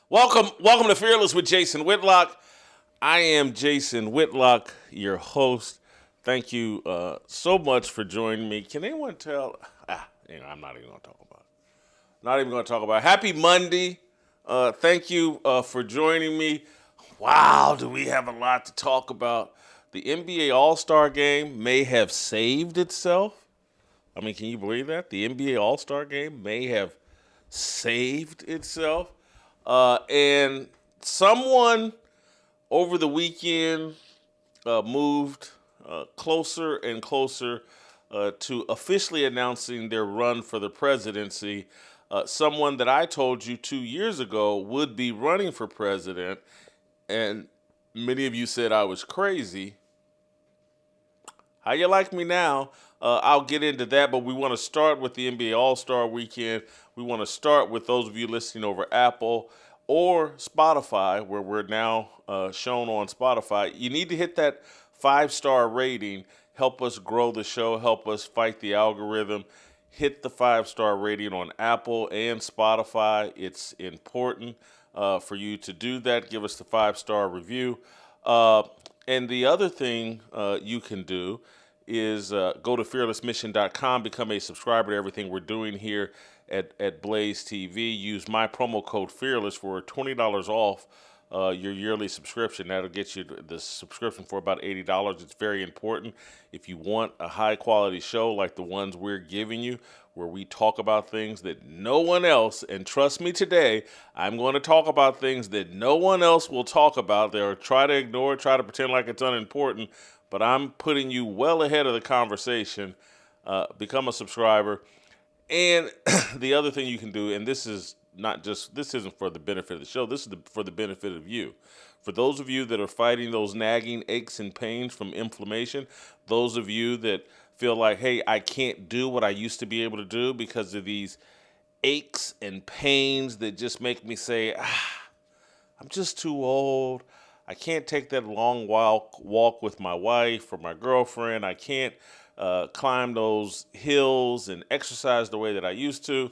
Welcome to Fearless with Jason Whitlock. I am Jason Whitlock, your host. Thank you so much for joining me. Can anyone tell? I'm not even going to talk about it. Not even going to talk about it. Happy Monday. Thank you for joining me. Wow, do we have a lot to talk about? The NBA All-Star game may have saved itself. I mean, can you believe that? The NBA All-Star game may have saved itself. And someone over the weekend moved closer and closer to officially announcing their run for the presidency. Someone that I told you 2 years ago would be running for president, and many of you said I was crazy. How you like me now? I'll get into that, but we want to start with the NBA All-Star Weekend. We want to start with those of you listening over Apple or Spotify, where we're now shown on Spotify. You need to hit that 5-star rating. Help us grow the show. Help us fight the algorithm. Hit the 5-star rating on Apple and Spotify. It's important for you to do that. Give us the 5-star review. And the other thing you can do is go to fearlessmission.com, become a subscriber to everything we're doing here at Blaze TV. Use my promo code FEARLESS for $20 off your yearly subscription. That'll get you the subscription for about $80. It's very important. If you want a high-quality show like the ones we're giving you, where we talk about things that no one else, and trust me today, I'm going to talk about things that no one else will talk about. They'll try to ignore it, try to pretend like it's unimportant, but I'm putting you well ahead of the conversation. Become a subscriber. And the other thing you can do, and this isn't for the benefit of the show, this is for the benefit of you. For those of you that are fighting those nagging aches and pains from inflammation, those of you that feel like, hey, I can't do what I used to be able to do because of these aches and pains that just make me say, I'm just too old. I can't take that long walk with my wife or my girlfriend. I can't climb those hills and exercise the way that I used to.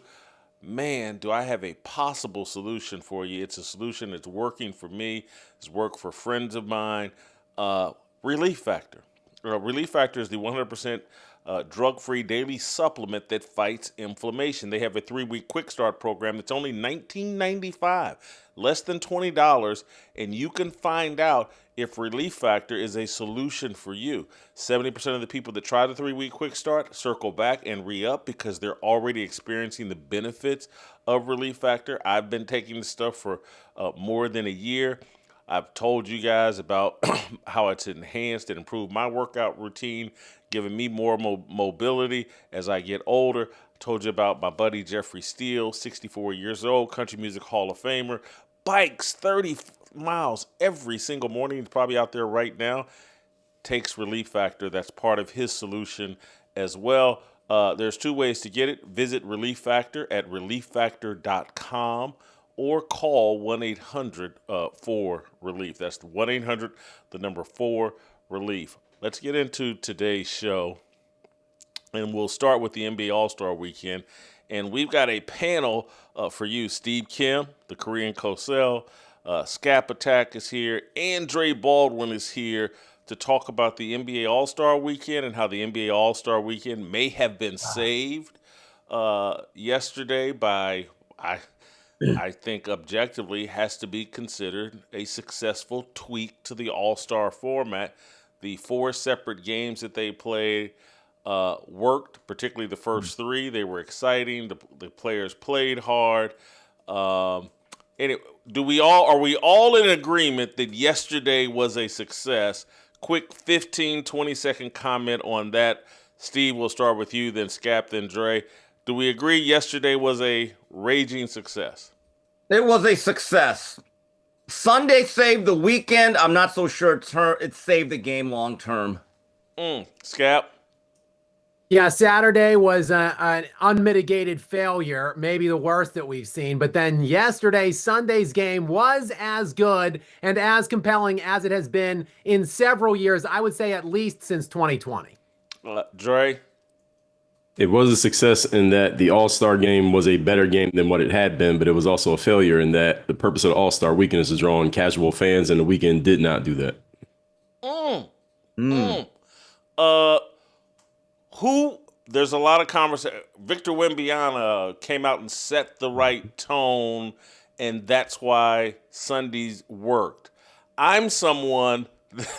Man, do I have a possible solution for you. It's a solution that's working for me. It's worked for friends of mine. Relief Factor. Relief Factor is the 100% drug-free daily supplement that fights inflammation. They have a 3-week quick start program that's only $19.95, less than $20, and you can find out if Relief Factor is a solution for you. 70% of the people that try the 3-week quick start circle back and re-up because they're already experiencing the benefits of Relief Factor. I've been taking this stuff for more than a year. I've told you guys about how it's enhanced and improved my workout routine, giving me more mobility as I get older. I told you about my buddy Jeffrey Steele, 64 years old, Country Music Hall of Famer, bikes 30 miles every single morning. He's probably out there right now. Takes Relief Factor. That's part of his solution as well. There's 2 ways to get it. Visit Relief Factor at relieffactor.com. or call 1-800-4-RELIEF. That's 1-800, the number 4-RELIEF. Let's get into today's show, and we'll start with the NBA All-Star Weekend. And we've got a panel for you. Steve Kim, the Korean Cosell, Skapinac is here, and Dre Baldwin is here to talk about the NBA All-Star Weekend and how the NBA All-Star Weekend may have been saved yesterday by... I think objectively has to be considered a successful tweak to the All-Star format. The 4 separate games that they played worked, particularly the first 3. They were exciting. The players played hard. Are we all in agreement that yesterday was a success? Quick 15, 20-second comment on that. Steve, we'll start with you, then Skap, then Dre. Do we agree yesterday was a raging success? It was a success. Sunday saved the weekend. I'm not so sure it saved the game long term. Skap? Yeah, Saturday was an unmitigated failure, maybe the worst that we've seen. But then yesterday, Sunday's game was as good and as compelling as it has been in several years. I would say at least since 2020. Dre? It was a success in that the All-Star game was a better game than what it had been, but it was also a failure in that the purpose of the All-Star weekend is to draw in casual fans, and the weekend did not do that. Mm. Mm. Uh, who? There's a lot of conversation. Victor Wembanyama came out and set the right tone, and that's why Sundays worked. I'm someone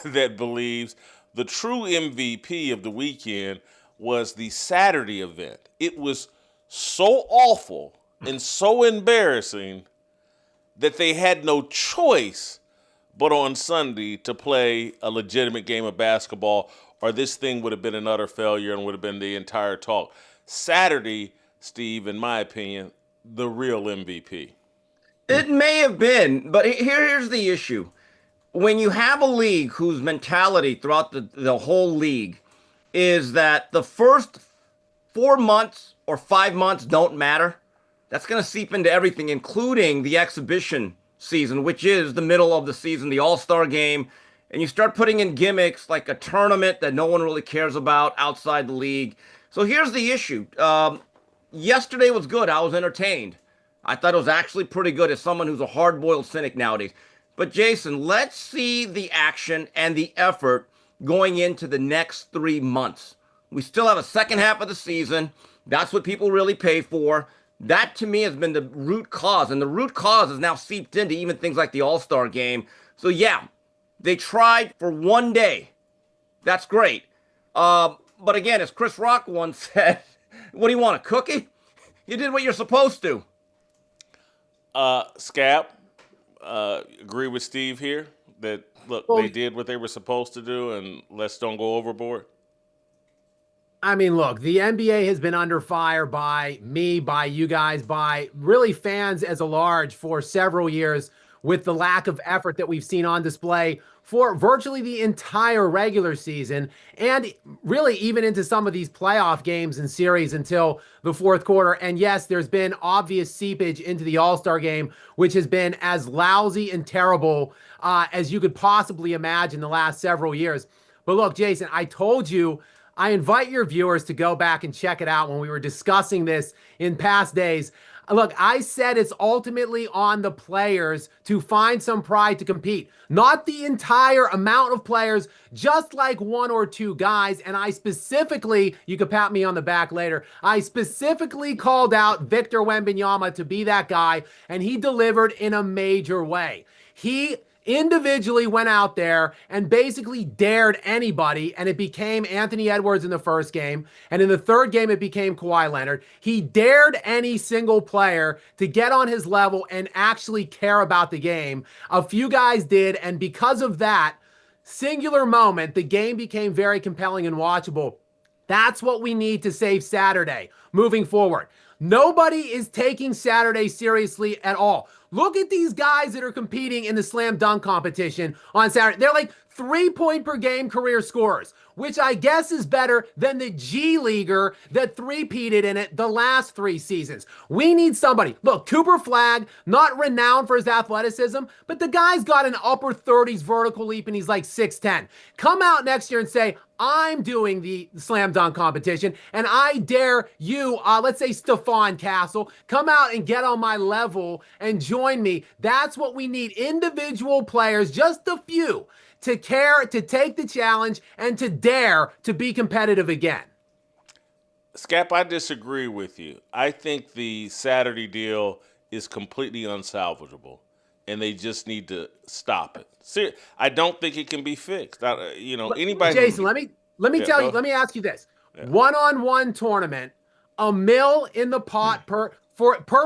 that believes the true MVP of the weekend was the Saturday event. It was so awful and so embarrassing that they had no choice but on Sunday to play a legitimate game of basketball, or this thing would have been an utter failure and would have been the entire talk. Saturday, Steve, in my opinion, the real MVP. It may have been, but here's the issue. When you have a league whose mentality throughout the whole league is that the first 4 months or 5 months don't matter, that's going to seep into everything, including the exhibition season, which is the middle of the season, the All-Star game. And you start putting in gimmicks like a tournament that no one really cares about outside the league. So here's the issue. Yesterday was good. I was entertained. I thought it was actually pretty good as someone who's a hard-boiled cynic nowadays. But Jason, let's see the action and the effort going into the next 3 months. We still have a second half of the season. That's what people really pay for. That, to me, has been the root cause. And the root cause has now seeped into even things like the All-Star game. So, yeah, they tried for one day. That's great. But again, as Chris Rock once said, what do you want, a cookie? You did what you're supposed to. Scap, agree with Steve here that, look, they did what they were supposed to do, and let's don't go overboard. I mean, look, the NBA has been under fire by me, by you guys, by really fans as a large for several years with the lack of effort that we've seen on display for virtually the entire regular season and really even into some of these playoff games and series until the fourth quarter. And yes, there's been obvious seepage into the All-Star game, which has been as lousy and terrible as you could possibly imagine the last several years. But look, Jason, I told you, I invite your viewers to go back and check it out when we were discussing this in past days. Look, I said it's ultimately on the players to find some pride to compete, not the entire amount of players, just like one or two guys. And I specifically, you could pat me on the back later, I specifically called out Victor Wembanyama to be that guy, and he delivered in a major way. He individually went out there and basically dared anybody, and it became Anthony Edwards in the first game, and in the third game it became Kawhi Leonard. He dared any single player to get on his level and actually care about the game. A few guys did, and because of that singular moment, the game became very compelling and watchable. That's what we need to save Saturday moving forward. Nobody is taking Saturday seriously at all. Look at these guys that are competing in the slam dunk competition on Saturday. They're like 3-point per game career scorers, which I guess is better than the G Leaguer that three-peated in it the last 3 seasons. We need somebody. Look, Cooper Flagg, not renowned for his athleticism, but the guy's got an upper 30s vertical leap and he's like 6'10". Come out next year and say, I'm doing the slam dunk competition, and I dare you, let's say Stephon Castle, come out and get on my level and join me. That's what we need. Individual players, just a few, to care, to take the challenge, and to dare to be competitive again. Scap, I disagree with you. I think the Saturday deal is completely unsalvageable, and they just need to stop it. I don't think it can be fixed. Anybody. Jason, let me ask you this: one-on-one tournament, $1 million in the pot per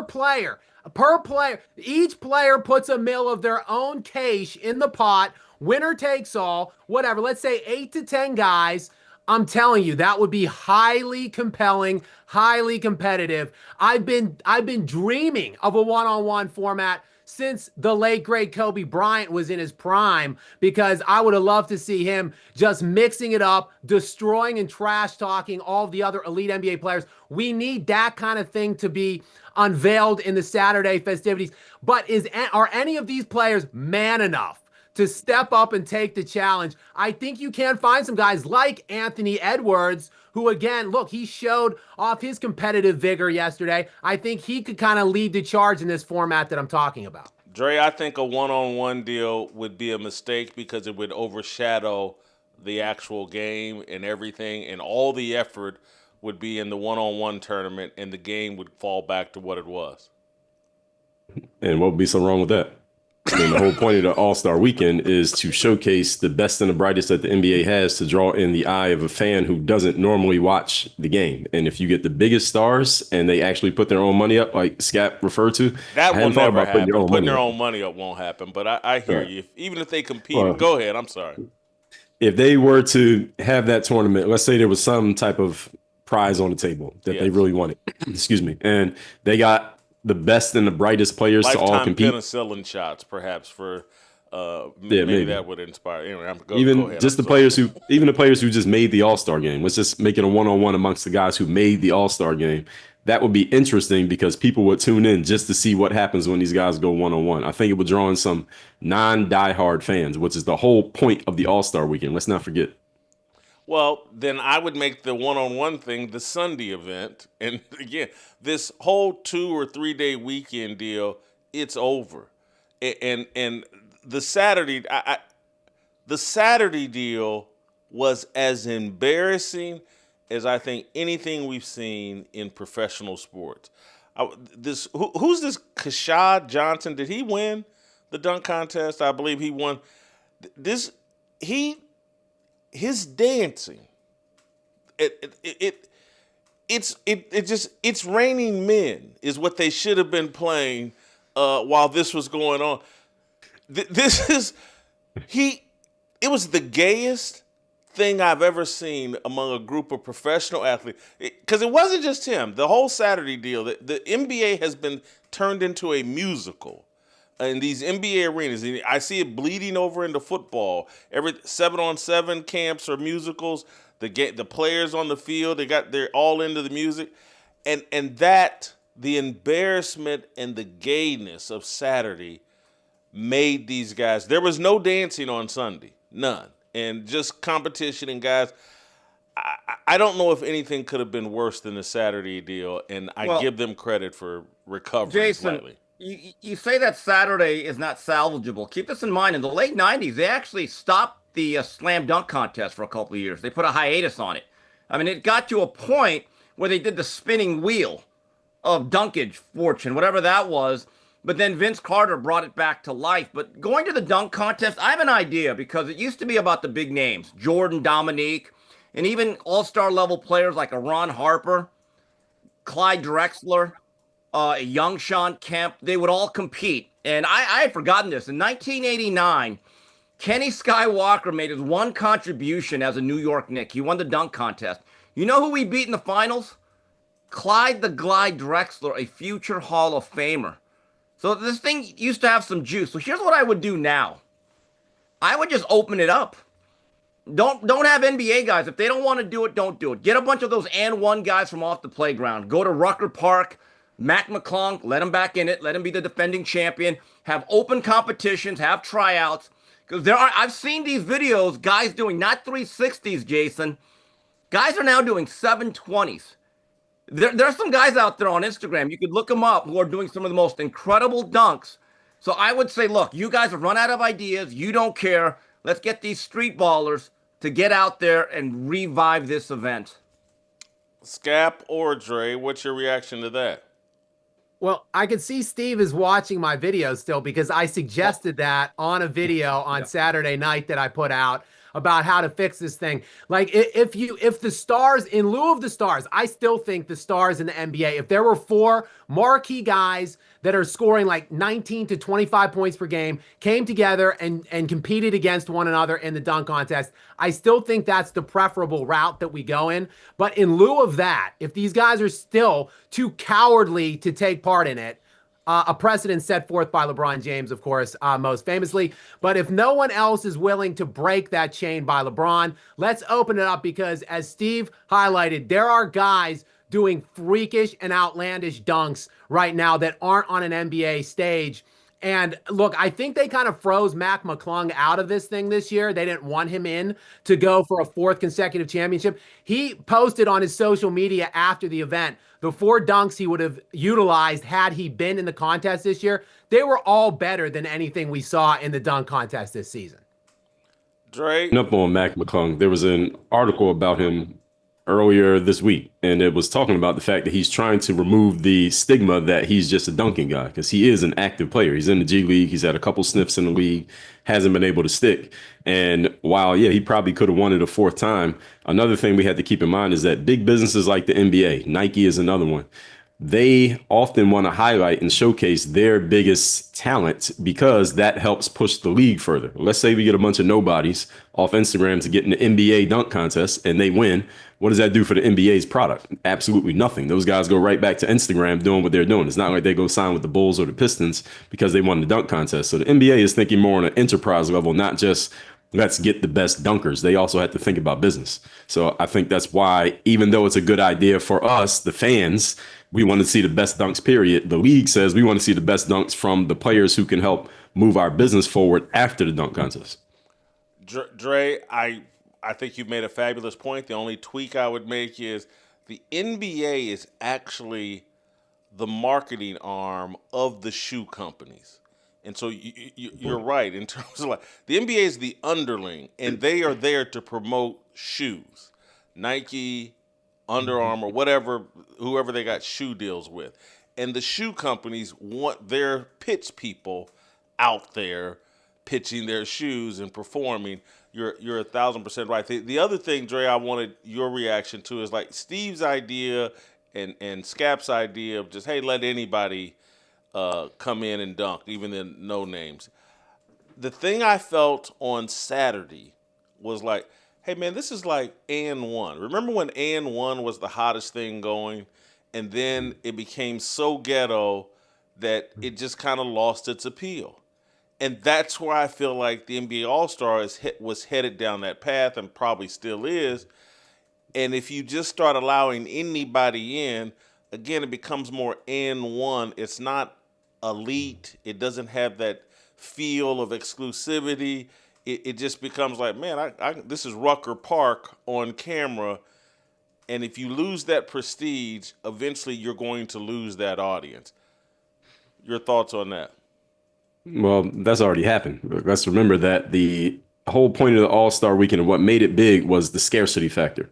player. Per player, each player puts $1 million of their own cash in the pot. Winner takes all. Whatever. Let's say 8 to 10 guys. I'm telling you, that would be highly compelling, highly competitive. I've been dreaming of a one-on-one format since the late, great Kobe Bryant was in his prime, because I would have loved to see him just mixing it up, destroying and trash talking all the other elite NBA players. We need that kind of thing to be unveiled in the Saturday festivities. But are any of these players man enough to step up and take the challenge. I think you can find some guys like Anthony Edwards, who, again, look, he showed off his competitive vigor yesterday. I think he could kind of lead the charge in this format that I'm talking about. Dre, I think a one-on-one deal would be a mistake because it would overshadow the actual game and everything, and all the effort would be in the one-on-one tournament, and the game would fall back to what it was. And what would be so wrong with that? I mean, the whole point of the All-Star weekend is to showcase the best and the brightest that the NBA has to draw in the eye of a fan who doesn't normally watch the game. And if you get the biggest stars and they actually put their own money up, like Scap referred to, that will never happen. Putting your own up. money up won't happen. But I hear you. Even if they compete, go ahead. I'm sorry. If they were to have that tournament, let's say there was some type of prize on the table that they really wanted, excuse me, and they got the best and the brightest players to all compete. Penicillin shots, perhaps, for maybe that would inspire. Anyway, even go ahead. Just the players who just made the All-Star game. Let's just make it a one-on-one amongst the guys who made the All-Star game. That would be interesting because people would tune in just to see what happens when these guys go one-on-one. I think it would draw in some non-diehard fans, which is the whole point of the All-Star weekend. Let's not forget. Well, then I would make the one-on-one thing the Sunday event. And again, this whole 2 or 3 day weekend deal, it's over. And the Saturday, the Saturday deal was as embarrassing as I think anything we've seen in professional sports. Who's this Kashad Johnson? Did he win the dunk contest? I believe he won. His dancing, it's raining men is what they should have been playing while this was going on. It was the gayest thing I've ever seen among a group of professional athletes, because it wasn't just him. The whole Saturday deal, the NBA has been turned into a musical. In these NBA arenas, I see it bleeding over into football. Every 7-on-7 camps or musicals, the players on the field, they're all into the music, and that the embarrassment and the gayness of Saturday made these guys. There was no dancing on Sunday, none, and just competition and guys. I don't know if anything could have been worse than the Saturday deal, and I give them credit for recovering slightly. You say that Saturday is not salvageable. Keep this in mind. In the late 90s, they actually stopped the slam dunk contest for a couple of years. They put a hiatus on it. I mean, it got to a point where they did the spinning wheel of dunkage fortune, whatever that was. But then Vince Carter brought it back to life. But going to the dunk contest, I have an idea, because it used to be about the big names, Jordan, Dominique, and even all-star level players like a Ron Harper, Clyde Drexler, a young Sean Kemp. They would all compete. And I had forgotten this. In 1989, Kenny Skywalker made his one contribution as a New York Knick. He won the dunk contest. You know who we beat in the finals? Clyde the Glide Drexler, a future Hall of Famer. So this thing used to have some juice. So here's what I would do now. I would just open it up. Don't have NBA guys. If they don't want to do it, don't do it. Get a bunch of those and one guys from off the playground. Go to Rucker Park. Mac McClung, let him back in it. Let him be the defending champion. Have open competitions. Have tryouts. Because I've seen these videos, guys doing not 360s, Jason. Guys are now doing 720s. There's some guys out there on Instagram. You could look them up who are doing some of the most incredible dunks. So I would say, look, you guys have run out of ideas. You don't care. Let's get these street ballers to get out there and revive this event. Scap or Dre, what's your reaction to that? Well, I can see Steve is watching my video still, because I suggested that on a video on Saturday night that I put out about how to fix this thing. Like, if the stars, in lieu of the stars, I still think the stars in the NBA, if there were 4 marquee guys that are scoring like 19 to 25 points per game, came together and competed against one another in the dunk contest, I still think that's the preferable route that we go in. But in lieu of that, if these guys are still too cowardly to take part in it, a precedent set forth by LeBron James, of course, most famously. But if no one else is willing to break that chain by LeBron, let's open it up, because as Steve highlighted, there are guys doing freakish and outlandish dunks right now that aren't on an NBA stage. And look, I think they kind of froze Mac McClung out of this thing this year. They didn't want him in to go for a 4th consecutive championship. He posted on his social media after the event the 4 dunks he would have utilized had he been in the contest this year. They were all better than anything we saw in the dunk contest this season. Dre? Up on Mac McClung, there was an article about him earlier this week, and it was talking about the fact that he's trying to remove the stigma that he's just a dunking guy, because he is an active player. He's in the G League. He's had a couple sniffs in the league, hasn't been able to stick. And while, yeah, he probably could have won it a 4th time, another thing we had to keep in mind is that big businesses like the NBA, Nike is another one, they often want to highlight and showcase their biggest talent because that helps push the league further. Let's say we get a bunch of nobodies off Instagram to get in the NBA dunk contest and they win. What does that do for the NBA's product? Absolutely nothing. Those guys go right back to Instagram doing what they're doing. It's not like they go sign with the Bulls or the Pistons because they won the dunk contest. So the NBA is thinking more on an enterprise level, not just let's get the best dunkers. They also have to think about business. So I think that's why, even though it's a good idea for us, the fans, we want to see the best dunks, period. The league says we want to see the best dunks from the players who can help move our business forward after the dunk contest. Dre, I think you've made a fabulous point. The only tweak I would make is the NBA is actually the marketing arm of the shoe companies. And so you're right in terms of like the NBA is the underling, and they are there to promote shoes. Nike, Under Armour, whatever, whoever they got shoe deals with. And the shoe companies want their pitch people out there pitching their shoes and performing. You're 1,000% right. The other thing, Dre, I wanted your reaction to is like Steve's idea and Scap's idea of just, hey, let anybody come in and dunk, even the no names. The thing I felt on Saturday was like, hey, man, this is like and one. Remember when and one was the hottest thing going, and then it became so ghetto that it just kind of lost its appeal. And that's where I feel like the NBA All-Star was headed down that path and probably still is. And if you just start allowing anybody in, again, it becomes more and one. It's not elite. It doesn't have that feel of exclusivity. It just becomes like, man, this is Rucker Park on camera. And if you lose that prestige, eventually you're going to lose that audience. Your thoughts on that? Well, that's already happened. Let's remember that the whole point of the All-Star Weekend and what made it big was the scarcity factor.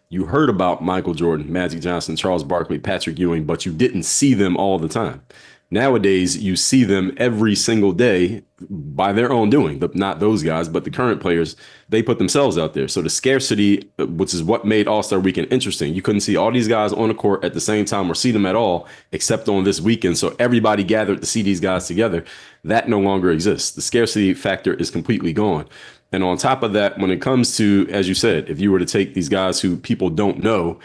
You heard about Michael Jordan, Magic Johnson, Charles Barkley, Patrick Ewing, but you didn't see them all the time. Nowadays, you see them every single day by their own doing. Not those guys, but the current players, they put themselves out there. So the scarcity, which is what made All-Star Weekend interesting. You couldn't see all these guys on the court at the same time or see them at all, except on this weekend. So everybody gathered to see these guys together. That no longer exists. The scarcity factor is completely gone. And on top of that, when it comes to, as you said, if you were to take these guys who people don't know,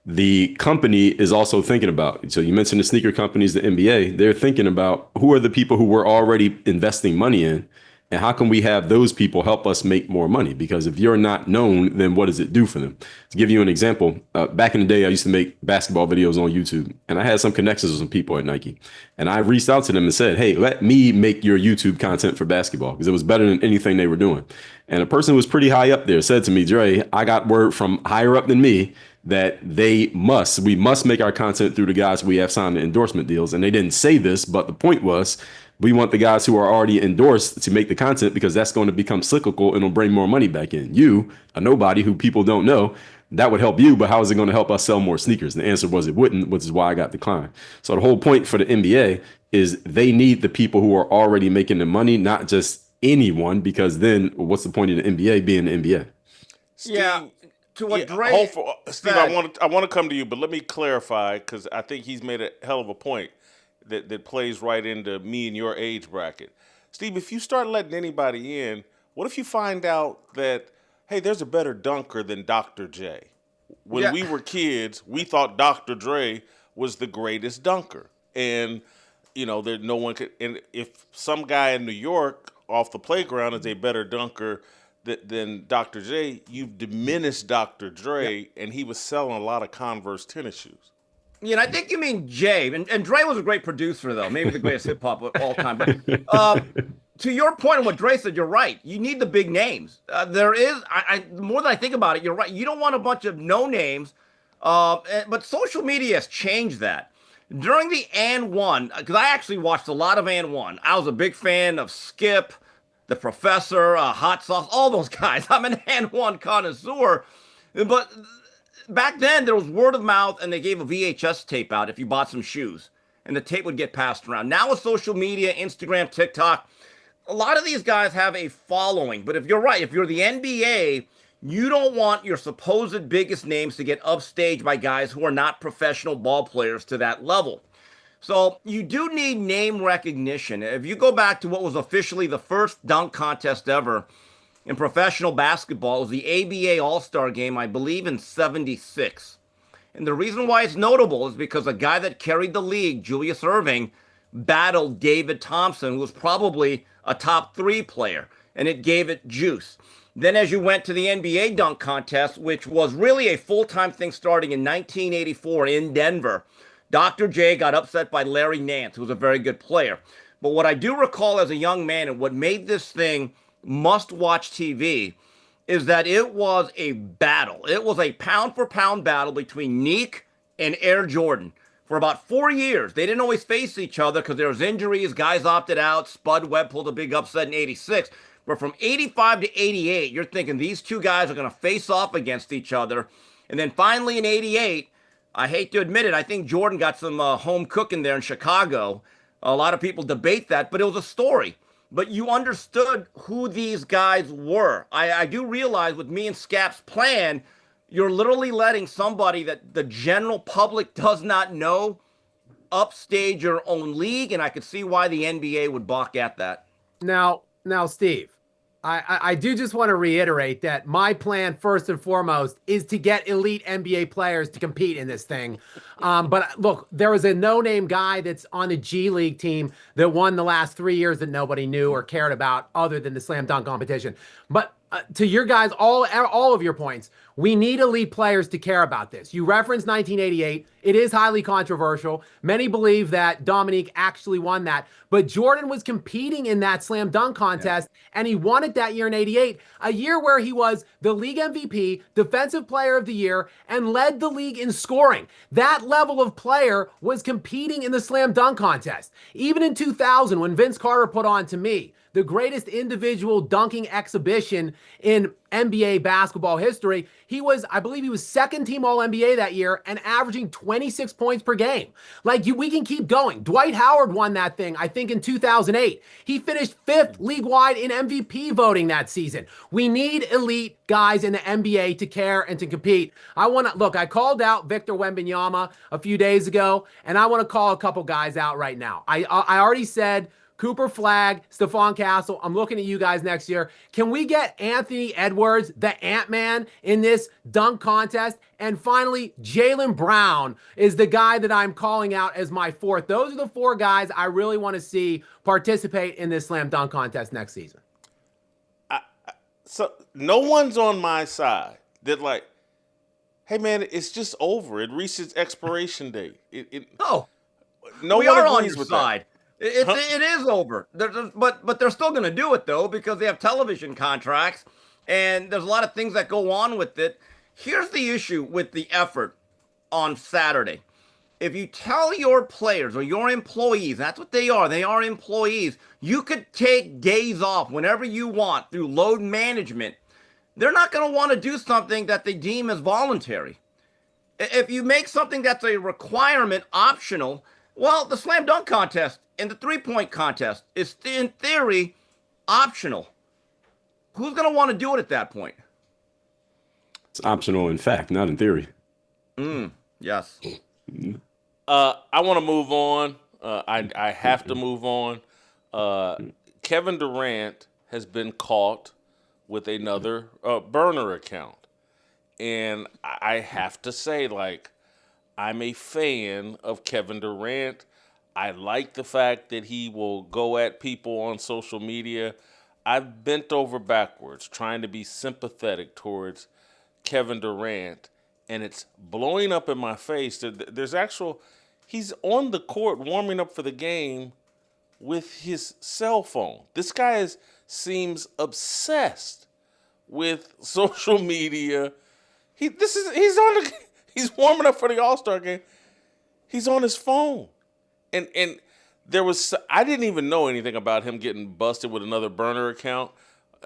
the company is also thinking about. So you mentioned the sneaker companies, the NBA, they're thinking about who are the people who we're already investing money in, and how can we have those people help us make more money? Because if you're not known, then what does it do for them? To give you an example, back in the day, I used to make basketball videos on YouTube, and I had some connections with some people at Nike. And I reached out to them and said, hey, let me make your YouTube content for basketball, because it was better than anything they were doing. And a person who was pretty high up there said to me, Dre, I got word from higher up than me that we must make our content through the guys we have signed the endorsement deals. And they didn't say this, but the point was, we want the guys who are already endorsed to make the content, because that's going to become cyclical and it'll bring more money back in. You, a nobody who people don't know, that would help you, but how is it going to help us sell more sneakers? And the answer was it wouldn't, which is why I got declined. So the whole point for the NBA is they need the people who are already making the money, not just anyone, because then what's the point of the NBA being the NBA? Steve, yeah. To what Dre Steve, I want to come to you, but let me clarify, because I think he's made a hell of a point that plays right into me and your age bracket. Steve, if you start letting anybody in, what if you find out that, hey, there's a better dunker than Dr. J? When we were kids, we thought Dr. Dre was the greatest dunker. And, you know, there no one could. And if some guy in New York off the playground is a better dunker than Dr. J, you've diminished Dr. Dre, and he was selling a lot of Converse tennis shoes. I think you mean Jay. And Dre was a great producer, though. Maybe the greatest hip hop of all time. But to your point on what Dre said, you're right. You need the big names. There is, the more that I think about it, you're right. You don't want a bunch of no names. But social media has changed that. During the and one, because I actually watched a lot of and one. I was a big fan of Skip, the Professor, Hot Sauce, all those guys. I'm an and one connoisseur. But back then there was word of mouth, and they gave a VHS tape out if you bought some shoes, and the tape would get passed around. Now with social media, Instagram, TikTok, a lot of these guys have a following. But if you're right, if you're the NBA, you don't want your supposed biggest names to get upstaged by guys who are not professional ball players to that level. So you do need name recognition. If you go back to what was officially the first dunk contest ever in professional basketball, it was the ABA All-Star game, I believe in '76. And the reason why it's notable is because a guy that carried the league, Julius Erving, battled David Thompson, who was probably a top 3 player, and it gave it juice. Then as you went to the NBA dunk contest, which was really a full-time thing starting in 1984 in Denver, Dr. J got upset by Larry Nance, who was a very good player. But what I do recall as a young man, and what made this thing must-watch TV, is that it was a battle. It was a pound-for-pound battle between Neek and Air Jordan. For about 4 years, they didn't always face each other because there was injuries, guys opted out, Spud Webb pulled a big upset in '86. But from 85 to 88, you're thinking these two guys are going to face off against each other. And then finally in '88, I hate to admit it, I think Jordan got some home cooking there in Chicago. A lot of people debate that, but it was a story. But you understood who these guys were. I do realize with me and Scap's plan, you're literally letting somebody that the general public does not know upstage your own league, and I could see why the NBA would balk at that. Now, Steve, I do just want to reiterate that my plan, first and foremost, is to get elite NBA players to compete in this thing. But look, there was a no-name guy that's on the G League team that won the last 3 years that nobody knew or cared about other than the slam dunk competition. But to your guys, all of your points, we need elite players to care about this. You referenced 1988. It is highly controversial. Many believe that Dominique actually won that. But Jordan was competing in that slam dunk contest, and he won it that year in '88, a year where he was the league MVP, defensive player of the year, and led the league in scoring. That level of player was competing in the slam dunk contest. Even in 2000, when Vince Carter put on, to me, the greatest individual dunking exhibition in NBA basketball history, I believe he was second team All-NBA that year and averaging 26 points per game. We can keep going. Dwight Howard won that thing, I think, in 2008. He finished 5th league-wide in MVP voting that season. We need elite guys in the NBA to care and to compete. I called out Victor Wembanyama a few days ago, and I want to call a couple guys out right now. I already said Cooper Flagg, Stephon Castle. I'm looking at you guys next year. Can we get Anthony Edwards, the Ant-Man, in this dunk contest? And finally, Jaylen Brown is the guy that I'm calling out as my 4th. Those are the 4 guys I really want to see participate in this slam dunk contest next season. So no one's on my side. That hey man, it's just over. It reached its expiration date. No one are agrees on your with side. that. It is over. But they're still going to do it, though, because they have television contracts, and there's a lot of things that go on with it. Here's the issue with the effort on Saturday. If you tell your players or your employees, that's what they are employees, you could take days off whenever you want through load management. They're not going to want to do something that they deem as voluntary. If you make something that's a requirement optional, well, the slam dunk contest and the three-point contest is, in theory, optional. Who's going to want to do it at that point? It's optional in fact, not in theory. Yes. I want to move on. I have to move on. Kevin Durant has been caught with another burner account. And I have to say, I'm a fan of Kevin Durant. I like the fact that he will go at people on social media. I've bent over backwards trying to be sympathetic towards Kevin Durant, and it's blowing up in my face. He's on the court warming up for the game with his cell phone. This guy seems obsessed with social media. He's warming up for the All-Star game. He's on his phone. And I didn't even know anything about him getting busted with another burner account.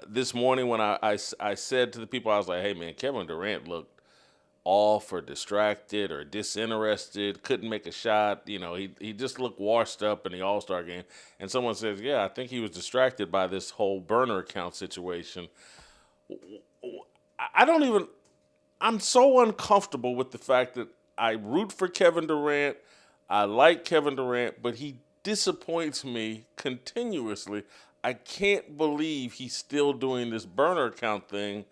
This morning when I said to the people, I was like, hey man, Kevin Durant looked off or distracted or disinterested, couldn't make a shot. He just looked washed up in the All-Star game. And someone says, yeah, I think he was distracted by this whole burner account situation. I'm so uncomfortable with the fact that I root for Kevin Durant. I like Kevin Durant, but he disappoints me continuously. I can't believe he's still doing this burner account thing.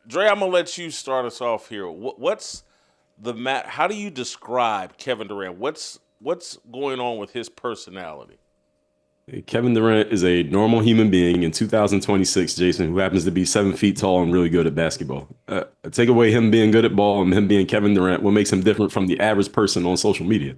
Dre, I'm gonna let you start us off here. How do you describe Kevin Durant? What's going on with his personality? Kevin Durant is a normal human being in 2026, Jason, who happens to be 7 feet tall and really good at basketball. Take away him being good at ball and him being Kevin Durant, what makes him different from the average person on social media?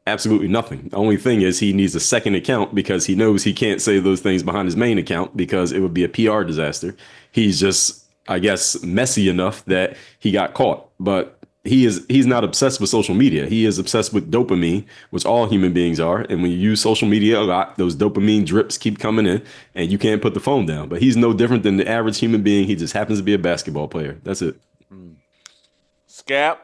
Absolutely nothing. The only thing is he needs a second account because he knows he can't say those things behind his main account because it would be a PR disaster. He's just, I guess, messy enough that he got caught. But he's not obsessed with social media. He is obsessed with dopamine, which all human beings are. And when you use social media a lot, those dopamine drips keep coming in and you can't put the phone down. But he's no different than the average human being. He just happens to be a basketball player. That's it. Scap?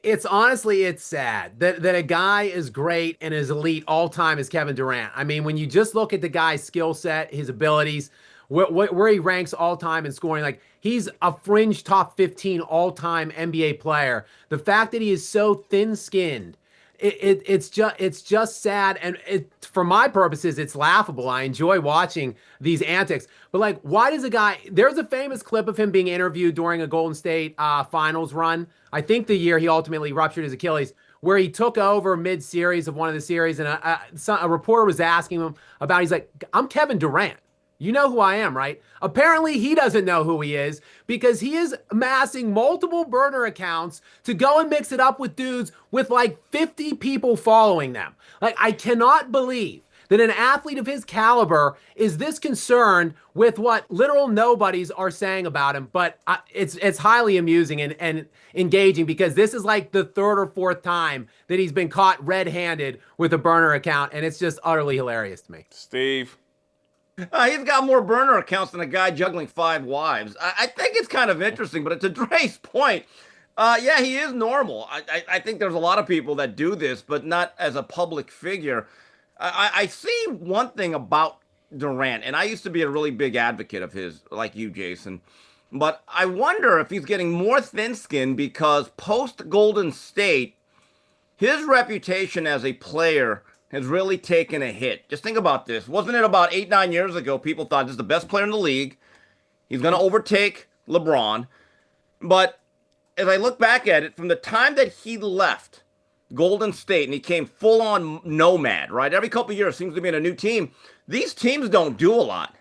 It's honestly, it's sad that a guy as great and as elite all time as Kevin Durant. I mean, when you just look at the guy's skill set, his abilities, where he ranks all time in scoring, like he's a fringe top 15 all time NBA player. The fact that he is so thin skinned, it's just sad. And for my purposes, it's laughable. I enjoy watching these antics. But like, why does there's a famous clip of him being interviewed during a Golden State finals run. I think the year he ultimately ruptured his Achilles, where he took over mid-series of one of the series. And a reporter was asking him about, he's like, I'm Kevin Durant. You know who I am, right? Apparently, he doesn't know who he is because he is amassing multiple burner accounts to go and mix it up with dudes with like 50 people following them. Like, I cannot believe that an athlete of his caliber is this concerned with what literal nobodies are saying about him. But it's highly amusing and engaging because this is like the third or fourth time that he's been caught red-handed with a burner account, and it's just utterly hilarious to me. Steve? He's got more burner accounts than a guy juggling 5 wives. I think it's kind of interesting, but to Dre's point, yeah, he is normal. I think there's a lot of people that do this, but not as a public figure. I see one thing about Durant, and I used to be a really big advocate of his, like you, Jason, but I wonder if he's getting more thin-skinned because post-Golden State, his reputation as a player has really taken a hit. Just think about this. Wasn't it about 8-9 years ago, people thought this is the best player in the league. He's going to overtake LeBron. But as I look back at it, from the time that he left Golden State and he came full-on nomad, right? Every couple of years seems to be in a new team. These teams don't do a lot.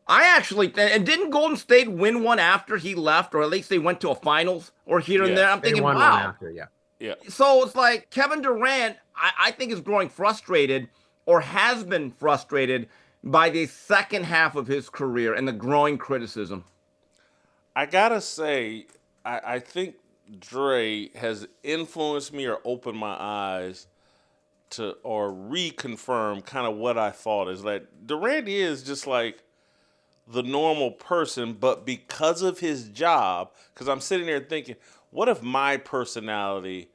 And didn't Golden State win one after he left, or at least they went to a finals or here and there? I'm thinking, One wow. after, yeah. Yeah. So it's like Kevin Durant, I think, is growing frustrated or has been frustrated by the second half of his career and the growing criticism. I gotta say, I think Dre has influenced me or opened my eyes to, or reconfirm kind of what I thought is that Durant is just like the normal person, but because of his job, because I'm sitting there thinking, what if my personality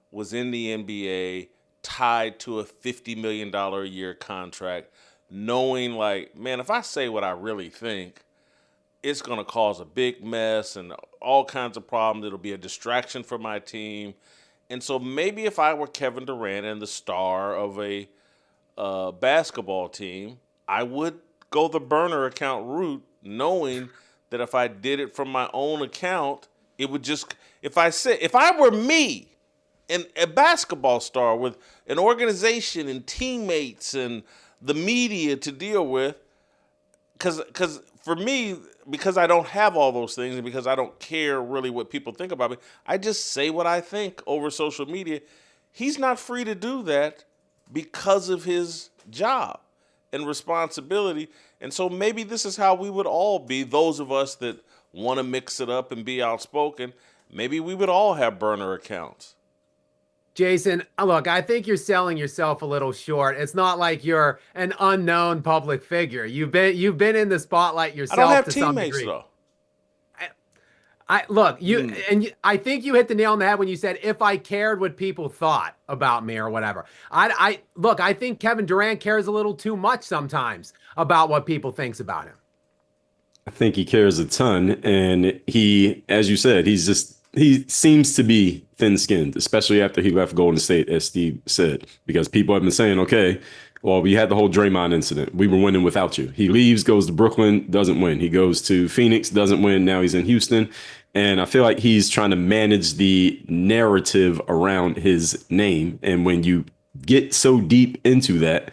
was in the NBA tied to a $50 million a year contract, knowing like, man, if I say what I really think, it's going to cause a big mess and all kinds of problems. It'll be a distraction for my team. And so maybe if I were Kevin Durant and the star of a basketball team, I would go the burner account route, knowing that if I did it from my own account, it would just, if I were me and a basketball star with an organization and teammates and the media to deal with, because for me, because I don't have all those things and because I don't care really what people think about me, I just say what I think over social media. He's not free to do that because of his job and responsibility. And so maybe this is how we would all be, those of us that want to mix it up and be outspoken. Maybe we would all have burner accounts. Jason, look, I think you're selling yourself a little short. It's not like you're an unknown public figure. You've been in the spotlight yourself. I don't have to some teammates degree. though. I think you hit the nail on the head when you said if I cared what people thought about me or whatever. I think Kevin Durant cares a little too much sometimes about what people thinks about him. I think he cares a ton, and he, as you said, he seems to be thin-skinned, especially after he left Golden State, as Steve said, because people have been saying, okay, well, we had the whole Draymond incident. We were winning without you. He leaves, goes to Brooklyn, doesn't win. He goes to Phoenix, doesn't win. Now he's in Houston. And I feel like he's trying to manage the narrative around his name. And when you get so deep into that,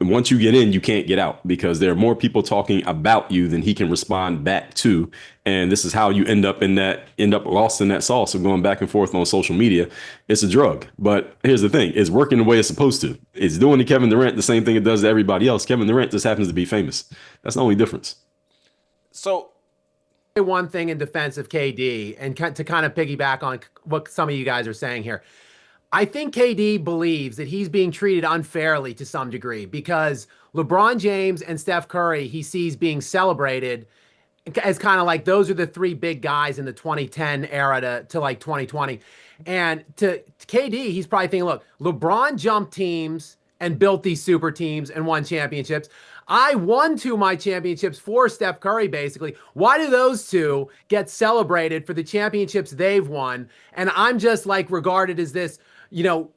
once you get in, you can't get out because there are more people talking about you than he can respond back to. And this is how you end up lost in that sauce of going back and forth on social media. It's a drug. But here's the thing. It's working the way it's supposed to. It's doing to Kevin Durant the same thing it does to everybody else. Kevin Durant just happens to be famous. That's the only difference. So one thing in defense of KD, and to kind of piggyback on what some of you guys are saying here, I think KD believes that he's being treated unfairly to some degree because LeBron James and Steph Curry he sees being celebrated as kind of like those are the three big guys in the 2010 era to like 2020. And to KD, he's probably thinking, look, LeBron jumped teams and built these super teams and won championships. I won 2 of my championships for Steph Curry, basically. Why do those two get celebrated for the championships they've won? And I'm just like regarded as this,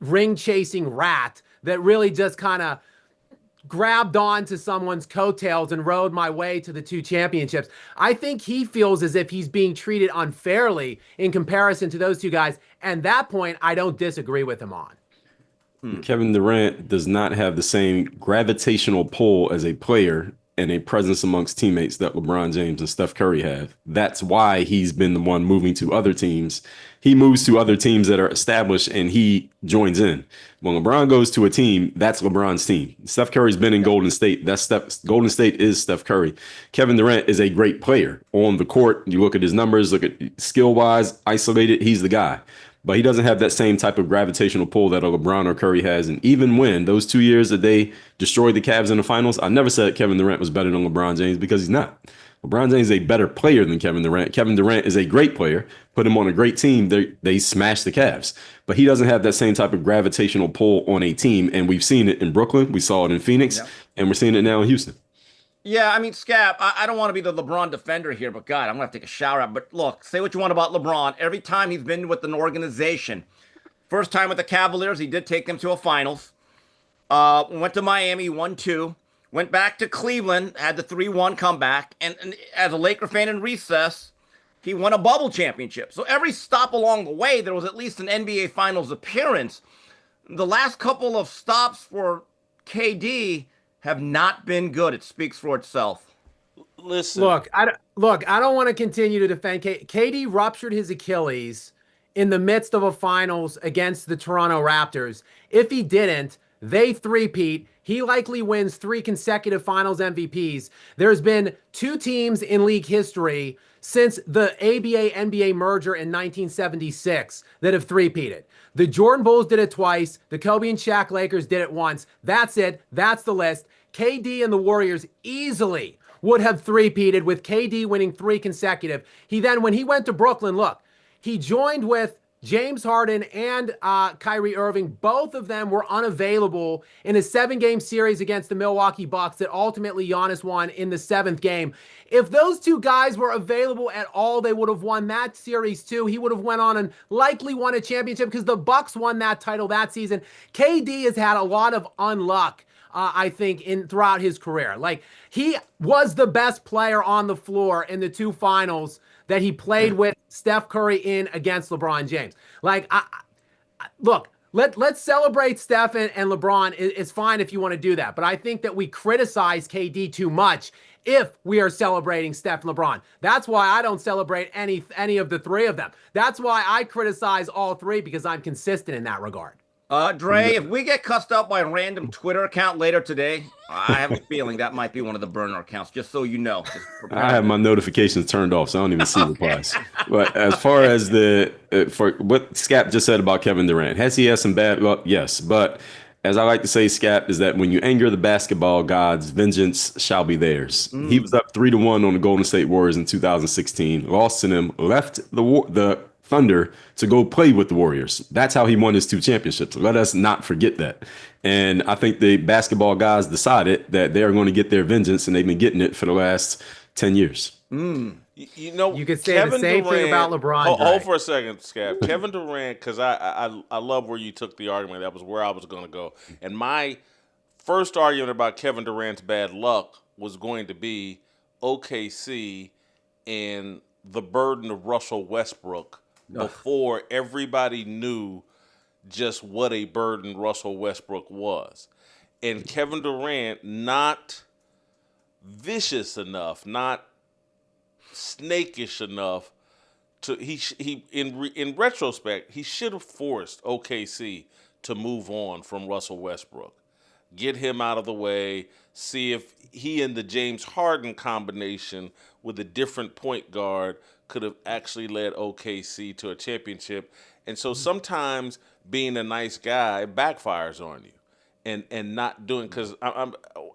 ring chasing rat that really just kind of grabbed onto someone's coattails and rode my way to the 2 championships. I think he feels as if he's being treated unfairly in comparison to those 2 guys. And that point, I don't disagree with him on. Kevin Durant does not have the same gravitational pull as a player and a presence amongst teammates that LeBron James and Steph Curry have. That's why he's been the one moving to other teams. He moves to other teams that are established and he joins in. When LeBron goes to a team, that's LeBron's team. Steph Curry's been in Golden State. Golden State is Steph Curry. Kevin Durant is a great player on the court. You look at his numbers, look at skill-wise, isolated, he's the guy. But he doesn't have that same type of gravitational pull that a LeBron or Curry has. And even when those 2 years that they destroyed the Cavs in the finals, I never said Kevin Durant was better than LeBron James because he's not. LeBron James is a better player than Kevin Durant. Kevin Durant is a great player. Put him on a great team, they smash the Cavs. But he doesn't have that same type of gravitational pull on a team. And we've seen it in Brooklyn. We saw it in Phoenix. Yep. And we're seeing it now in Houston. Yeah, I mean, Scap, I don't want to be the LeBron defender here, but God, I'm going to have to take a shower out. But look, say what you want about LeBron. Every time he's been with an organization, first time with the Cavaliers, he did take them to a finals. Went to Miami, won 2. Went back to Cleveland, had the 3-1 comeback. And as a Laker fan in recess, he won a bubble championship. So every stop along the way, there was at least an NBA Finals appearance. The last couple of stops for KD have not been good. It speaks for itself. Listen. Look, I don't want to continue to defend KD ruptured his Achilles in the midst of a finals against the Toronto Raptors. If he didn't, they three-peat. He likely wins 3 consecutive finals MVPs. There's been 2 teams in league history since the ABA-NBA merger in 1976 that have three-peated. The Jordan Bulls did it twice. The Kobe and Shaq Lakers did it once. That's it. That's the list. KD and the Warriors easily would have three-peated with KD winning 3 consecutive. He then, when he went to Brooklyn, look, he joined with James Harden and Kyrie Irving. Both of them were unavailable in a 7-game series against the Milwaukee Bucks that ultimately Giannis won in the 7th game. If those 2 guys were available at all, they would have won that series too. He would have went on and likely won a championship because the Bucks won that title that season. KD has had a lot of unluck, I think, throughout his career. Like, he was the best player on the floor in the 2 finals that he played with Steph Curry in against LeBron James. Like, look, let's celebrate Steph and LeBron. It's fine if you want to do that. But I think that we criticize KD too much if we are celebrating Steph and LeBron. That's why I don't celebrate any of the three of them. That's why I criticize all three, because I'm consistent in that regard. Dre, if we get cussed out by a random Twitter account later today, I have a feeling that might be one of the burner accounts, just so you know. I have my notifications turned off, so I don't even see replies. But as far as for what Scap just said about Kevin Durant, has he had some bad luck? Yes. But as I like to say, Scap, is that when you anger the basketball gods, vengeance shall be theirs. He was up 3-1 on the Golden State Warriors in 2016, lost to them, left the Thunder to go play with the Warriors. That's how he won his 2 championships. Let us not forget that. And I think the basketball guys decided that they are going to get their vengeance, and they've been getting it for the last 10 years. You know, You could say Kevin the same Durant, thing about LeBron. Hold for a second, Scap. Kevin Durant, because I love where you took the argument. That was where I was going to go. And my first argument about Kevin Durant's bad luck was going to be OKC and the burden of Russell Westbrook before everybody knew just what a burden Russell Westbrook was. And Kevin Durant, not vicious enough, not snakish enough to in retrospect, he should have forced OKC to move on from Russell Westbrook. Get him out of the way, see if he and the James Harden combination with a different point guard could have actually led OKC to a championship. And so sometimes being a nice guy backfires on you, and not doing, because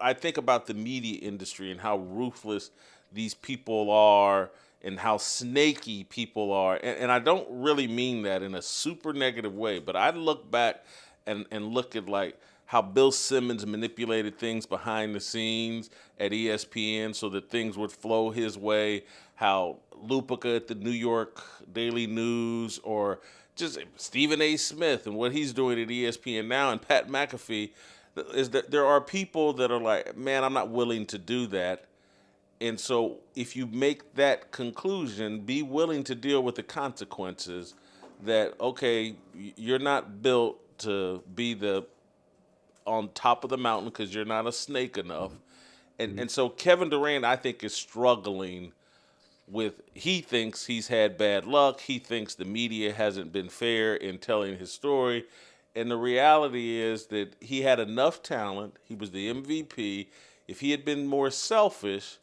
I think about the media industry and how ruthless these people are and how snaky people are. And I don't really mean that in a super negative way, but I look back and look at like how Bill Simmons manipulated things behind the scenes at ESPN so that things would flow his way, how Lupica at the New York Daily News, or just Stephen A. Smith and what he's doing at ESPN now, and Pat McAfee, is that there are people that are like, man, I'm not willing to do that. And so if you make that conclusion, be willing to deal with the consequences that, okay, you're not built to be on top of the mountain because you're not a snake enough. And so Kevin Durant, I think, is struggling with, he thinks he's had bad luck. He thinks the media hasn't been fair in telling his story. And the reality is that he had enough talent. He was the MVP. If he had been more selfish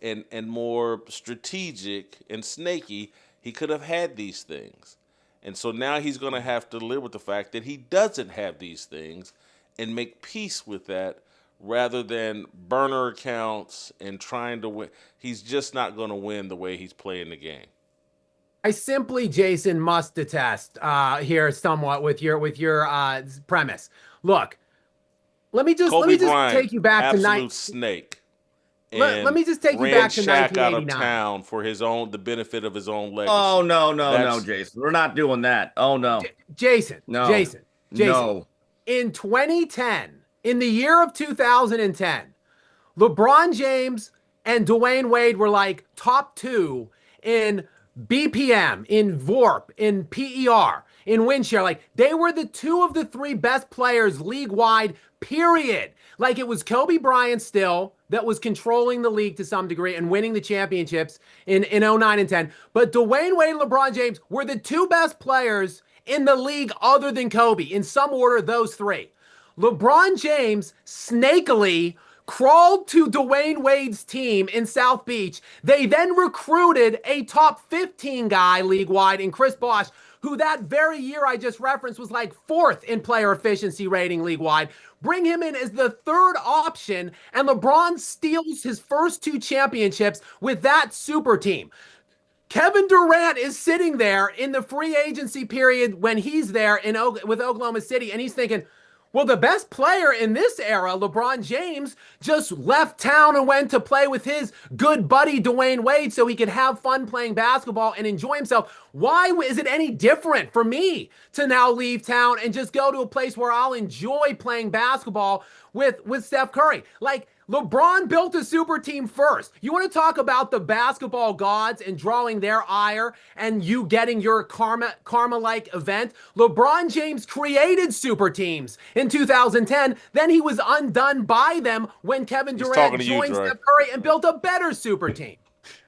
and more strategic and snaky, he could have had these things. And so now he's going to have to live with the fact that he doesn't have these things and make peace with that rather than burner accounts and trying to win. He's just not going to win the way he's playing the game. I simply, Jason, must detest here somewhat with your premise. Look, let me just Bryant, take you back to absolute snake. Let me just take you back to Shaq out of 1989. town for the benefit of his own legacy. Oh, no, Jason. We're not doing that. Oh, no. Jason. No. In 2010, in the year of 2010, LeBron James and Dwayne Wade were like top 2 in BPM, in VORP, in PER, in win share. Like, they were the 2 of the 3 best players league-wide, period. Like, it was Kobe Bryant still that was controlling the league to some degree and winning the championships in 09 and 10. But Dwayne Wade and LeBron James were the 2 best players in the league other than Kobe. In some order, those 3. LeBron James snakily crawled to Dwayne Wade's team in South Beach. They then recruited a top 15 guy league-wide in Chris Bosh, who that very year I just referenced was like 4th in player efficiency rating league-wide. Bring him in as the 3rd option, and LeBron steals his first 2 championships with that super team. Kevin Durant is sitting there in the free agency period when he's there with Oklahoma City, and he's thinking, well, the best player in this era, LeBron James, just left town and went to play with his good buddy Dwayne Wade so he could have fun playing basketball and enjoy himself. Why is it any different for me to now leave town and just go to a place where I'll enjoy playing basketball with Steph Curry. Like, LeBron built a super team first. You want to talk about the basketball gods and drawing their ire and you getting your karma-like event? LeBron James created super teams in 2010. Then he was undone by them when Kevin Durant joined Steph Curry and built a better super team.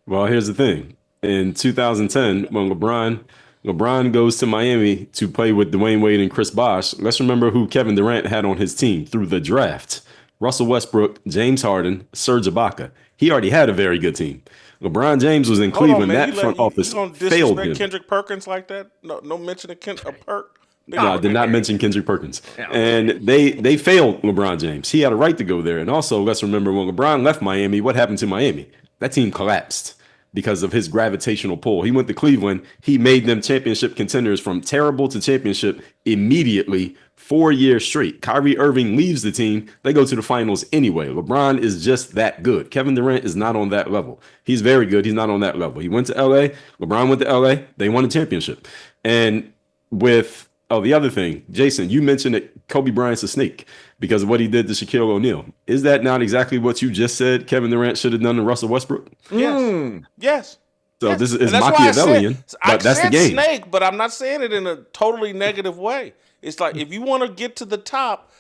Well, here's the thing. In 2010, when LeBron goes to Miami to play with Dwayne Wade and Chris Bosh, let's remember who Kevin Durant had on his team through the draft. Russell Westbrook, James Harden, Serge Ibaka. He already had a very good team. LeBron James was in Cleveland. That front office failed him. Kendrick Perkins like that? No mention of Perk. No, I did not mention Kendrick Perkins. And they failed LeBron James. He had a right to go there. And also, let's remember when LeBron left Miami, what happened to Miami? That team collapsed because of his gravitational pull. He went to Cleveland. He made them championship contenders from terrible to championship immediately, 4 years straight. Kyrie Irving leaves the team. They go to the finals anyway. LeBron is just that good. Kevin Durant is not on that level. He's very good. He's not on that level. He went to LA. LeBron went to LA. They won a championship. And with the other thing, Jason, you mentioned that Kobe Bryant's a snake because of what he did to Shaquille O'Neal. Is that not exactly what you just said Kevin Durant should have done to Russell Westbrook? Yes. Yes. So yes. this is Machiavellian, but that's the game. Snake, but I'm not saying it in a totally negative way. It's like if you want to get to the top,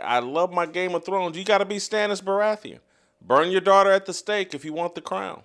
I love my Game of Thrones. You got to be Stannis Baratheon. Burn your daughter at the stake if you want the crown.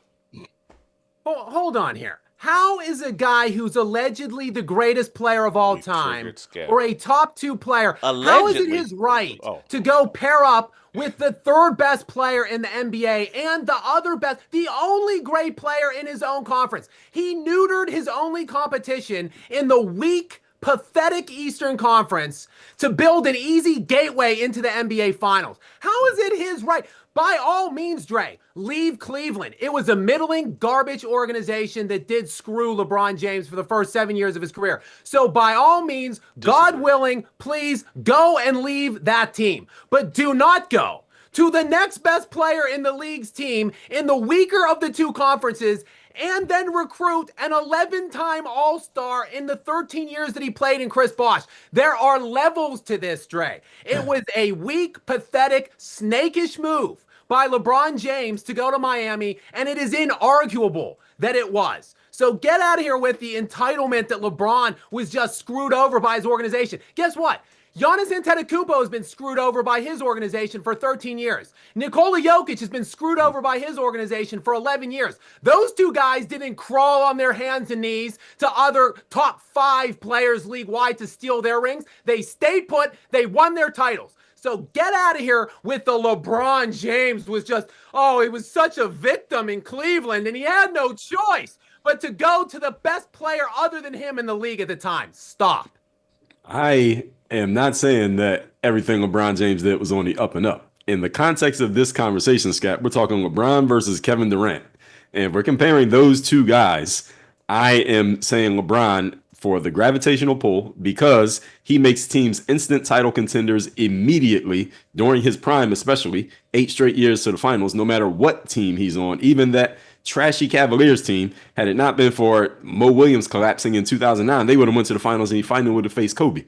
Oh, hold on here. How is a guy who's allegedly the greatest player of all time or a top 2 player, how is it his right to go pair up with the 3rd best player in the NBA and the other best, the only great player in his own conference? He neutered his only competition in the weak, pathetic Eastern Conference to build an easy gateway into the NBA Finals. How is it his right? By all means, Dre, leave Cleveland. It was a middling garbage organization that did screw LeBron James for the first 7 years of his career. So by all means, God willing, please go and leave that team. But do not go to the next best player in the league's team in the weaker of the 2 conferences and then recruit an 11-time All-Star in the 13 years that he played in Chris Bosh. There are levels to this, Dre. It was a weak, pathetic, snakish move by LeBron James to go to Miami, and it is inarguable that it was. So get out of here with the entitlement that LeBron was just screwed over by his organization. Guess what? Giannis Antetokounmpo has been screwed over by his organization for 13 years. Nikola Jokic has been screwed over by his organization for 11 years. Those 2 guys didn't crawl on their hands and knees to other top 5 players league-wide to steal their rings. They stayed put. They won their titles. So get out of here with the LeBron James was just, he was such a victim in Cleveland and he had no choice but to go to the best player other than him in the league at the time. Stop. I am not saying that everything LeBron James did was on the up and up. In the context of this conversation, Scott, we're talking LeBron versus Kevin Durant. And if we're comparing those 2 guys, I am saying LeBron for the gravitational pull because he makes teams instant title contenders immediately during his prime, especially 8 straight years to the finals, no matter what team he's on. Even that trashy Cavaliers team, had it not been for Mo Williams collapsing in 2009, they would have went to the finals and he finally would have faced Kobe.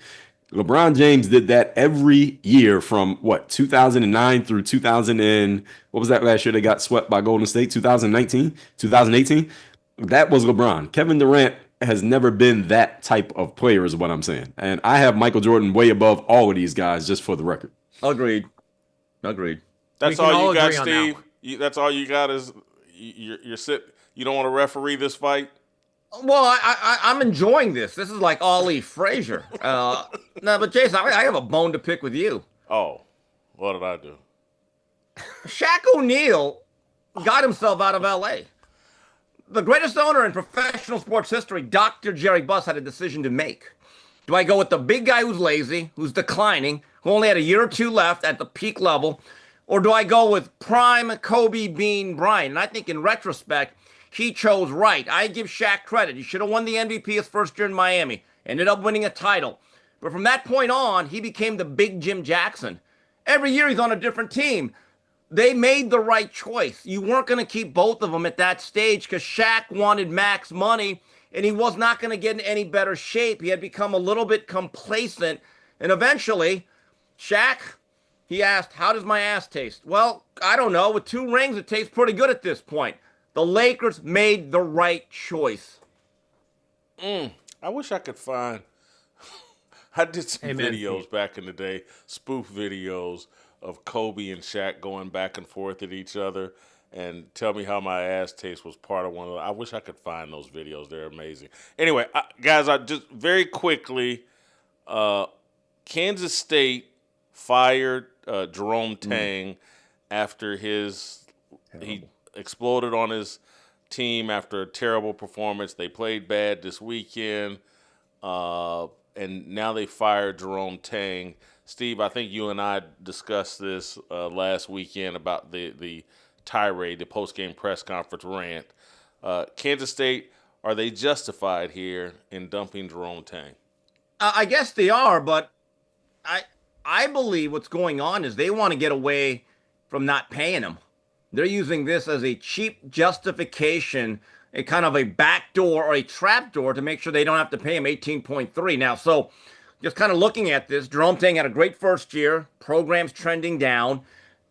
LeBron James did that every year from 2009 through 2000 and what was that last year they got swept by Golden State, 2018. That was LeBron. Kevin Durant has never been that type of player is what I'm saying. And I have Michael Jordan way above all of these guys, just for the record. Agreed. That's all you got, Steve? That's all you got is you're sit. You don't want to referee this fight? Well, I'm enjoying this. This is like Ali Frazier. No, but Jason, I have a bone to pick with you. Oh, what did I do? Shaq O'Neal got himself out of L.A. The greatest owner in professional sports history, Dr. Jerry Buss, had a decision to make. Do I go with the big guy who's lazy, who's declining, who only had a year or 2 left at the peak level, or do I go with prime Kobe Bean Bryant? And I think in retrospect, he chose right. I give Shaq credit. He should have won the MVP his first year in Miami. Ended up winning a title. But from that point on, he became the big Jim Jackson. Every year he's on a different team. They made the right choice. You weren't going to keep both of them at that stage because Shaq wanted max money and he was not going to get in any better shape. He had become a little bit complacent. And eventually, Shaq He asked, "How does my ass taste?" Well, I don't know. With 2 rings, it tastes pretty good at this point. The Lakers made the right choice. I wish I could find. I did some Amen, videos Steve. back in the day, spoof videos of Kobe and Shaq going back and forth at each other, and tell me how my ass taste was part of one of them. I wish I could find those videos. They're amazing. Anyway, guys, I just very quickly, Kansas State fired Jerome Tang after he exploded on his team after a terrible performance. They played bad this weekend, and now they fired Jerome Tang. Steve, I think you and I discussed this last weekend about the tirade, the post-game press conference rant. Kansas State, are they justified here in dumping Jerome Tang? I guess they are, but I I believe what's going on is they want to get away from not paying him. They're using this as a cheap justification, a kind of a backdoor or a trapdoor to make sure they don't have to pay him 18.3. Now, so just kind of looking at this, Jerome Tang had a great first year, programs trending down,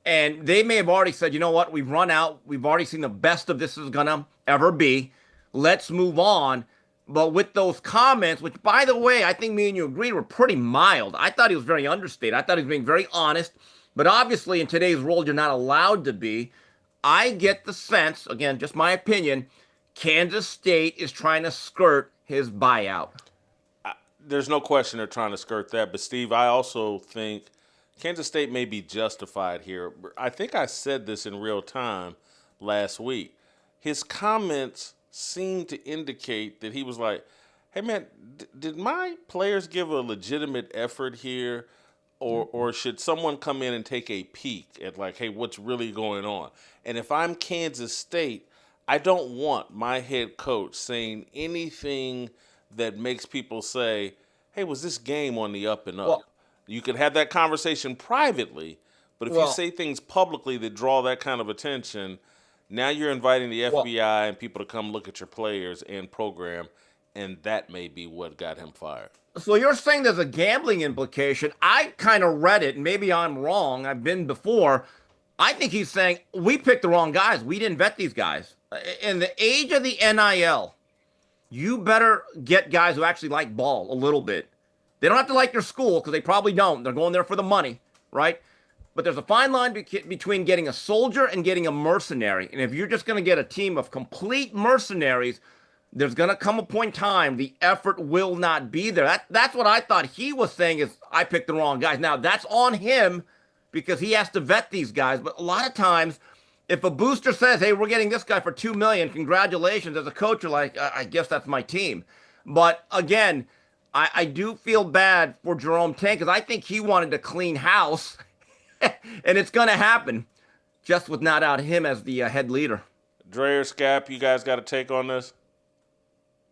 and they may have already said, you know what, we've run out. We've already seen the best of this is going to ever be. Let's move on. But with those comments, which, by the way, I think me and you agreed were pretty mild. I thought he was very understated. I thought he was being very honest. But obviously, in today's world, you're not allowed to be. I get the sense, again, just my opinion, Kansas State is trying to skirt his buyout. There's no question they're trying to skirt that. But, Steve, I also think Kansas State may be justified here. I think I said this in real time last week. His comments seemed to indicate that he was like, hey, man, did my players give a legitimate effort here? Or should someone come in and take a peek at, like, hey, what's really going on? And if I'm Kansas State, I don't want my head coach saying anything that makes people say, hey, was this game on the up and up? Well, you could have that conversation privately, but if you say things publicly that draw that kind of attention, now you're inviting the FBI and people to come look at your players and program, and that may be what got him fired. So you're saying there's a gambling implication. I kind of read it, and maybe I'm wrong. I've been before. I think he's saying we picked the wrong guys. We didn't vet these guys. In the age of the NIL, you better get guys who actually like ball a little bit. They don't have to like your school because they probably don't. They're going there for the money, right? But there's a fine line between getting a soldier and getting a mercenary. And if you're just going to get a team of complete mercenaries, there's going to come a point in time the effort will not be there. That's what I thought he was saying is I picked the wrong guys. Now, that's on him because he has to vet these guys. But a lot of times, if a booster says, hey, we're getting this guy for $2 million, congratulations, as a coach, you're like, I guess that's my team. But again, I do feel bad for Jerome Tang because I think he wanted to clean house, and it's going to happen just without him as the head leader. Dre or Scap, you guys got a take on this?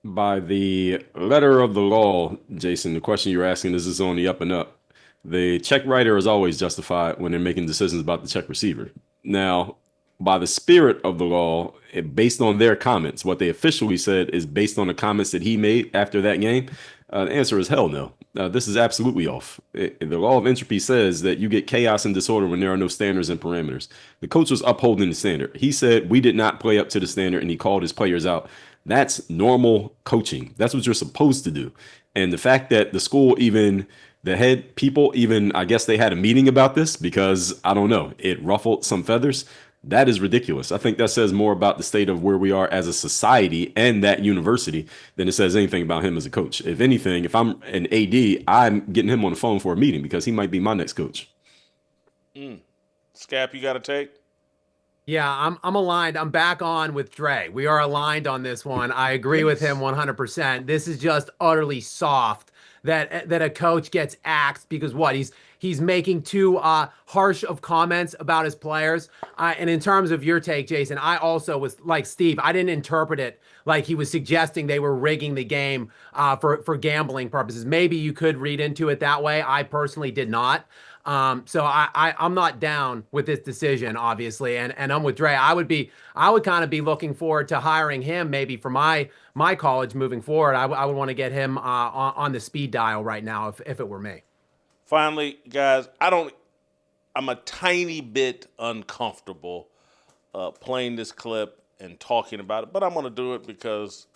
By the letter of the law, Jason, the question you're asking is on the up and up. The check writer is always justified when they're making decisions about the check receiver. Now, by the spirit of the law, based on their comments, what they officially said is based on the comments that he made after that game. The answer is hell no. This is absolutely off. The law of entropy says that you get chaos and disorder when there are no standards and parameters. The coach was upholding the standard. He said we did not play up to the standard, and he called his players out. That's normal coaching. That's what you're supposed to do. And the fact that the school, even the head people, even I guess they had a meeting about this because, I don't know, it ruffled some feathers. That is ridiculous. I think that says more about the state of where we are as a society and that university than it says anything about him as a coach. If anything, if I'm an AD, I'm getting him on the phone for a meeting because he might be my next coach. Scap, you got a take? Yeah, I'm aligned. I'm back on with Dre. We are aligned on this one. I agree with him 100%. This is just utterly soft that a coach gets axed because what? He's making too harsh of comments about his players. And in terms of your take, Jason, I also was like Steve. I didn't interpret it like he was suggesting they were rigging the game for gambling purposes. Maybe you could read into it that way. I personally did not. So I'm not down with this decision, obviously, and I'm with Dre. I would kind of be looking forward to hiring him maybe for my college moving forward. I would want to get him on the speed dial right now if it were me. Finally, guys, I'm a tiny bit uncomfortable playing this clip and talking about it, but I'm going to do it because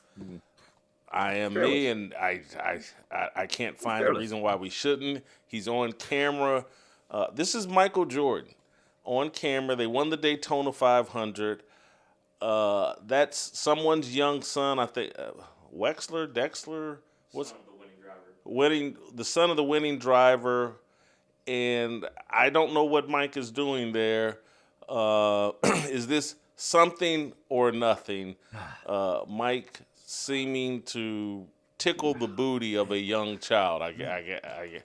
I am me, and I can't find a reason why we shouldn't. He's on camera. This is Michael Jordan on camera. They won the Daytona 500. That's someone's young son, I think. Dexler. What's the son of the winning driver? And I don't know what Mike is doing there. Is this something or nothing? Mike seeming to tickle the booty of a young child. I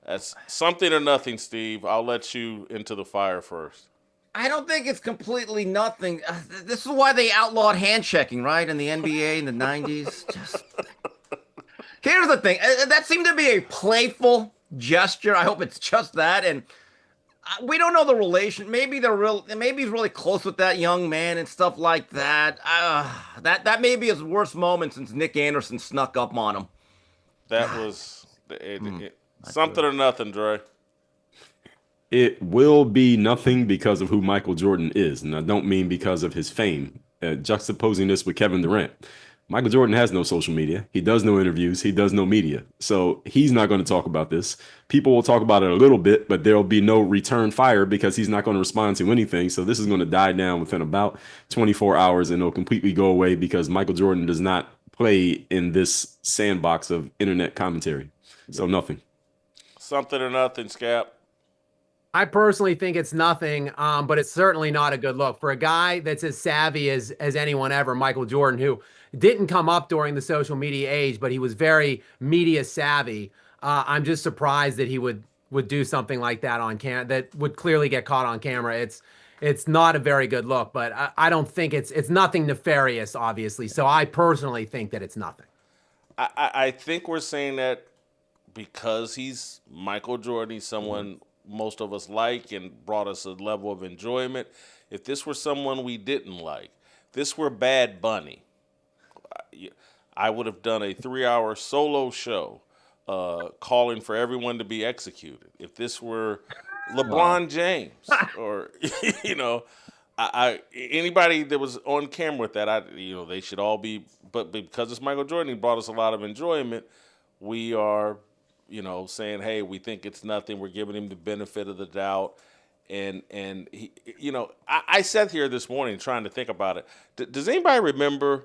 that's something or nothing, Steve. I'll let you into the fire first. I don't think it's completely nothing. This is why they outlawed hand checking, right? In the NBA in the 90s. Here's the thing. That seemed to be a playful gesture. I hope it's just that. And we don't know the relation. Maybe maybe he's really close with that young man and stuff like that. That may be his worst moment since Nick Anderson snuck up on him. That was something or nothing, Dre. It will be nothing because of who Michael Jordan is. And I don't mean because of his fame. Juxtaposing this with Kevin Durant. Michael Jordan has no social media. He does no interviews. He does no media. So he's not going to talk about this. People will talk about it a little bit, but there'll be no return fire because he's not going to respond to anything. So this is going to die down within about 24 hours, and it'll completely go away because Michael Jordan does not play in this sandbox of internet commentary. So nothing. Something or nothing, Scap. I personally think it's nothing, but it's certainly not a good look for a guy that's as savvy as anyone ever, Michael Jordan, who didn't come up during the social media age, but he was very media savvy. I'm just surprised that he would do something like that on that would clearly get caught on camera. It's not a very good look, but I don't think it's nothing nefarious, obviously. So I personally think that it's nothing. I think we're saying that because he's Michael Jordan, he's someone most of us like and brought us a level of enjoyment. If this were someone we didn't like, this were Bad Bunny, I would have done a 3-hour solo show calling for everyone to be executed. If this were LeBron James or, anybody that was on camera with that, they should all be, but because it's Michael Jordan, he brought us a lot of enjoyment. We are, saying, hey, we think it's nothing. We're giving him the benefit of the doubt. And he, I sat here this morning trying to think about it. Does anybody remember,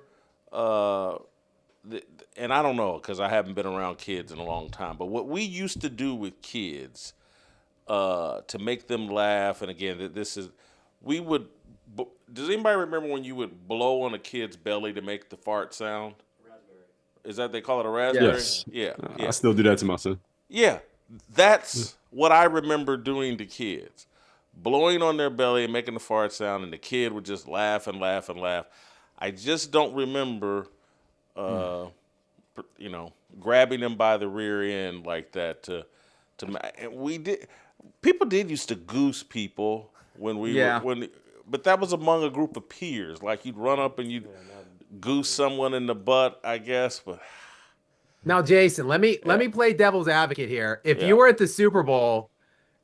and I don't know because I haven't been around kids in a long time, but what we used to do with kids to make them laugh, and again, does anybody remember when you would blow on a kid's belly to make the fart sound? Is that they call it a raspberry? Yes. Yeah. I still do that to my son. Yeah. That's what I remember doing to kids. Blowing on their belly and making the fart sound, and the kid would just laugh and laugh and laugh. I just don't remember, grabbing them by the rear end like that. And people did used to goose people when we were, but that was among a group of peers. Like you'd run up and you'd goose someone in the butt, I guess. But now, Jason, let me play devil's advocate here. If you were at the Super Bowl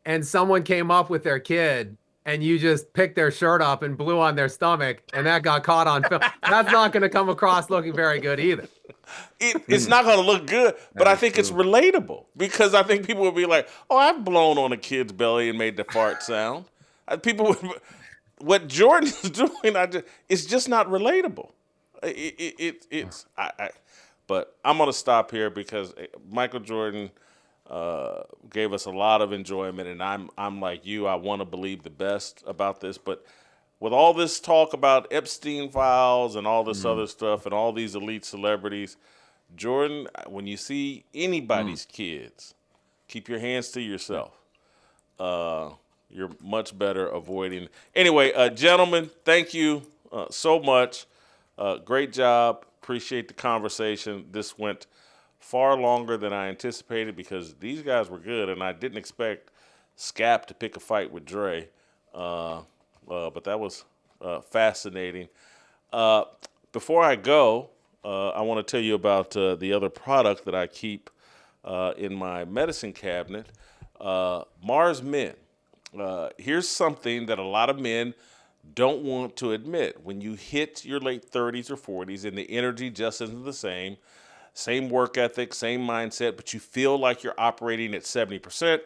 and someone came up with their kid and you just picked their shirt up and blew on their stomach and that got caught on film, that's not going to come across looking very good either. It's not going to look good, but I think it's relatable because I think people would be like, oh, I've blown on a kid's belly and made the fart sound. People would, what Jordan's doing, it's just not relatable. But I'm going to stop here because Michael Jordan gave us a lot of enjoyment, and I'm like you. I want to believe the best about this, but with all this talk about Epstein files and all this other stuff and all these elite celebrities, Jordan, when you see anybody's kids, keep your hands to yourself. You're much better avoiding. Anyway, gentlemen, thank you so much. Great job. Appreciate the conversation. This went far longer than I anticipated because these guys were good, and I didn't expect Scap to pick a fight with Dre. But that was fascinating. Before I go, I want to tell you about the other product that I keep in my medicine cabinet, Mars Men. Here's something that a lot of men don't want to admit. When you hit your late 30s or 40s and the energy just isn't the same work ethic, same mindset, but you feel like you're operating at 70%,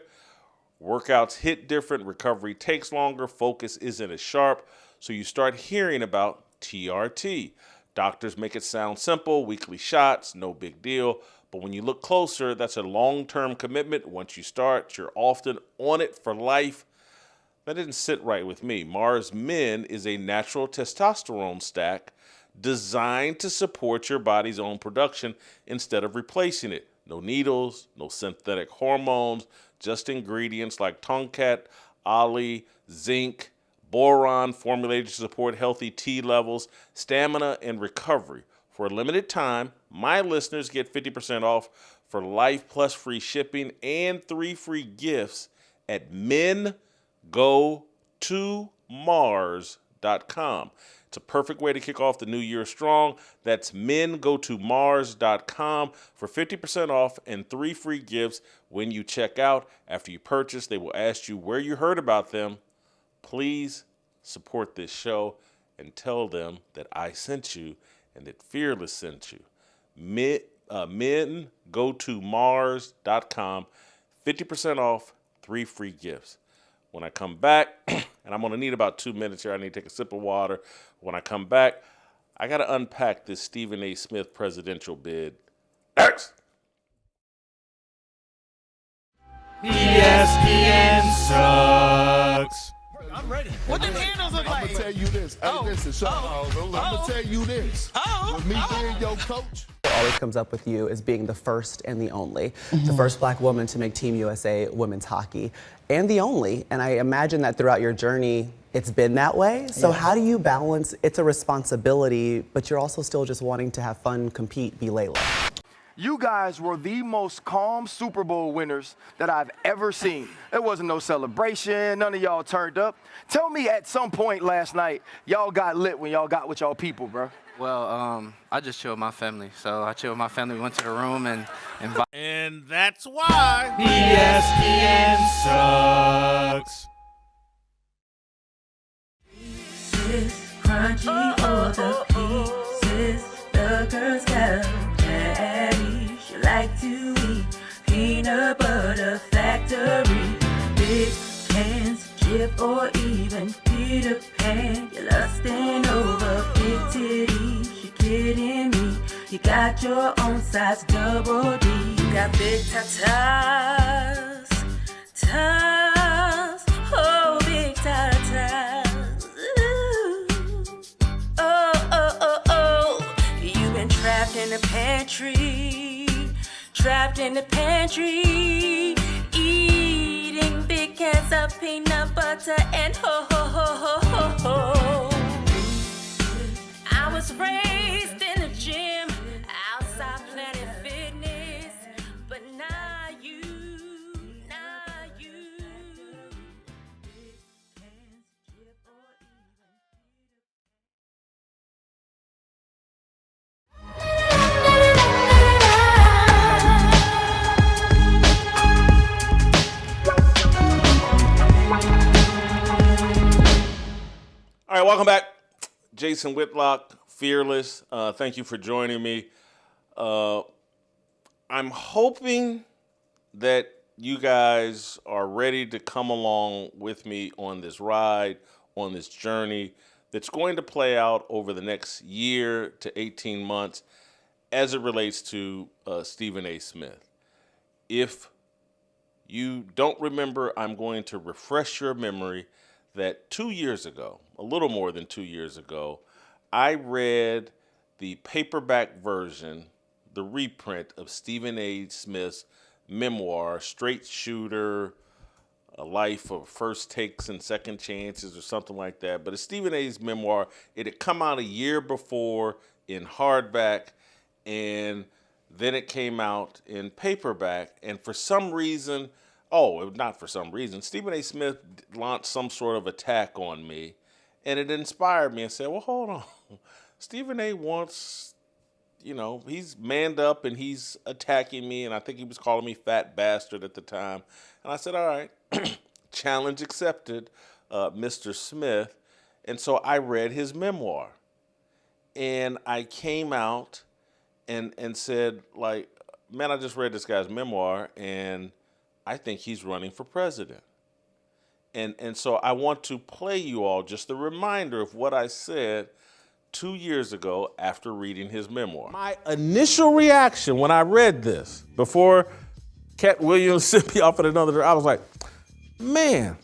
workouts hit different, recovery takes longer, focus isn't as sharp, so you start hearing about TRT. Doctors make it sound simple, weekly shots, no big deal, but when you look closer, that's a long-term commitment. Once you start, you're often on it for life. That didn't sit right with me. Mars Men is a natural testosterone stack designed to support your body's own production instead of replacing it. No needles, no synthetic hormones, just ingredients like Tonkat, Ali, zinc, boron formulated to support healthy T levels, stamina, and recovery. For a limited time, my listeners get 50% off for life plus free shipping and 3 free gifts at mengotomars.com. It's a perfect way to kick off the new year strong. That's mengotomars.com for 50% off and 3 free gifts when you check out. After you purchase, they will ask you where you heard about them. Please support this show and tell them that I sent you and that Fearless sent you. mengotomars.com, 50% off, 3 free gifts. When I come back, and I'm going to need about 2 minutes here. I need to take a sip of water. When I come back, I got to unpack this Stephen A. Smith presidential bid. Next. ESPN sucks. I'm ready. What the handles look like? I'm gonna tell you this. Hey, listen, I'm gonna tell you this. With me being your coach. What always comes up with you is being the first and the only. The first black woman to make Team USA women's hockey. And the only. And I imagine that throughout your journey, it's been that way. So how do you balance, it's a responsibility, but you're also still just wanting to have fun, compete, be Layla? You guys were the most calm Super Bowl winners that I've ever seen. There wasn't no celebration. None of y'all turned up. Tell me at some point last night, y'all got lit when y'all got with y'all people, bro. Well, I just chilled with my family. So I chilled with my family, went to the room and And that's why ESPN sucks. Crunchy for the pieces, the girls got daddy. She like to eat peanut butter factory. Big hands, Jif or even Peter Pan. You're lusting over big titties. You kidding me? You got your own size double D. You got big tatas, oh big tatas. You've been trapped in the pantry, eating big cans of peanut butter and ho ho ho ho ho ho. I was raised in the gym, outside Planet Fitness, but now you. Big hands, Jif or even All right, welcome back. Jason Whitlock, Fearless. Thank you for joining me. I'm hoping that you guys are ready to come along with me on this ride, on this journey that's going to play out over the next year to 18 months as it relates to Stephen A. Smith. If you don't remember, I'm going to refresh your memory that 2 years ago, a little more than 2 years ago, I read the paperback version, the reprint of Stephen A. Smith's memoir, Straight Shooter, A Life of First Takes and Second Chances or something like that. But it's Stephen A.'s memoir. It had come out a year before in hardback, and then it came out in paperback. And for some reason, not for some reason, Stephen A. Smith launched some sort of attack on me, and it inspired me and said, well, hold on. Stephen A. wants, he's manned up and he's attacking me, and I think he was calling me fat bastard at the time. And I said, all right, challenge accepted, Mr. Smith. And so I read his memoir. And I came out and said, like, man, I just read this guy's memoir, and I think he's running for president. And so I want to play you all just a reminder of what I said 2 years ago after reading his memoir. My initial reaction when I read this, before Cat Williams sent me off at another, I was like, man,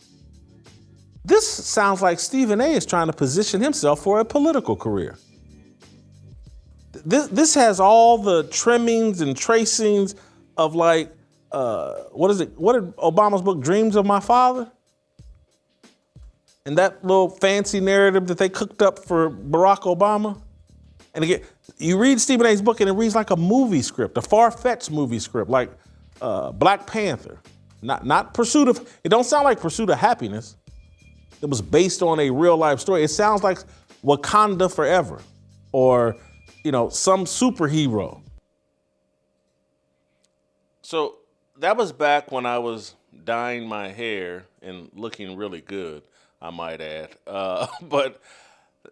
this sounds like Stephen A. is trying to position himself for a political career. This has all the trimmings and tracings of like, what is it? What did Obama's book, Dreams of My Father? And that little fancy narrative that they cooked up for Barack Obama. And again, you read Stephen A.'s book and it reads like a movie script, a far-fetched movie script, like Black Panther. Not Pursuit of, it don't sound like Pursuit of Happiness. It was based on a real life story. It sounds like Wakanda Forever or, you know, some superhero. So that was back when I was dyeing my hair and looking really good, I might add. But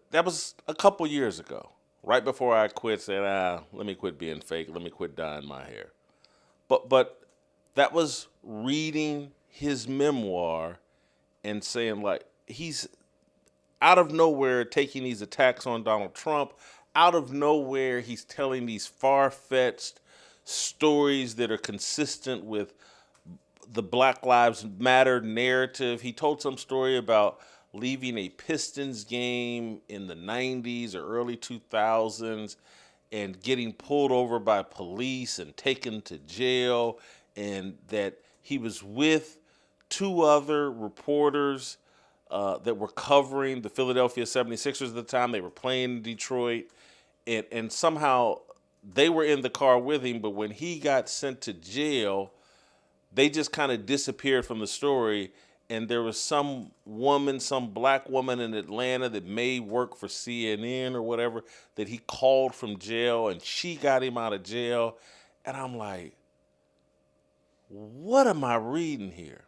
that was a couple years ago, right before I quit, said, let me quit being fake. Let me quit dyeing my hair. But that was reading his memoir and saying, like, he's out of nowhere taking these attacks on Donald Trump. Out of nowhere, he's telling these far-fetched stories that are consistent with the Black Lives Matter narrative. He told some story about leaving a Pistons game in the 90s or early 2000s and getting pulled over by police and taken to jail, and that he was with two other reporters that were covering the Philadelphia 76ers at the time. They were playing in Detroit, and somehow they were in the car with him, but when he got sent to jail, they just kind of disappeared from the story. And there was some woman, some black woman in Atlanta that may work for CNN or whatever, that he called from jail, and she got him out of jail. And I'm like, what am I reading here?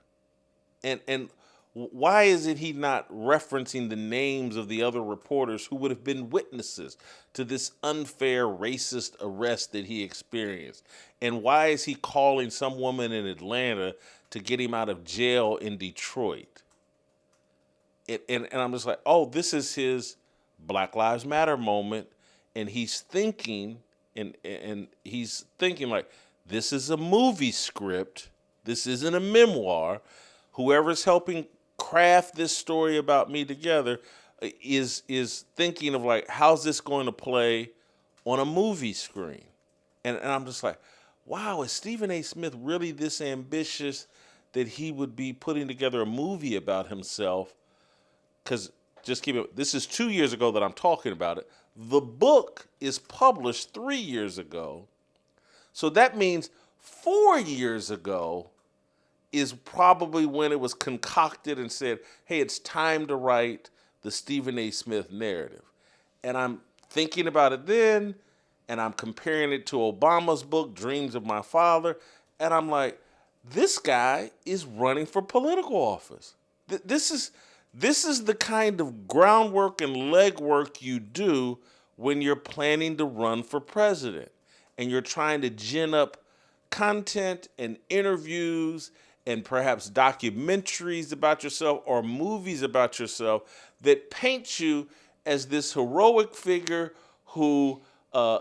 And why is it he not referencing the names of the other reporters who would have been witnesses to this unfair racist arrest that he experienced? And why is he calling some woman in Atlanta to get him out of jail in Detroit? And I'm just like, oh, this is his Black Lives Matter moment. And he's thinking, and he's thinking like, this is a movie script. This isn't a memoir. Whoever's helping craft this story about me together is thinking of like, how's this going to play on a movie screen? And I'm just like, wow, is Stephen A. Smith really this ambitious that he would be putting together a movie about himself? Because just keep it, this is 2 years ago that I'm talking about it. The book is published 3 years ago. So that means 4 years ago is probably when it was concocted and said, hey, it's time to write the Stephen A. Smith narrative. And I'm thinking about it then, and I'm comparing it to Obama's book, Dreams of My Father, and I'm like, this guy is running for political office. This is the kind of groundwork and legwork you do when you're planning to run for president, and you're trying to gin up content and interviews and perhaps documentaries about yourself or movies about yourself that paint you as this heroic figure who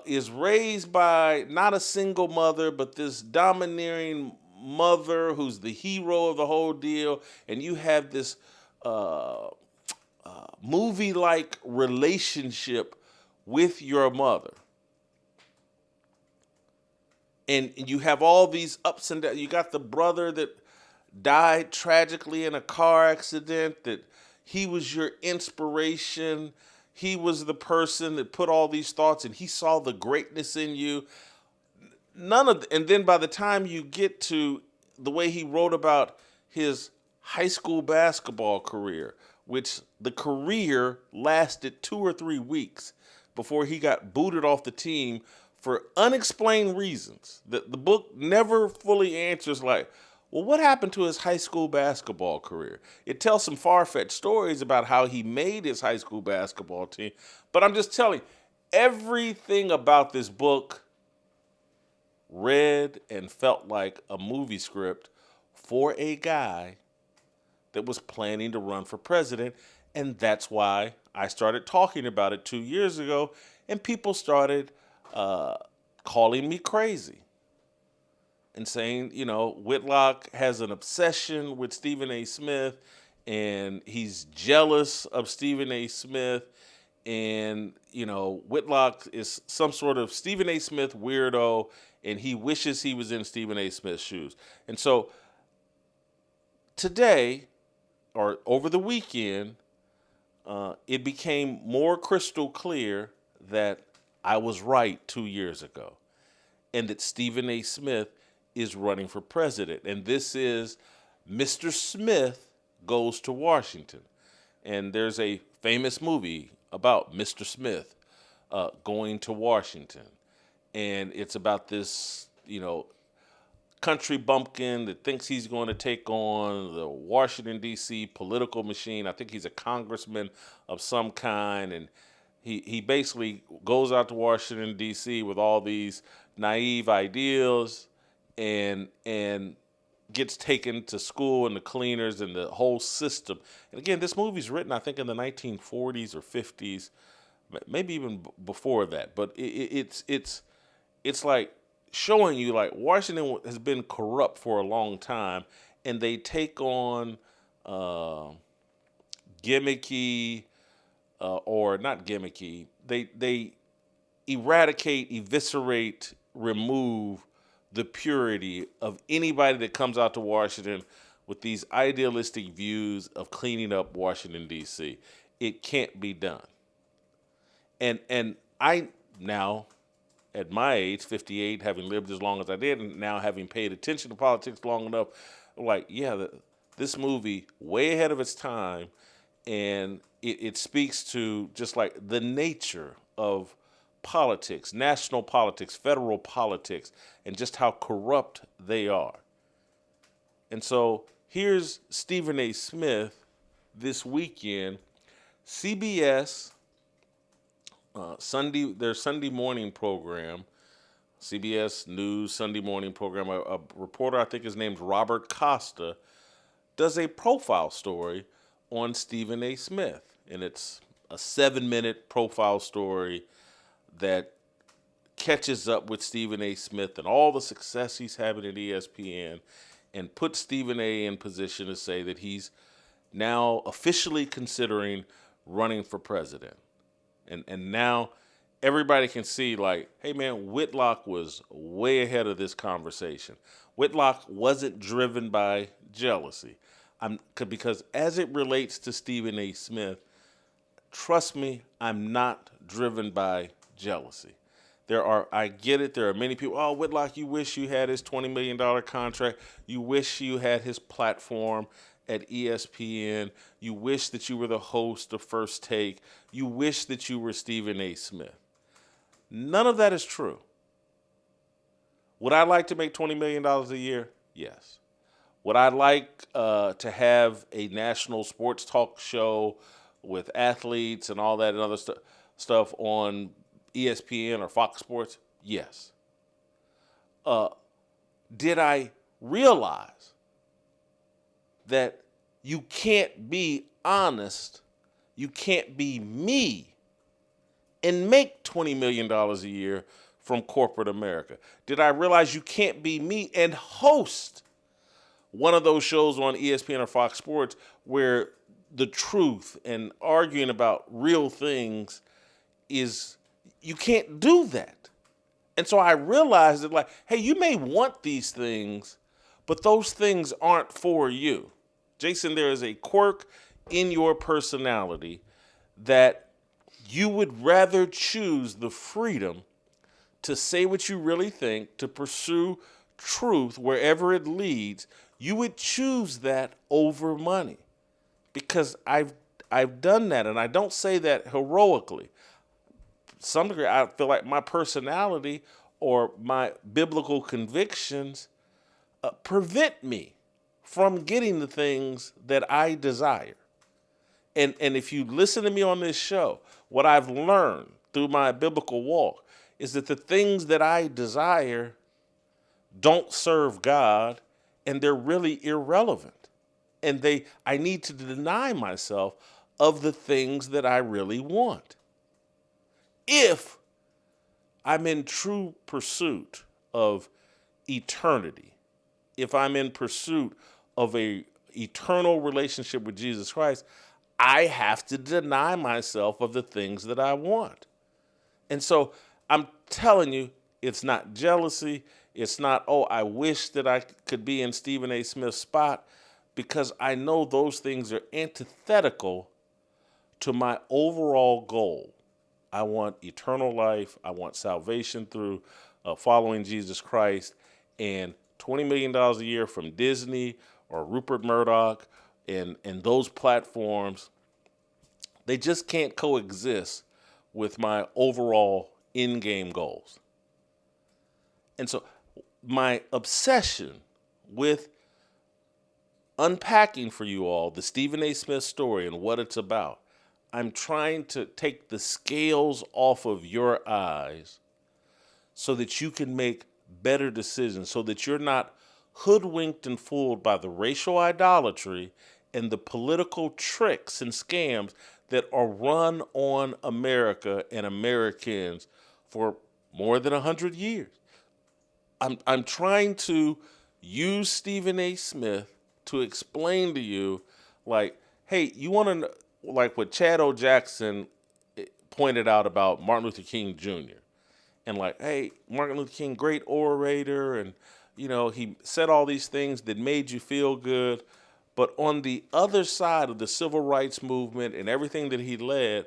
is raised by not a single mother, but this domineering mother who's the hero of the whole deal, and you have this movie-like relationship with your mother. And you have all these ups and downs. You got the brother that died tragically in a car accident, that he was your inspiration. He was the person that put all these thoughts, and he saw the greatness in you. And then by the time you get to the way he wrote about his high school basketball career, which the career lasted 2 or 3 weeks before he got booted off the team for unexplained reasons. The book never fully answers, like, Well, what happened to his high school basketball career? It tells some far-fetched stories about how he made his high school basketball team. But I'm just telling you, everything about this book read and felt like a movie script for a guy that was planning to run for president. And that's why I started talking about it 2 years ago, and people started calling me crazy and saying, Whitlock has an obsession with Stephen A. Smith, and he's jealous of Stephen A. Smith, and, Whitlock is some sort of Stephen A. Smith weirdo, and he wishes he was in Stephen A. Smith's shoes. And so today, or over the weekend, it became more crystal clear that I was right 2 years ago, and that Stephen A. Smith is running for president. And this is Mr. Smith Goes to Washington. And there's a famous movie about Mr. Smith going to Washington. And it's about this, country bumpkin that thinks he's going to take on the Washington, D.C. political machine. I think he's a congressman of some kind. And he basically goes out to Washington, D.C. with all these naive ideals and gets taken to school and the cleaners and the whole system. And again, this movie's written, I think, in the 1940s or 50s, maybe even before that. But it's like showing you, like, Washington has been corrupt for a long time, and they take on gimmicky, or not gimmicky, they eradicate, eviscerate, remove the purity of anybody that comes out to Washington with these idealistic views of cleaning up Washington, D.C. It can't be done. And I now, at my age, 58, having lived as long as I did, and now having paid attention to politics long enough, like, yeah, this movie, way ahead of its time, and it speaks to just like the nature of politics, national politics, federal politics, and just how corrupt they are. And so here's Stephen A. Smith this weekend. CBS, their Sunday morning program, CBS News Sunday morning program, a reporter, I think his name's Robert Costa, does a profile story on Stephen A. Smith. And it's a 7-minute profile story that catches up with Stephen A. Smith and all the success he's having at ESPN, and puts Stephen A. in position to say that he's now officially considering running for president. And now everybody can see, like, hey, man, Whitlock was way ahead of this conversation. Whitlock wasn't driven by jealousy. Because as it relates to Stephen A. Smith, trust me, I'm not driven by jealousy. I get it. There are many people, oh, Whitlock, you wish you had his $20 million contract. You wish you had his platform at ESPN. You wish that you were the host of First Take. You wish that you were Stephen A. Smith. None of that is true. Would I like to make $20 million a year? Yes. Would I like to have a national sports talk show with athletes and all that and other stuff on ESPN or Fox Sports? Yes. Did I realize that you can't be honest, you can't be me, and make $20 million a year from corporate America? Did I realize you can't be me and host one of those shows on ESPN or Fox Sports where the truth and arguing about real things is, you can't do that? And so I realized that, like, hey, you may want these things, but those things aren't for you. Jason, there is a quirk in your personality that you would rather choose the freedom to say what you really think, to pursue truth wherever it leads. You would choose that over money, because I've done that, and I don't say that heroically. To some degree, I feel like my personality or my biblical convictions prevent me from getting the things that I desire. And if you listen to me on this show, what I've learned through my biblical walk is that the things that I desire don't serve God, and they're really irrelevant. And I need to deny myself of the things that I really want. If I'm in true pursuit of eternity, if I'm in pursuit of a eternal relationship with Jesus Christ, I have to deny myself of the things that I want. And so I'm telling you, it's not jealousy. It's not, oh, I wish that I could be in Stephen A. Smith's spot, because I know those things are antithetical to my overall goal. I want eternal life. I want salvation through following Jesus Christ. And $20 million a year from Disney or Rupert Murdoch and those platforms, they just can't coexist with my overall in-game goals. And so my obsession with unpacking for you all the Stephen A. Smith story and what it's about, I'm trying to take the scales off of your eyes so that you can make better decisions, so that you're not hoodwinked and fooled by the racial idolatry and the political tricks and scams that are run on America and Americans for more than 100 years. I'm trying to use Stephen A. Smith to explain to you, like, hey, you want to know, like what Chad O. Jackson pointed out about Martin Luther King Jr. And like, hey, Martin Luther King, great orator, and he said all these things that made you feel good. But on the other side of the civil rights movement and everything that he led,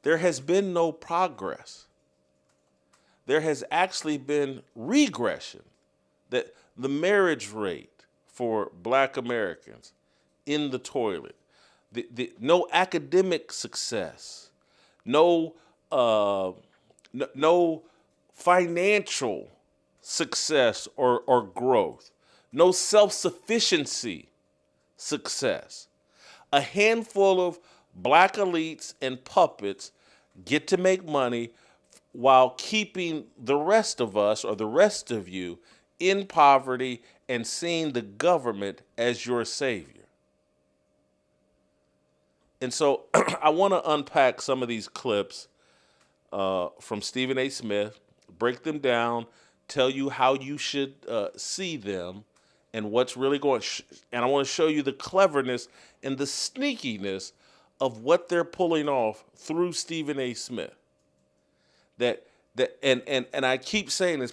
there has been no progress. There has actually been regression. That the marriage rate for Black Americans in the toilet, no academic success, no financial success or growth, no self-sufficiency success. A handful of Black elites and puppets get to make money while keeping the rest of us, or the rest of you, in poverty and seeing the government as your savior. And so I want to unpack some of these clips from Stephen A. Smith, break them down, tell you how you should see them and what's really going on. And I want to show you the cleverness and the sneakiness of what they're pulling off through Stephen A. Smith. And I keep saying this,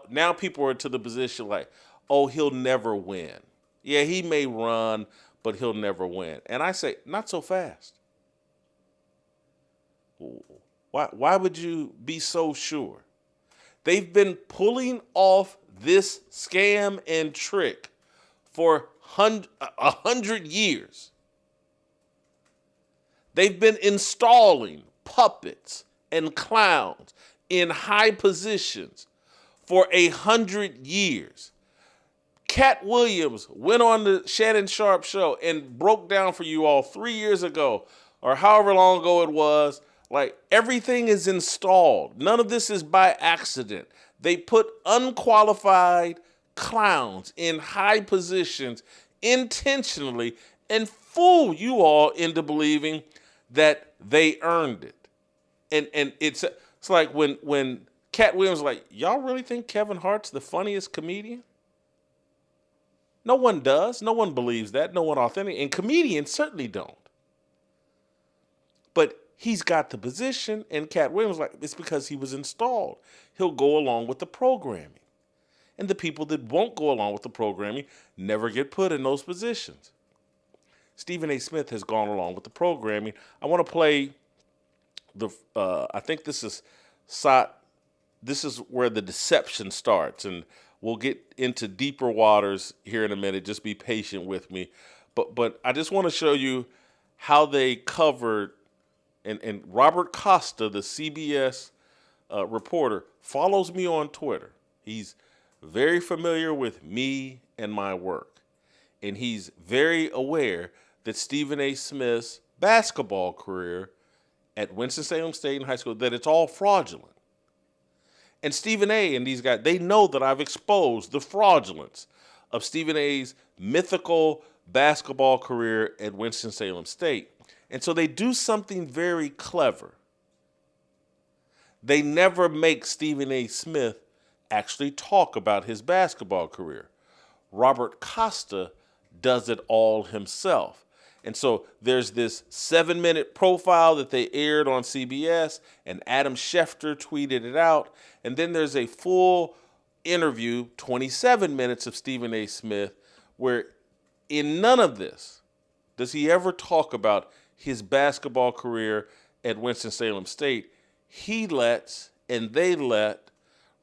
now people are to the position like, oh, he'll never win. Yeah, he may run, but he'll never win. And I say, not so fast. Why would you be so sure? They've been pulling off this scam and trick for 100 years. They've been installing puppets and clowns in high positions for 100 years. Cat Williams went on the Shannon Sharp show and broke down for you all 3 years ago, or however long ago it was, like everything is installed. None of this is by accident. They put unqualified clowns in high positions intentionally and fool you all into believing that they earned it. And it's like when Cat Williams was like, y'all really think Kevin Hart's the funniest comedian? No one does. No one believes that. No one authentic. And comedians certainly don't. But he's got the position, and Cat Williams was like, it's because he was installed. He'll go along with the programming. And the people that won't go along with the programming never get put in those positions. Stephen A. Smith has gone along with the programming. I want to play I think this is where the deception starts, and we'll get into deeper waters here in a minute. Just be patient with me. But I just want to show you how they covered, and Robert Costa, the CBS reporter, follows me on Twitter. He's very familiar with me and my work. and he's very aware that Stephen A. Smith's basketball career at Winston-Salem State in high school, that it's all fraudulent. And Stephen A. and these guys, they know that I've exposed the fraudulence of Stephen A.'s mythical basketball career at Winston-Salem State. And so they do something very clever. They never make Stephen A. Smith actually talk about his basketball career. Robert Costa does it all himself. And so there's this 7-minute profile that they aired on CBS, and Adam Schefter tweeted it out. And then there's a full interview, 27 minutes of Stephen A. Smith, where in none of this does he ever talk about his basketball career at Winston-Salem State. He lets, and they let,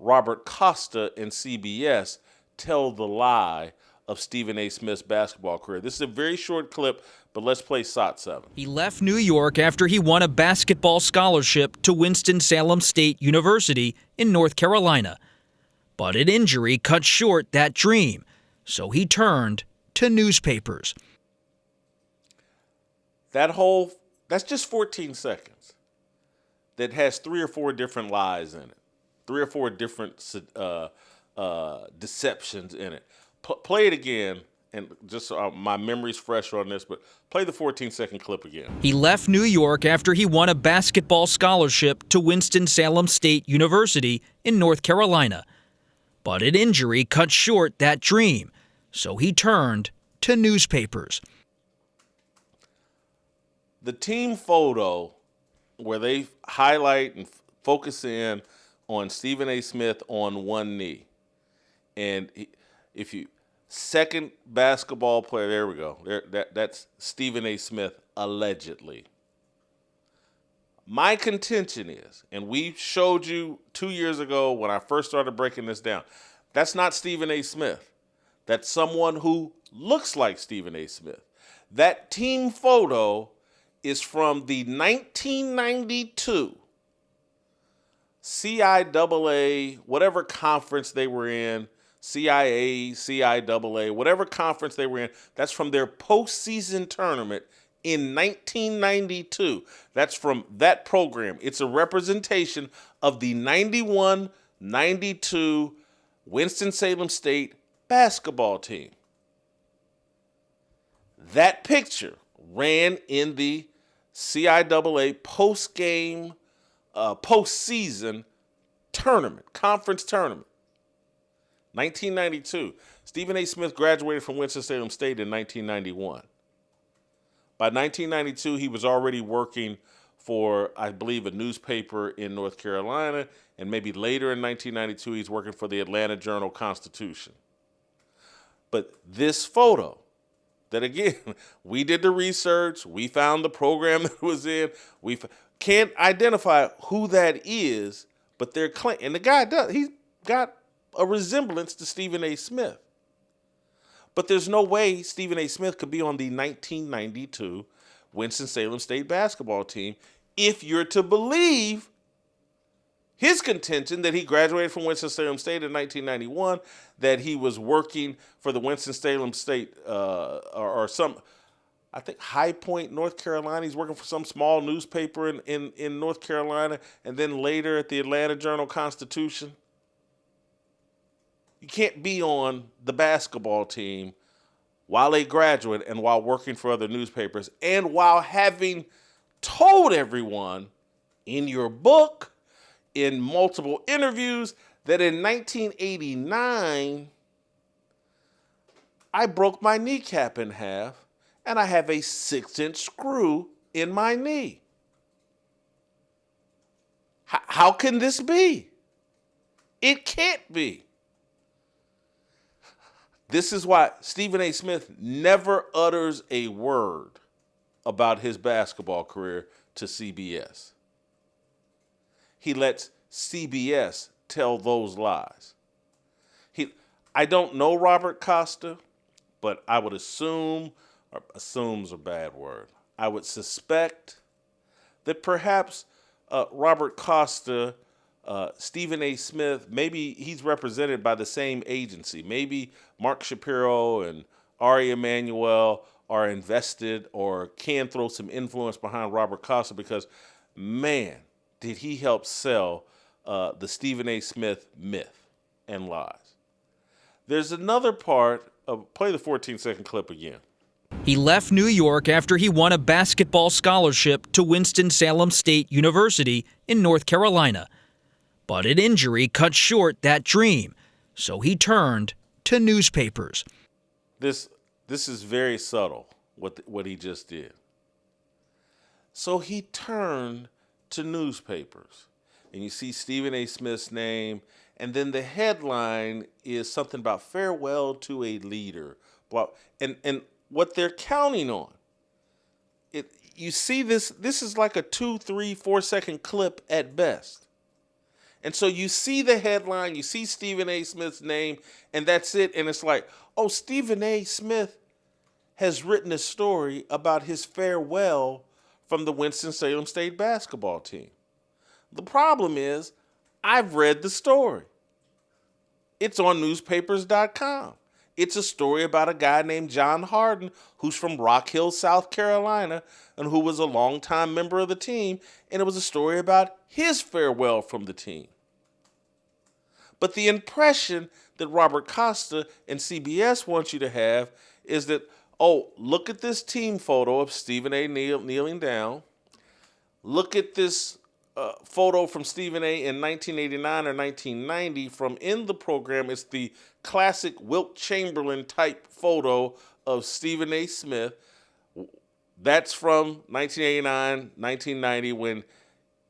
Robert Costa and CBS tell the lie of Stephen A. Smith's basketball career. This is a very short clip, but let's play SOT 7. He left New York after he won a basketball scholarship to Winston-Salem State University in North Carolina. But an injury cut short that dream, so he turned to newspapers. That's just 14 seconds that has 3 or 4 different lies in it, 3 or 4 different deceptions in it. Play it again, and just so my memory's fresh on this, but play the 14-second clip again. He left New York after he won a basketball scholarship to Winston-Salem State University in North Carolina. But an injury cut short that dream, so he turned to newspapers. The team photo where they highlight and focus in on Stephen A. Smith on one knee. And second basketball player, there we go. That's Stephen A. Smith, allegedly. My contention is, and we showed you 2 years ago when I first started breaking this down, that's not Stephen A. Smith. That's someone who looks like Stephen A. Smith. That team photo is from the 1992 CIAA, whatever conference they were in, CIA, CIAA, whatever conference they were in, that's from their postseason tournament in 1992. That's from that program. It's a representation of the 91-92 Winston-Salem State basketball team. That picture ran in the CIAA postseason tournament, conference tournament. 1992. Stephen A. Smith graduated from Winston-Salem State in 1991. By 1992, he was already working for, I believe, a newspaper in North Carolina, and maybe later in 1992, he's working for the Atlanta Journal-Constitution. But this photo, that again, we did the research, we found the program that it was in, we can't identify who that is, but they're claiming, and the guy does, he's got a resemblance to Stephen A. Smith. But there's no way Stephen A. Smith could be on the 1992 Winston-Salem State basketball team if you're to believe his contention that he graduated from Winston-Salem State in 1991, that he was working for the Winston-Salem State or some, I think, High Point, North Carolina. He's working for some small newspaper in North Carolina, and then later at the Atlanta Journal-Constitution. You can't be on the basketball team while a graduate and while working for other newspapers and while having told everyone in your book, in multiple interviews, that in 1989, I broke my kneecap in half and I have a 6-inch screw in my knee. How can this be? It can't be. This is why Stephen A. Smith never utters a word about his basketball career to CBS. He lets CBS tell those lies. I don't know Robert Costa, but I would assume, or assume's a bad word, I would suspect that perhaps Robert Costa, Stephen A. Smith, maybe he's represented by the same agency. Maybe Mark Shapiro and Ari Emanuel are invested or can throw some influence behind Robert Costa because, man, did he help sell the Stephen A. Smith myth and lies. There's another part of, play the 14-second clip again. He left New York after he won a basketball scholarship to Winston-Salem State University in North Carolina. But an injury cut short that dream, so he turned to newspapers. This is very subtle, what he just did. So he turned to newspapers. And you see Stephen A. Smith's name, and then the headline is something about farewell to a leader. And what they're counting on, you see this is like a 2, 3, 4 second clip at best. And so you see the headline, you see Stephen A. Smith's name, and that's it. And it's like, oh, Stephen A. Smith has written a story about his farewell from the Winston-Salem State basketball team. The problem is, I've read the story. It's on newspapers.com. It's a story about a guy named John Harden who's from Rock Hill, South Carolina, and who was a longtime member of the team, and it was a story about his farewell from the team. But the impression that Robert Costa and CBS want you to have is that, oh, look at this team photo of Stephen A. kneeling down. Look at this photo from Stephen A. in 1989 or 1990 from in the program. It's the classic Wilt Chamberlain type photo of Stephen A. Smith. That's from 1989, 1990 when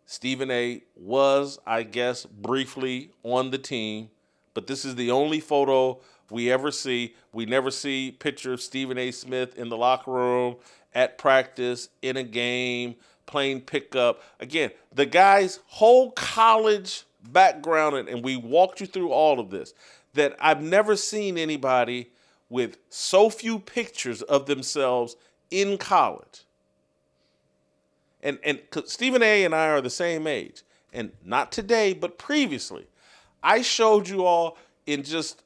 Stephen A. was, I guess, briefly on the team. But this is the only photo we ever see. We never see picture of Stephen A. Smith in the locker room, at practice, in a game, playing pickup. Again, the guy's whole college background, and we walked you through all of this, that I've never seen anybody with so few pictures of themselves in college. And Stephen A. and I are the same age, and not today, but previously. I showed you all in just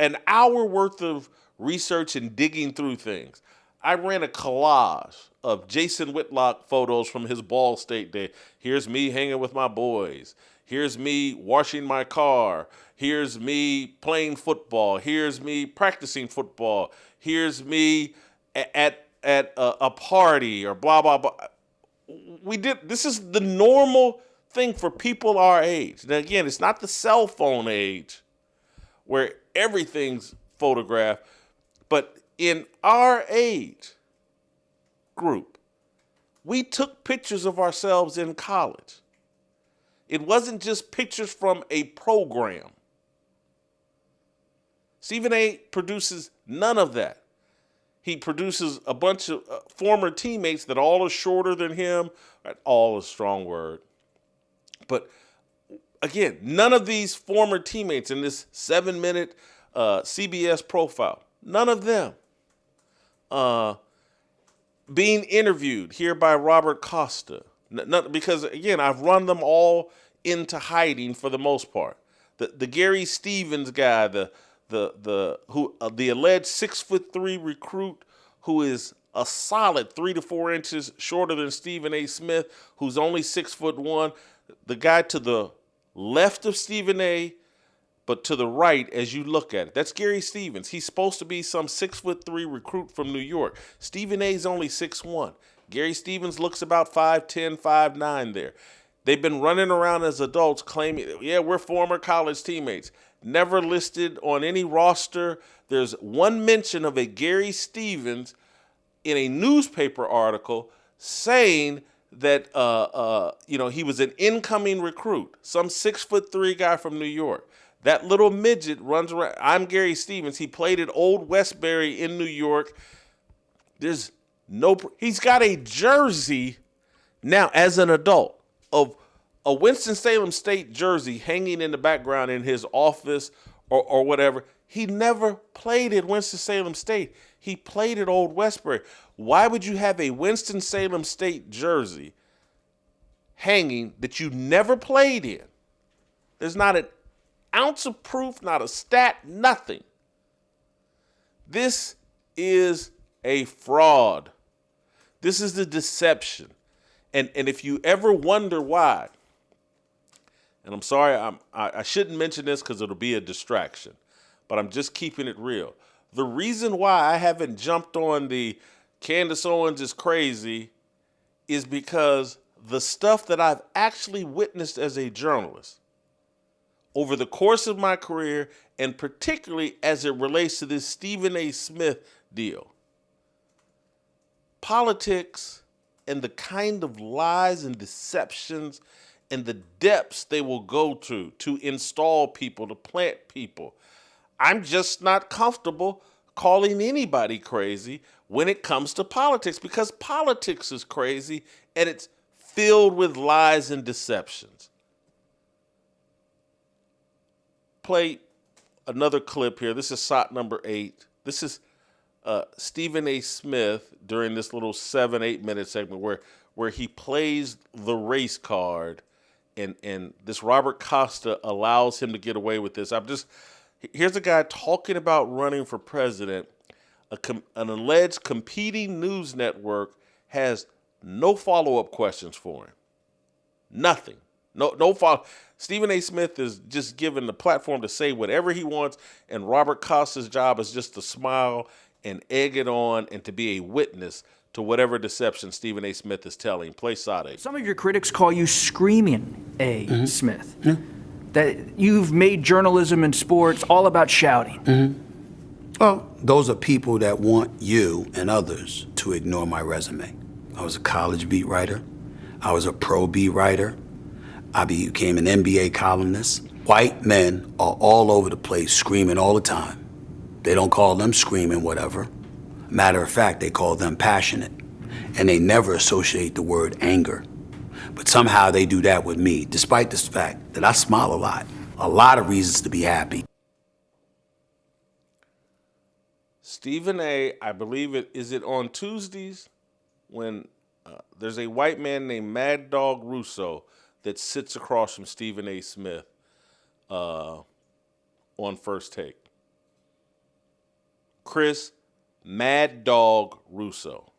an hour worth of research and digging through things. I ran a collage of Jason Whitlock photos from his Ball State day. Here's me hanging with my boys. Here's me washing my car. Here's me playing football. Here's me practicing football. Here's me at a party or blah, blah, blah. This is the normal thing for people our age. Now, again, it's not the cell phone age where everything's photographed, but in our age group, we took pictures of ourselves in college. It wasn't just pictures from a program. Stephen A. produces none of that. He produces a bunch of former teammates that all are shorter than him. All is a strong word. But again, none of these former teammates in this 7-minute CBS profile, none of them being interviewed here by Robert Costa. Because, again, I've run them all into hiding for the most part. The Gary Stevens guy, the alleged 6'3" recruit who is a solid 3 to 4 inches shorter than Stephen A. Smith, who's only 6'1". The guy to the left of Stephen A., but to the right as you look at it, that's Gary Stevens. He's supposed to be some 6'3" recruit from New York. Stephen A. is only 6'1". Gary Stevens looks about 5'10", 5'9" there. They've been running around as adults claiming, yeah, we're former college teammates. Never listed on any roster. There's one mention of a Gary Stevens in a newspaper article saying that he was an incoming recruit, some 6'3" guy from New York. That little midget runs around. I'm Gary Stevens. He played at Old Westbury in New York. He's got a jersey now as an adult of a Winston-Salem State jersey hanging in the background in his office or whatever. He never played at Winston-Salem State. He played at Old Westbury. Why would you have a Winston-Salem State jersey hanging that you never played in? There's not an ounce of proof, not a stat, nothing This is a fraud. This is the deception. And if you ever wonder why, and I'm sorry, I shouldn't mention this because it'll be a distraction, but I'm just keeping it real. The reason why I haven't jumped on the Candace Owens is crazy is because the stuff that I've actually witnessed as a journalist over the course of my career, and particularly as it relates to this Stephen A. Smith deal, politics and the kind of lies and deceptions and the depths they will go to install people, to plant people. I'm just not comfortable calling anybody crazy when it comes to politics, because politics is crazy and it's filled with lies and deceptions. Play another clip here. This is shot number 8. This is Stephen A. Smith during this little 7-8 minute segment where he plays the race card, and this Robert Costa allows him to get away with this. Here's a guy talking about running for president. An alleged competing news network has no follow-up questions for him. Nothing. No follow. Stephen A. Smith is just given the platform to say whatever he wants, and Robert Costa's job is just to smile and egg it on and to be a witness to whatever deception Stephen A. Smith is telling. Play Sade. Some of your critics call you Screaming A. Smith. That you've made journalism and sports all about shouting. Well, those are people that want you and others to ignore my resume. I was a college beat writer. I was a pro beat writer. I became an NBA columnist. White men are all over the place screaming all the time. They don't call them screaming whatever. Matter of fact, they call them passionate. And they never associate the word anger. But somehow they do that with me, despite the fact that I smile a lot. A lot of reasons to be happy. Stephen A., I believe is it on Tuesdays when there's a white man named Mad Dog Russo that sits across from Stephen A. Smith on First Take. Chris Mad Dog Russo.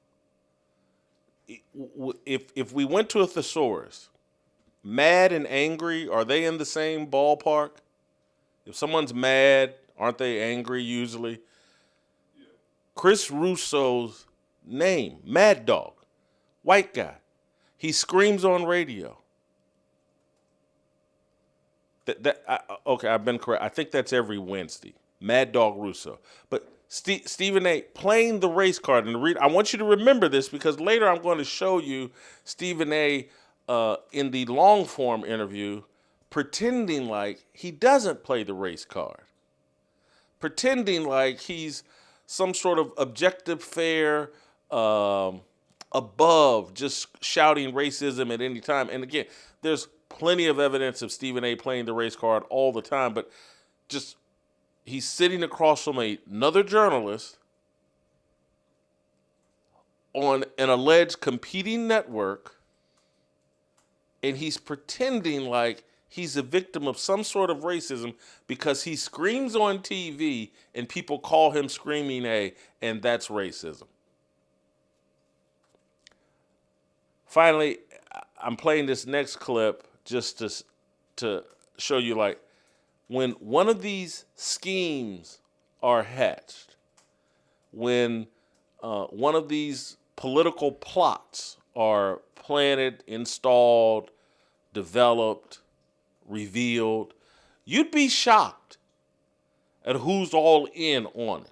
If we went to a thesaurus, mad and angry, are they in the same ballpark? If someone's mad, aren't they angry usually? Yeah. Chris Russo's name, Mad Dog, white guy. He screams on radio. Okay, I've been correct. I think that's every Wednesday. Mad Dog Russo. But Stephen A. playing the race card. And I want you to remember this because later I'm going to show you Stephen A. In the long form interview pretending like he doesn't play the race card. Pretending like he's some sort of objective, fair, above just shouting racism at any time. And again, there's plenty of evidence of Stephen A. playing the race card all the time, but just he's sitting across from another journalist on an alleged competing network, and he's pretending like he's a victim of some sort of racism because he screams on TV and people call him Screaming A, and that's racism. Finally, I'm playing this next clip just to show you, like, when one of these schemes are hatched, when one of these political plots are planted, installed, developed, revealed, you'd be shocked at who's all in on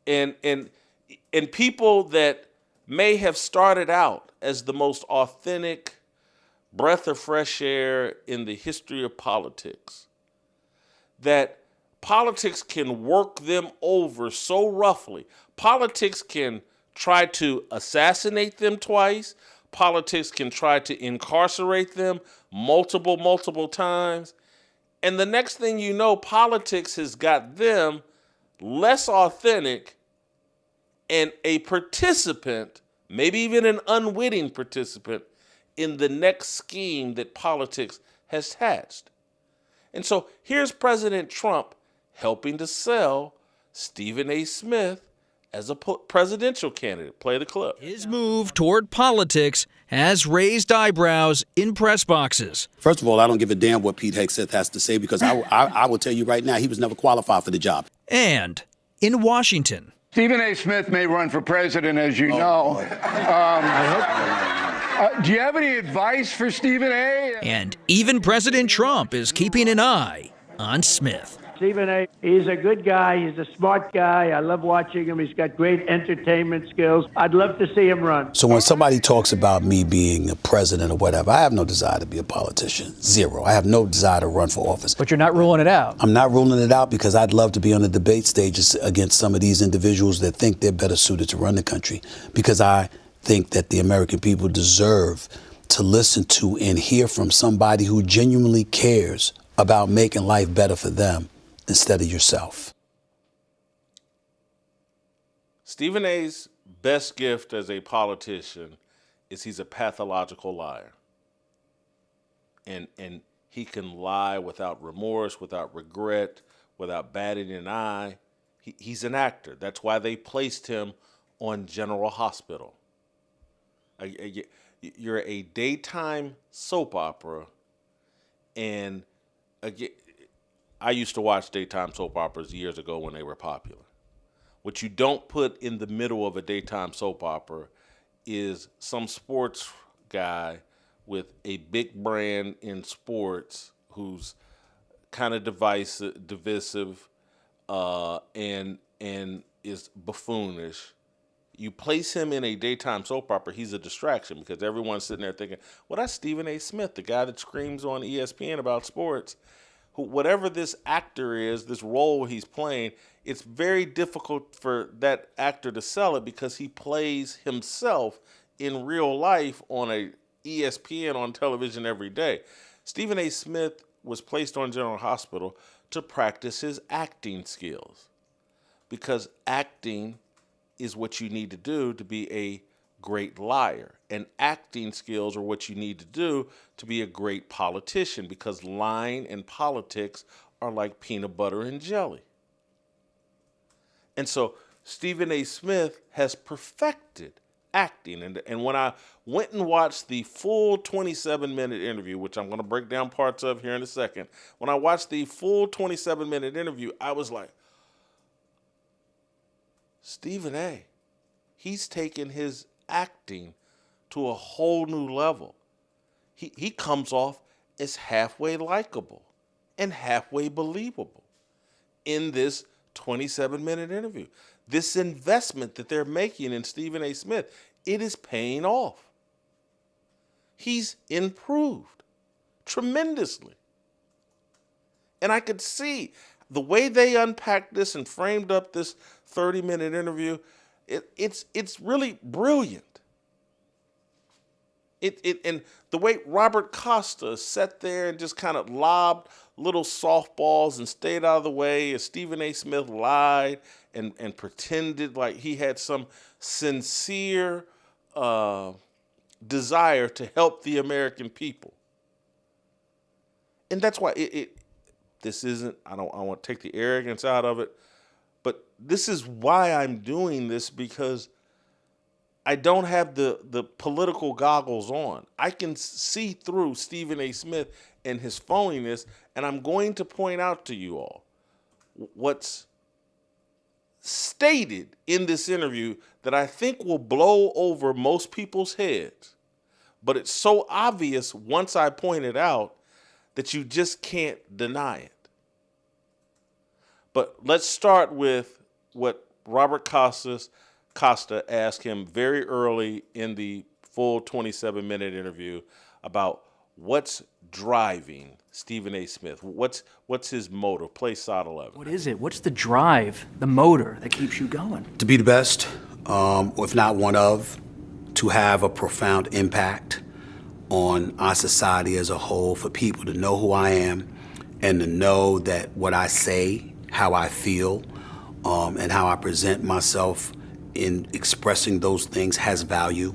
it. And people that may have started out as the most authentic breath of fresh air in the history of politics, that politics can work them over so roughly. Politics can try to assassinate them twice. Politics can try to incarcerate them multiple times. And the next thing you know, politics has got them less authentic and a participant, maybe even an unwitting participant, in the next scheme that politics has hatched. And so here's President Trump helping to sell Stephen A. Smith as a presidential candidate. Play the clip. His move toward politics has raised eyebrows in press boxes. First of all, I don't give a damn what Pete Hegseth has to say because I will tell you right now, he was never qualified for the job. And in Washington. Stephen A. Smith may run for president, as you know. Do you have any advice for Stephen A.? And even President Trump is keeping an eye on Smith. Stephen A., he's a good guy. He's a smart guy. I love watching him. He's got great entertainment skills. I'd love to see him run. So when somebody talks about me being a president or whatever, I have no desire to be a politician. Zero. I have no desire to run for office. But you're not ruling it out. I'm not ruling it out because I'd love to be on the debate stages against some of these individuals that think they're better suited to run the country, because I think that the American people deserve to listen to and hear from somebody who genuinely cares about making life better for them instead of yourself. Stephen A.'s best gift as a politician is he's a pathological liar. And he can lie without remorse, without regret, without batting an eye. He's an actor. That's why they placed him on General Hospital. You're a daytime soap opera, and again, I used to watch daytime soap operas years ago when they were popular. What you don't put in the middle of a daytime soap opera is some sports guy with a big brand in sports who's kind of divisive, and is buffoonish. You place him in a daytime soap opera, he's a distraction because everyone's sitting there thinking, well, that's Stephen A. Smith, the guy that screams on ESPN about sports. Whatever this actor is, this role he's playing, it's very difficult for that actor to sell it because he plays himself in real life on a ESPN on television every day. Stephen A. Smith was placed on General Hospital to practice his acting skills because acting is what you need to do to be a great liar. And acting skills are what you need to do to be a great politician because lying and politics are like peanut butter and jelly. And so Stephen A. Smith has perfected acting. And when I went and watched the full 27-minute interview, which I'm going to break down parts of here in a second, when I watched the full 27-minute interview, I was like, Stephen A., he's taken his acting to a whole new level. He comes off as halfway likable and halfway believable in this 27-minute interview. This investment that they're making in Stephen A. Smith, it is paying off. He's improved tremendously. And I could see the way they unpacked this and framed up this 30-minute interview, it's really brilliant. And the way Robert Costa sat there and just kind of lobbed little softballs and stayed out of the way as Stephen A. Smith lied and pretended like he had some sincere desire to help the American people. And that's why this isn't, I want to take the arrogance out of it, but this is why I'm doing this, because I don't have the political goggles on. I can see through Stephen A. Smith and his phoniness, and I'm going to point out to you all what's stated in this interview that I think will blow over most people's heads. But it's so obvious once I point it out that you just can't deny it. But let's start with what Robert Costa asked him very early in the full 27-minute interview about what's driving Stephen A. Smith. What's his motive? Play side 11. What is it? What's the drive, the motor that keeps you going? To be the best, if not one of, to have a profound impact on our society as a whole, for people to know who I am and to know that what I say, how I feel, and how I present myself in expressing those things has value.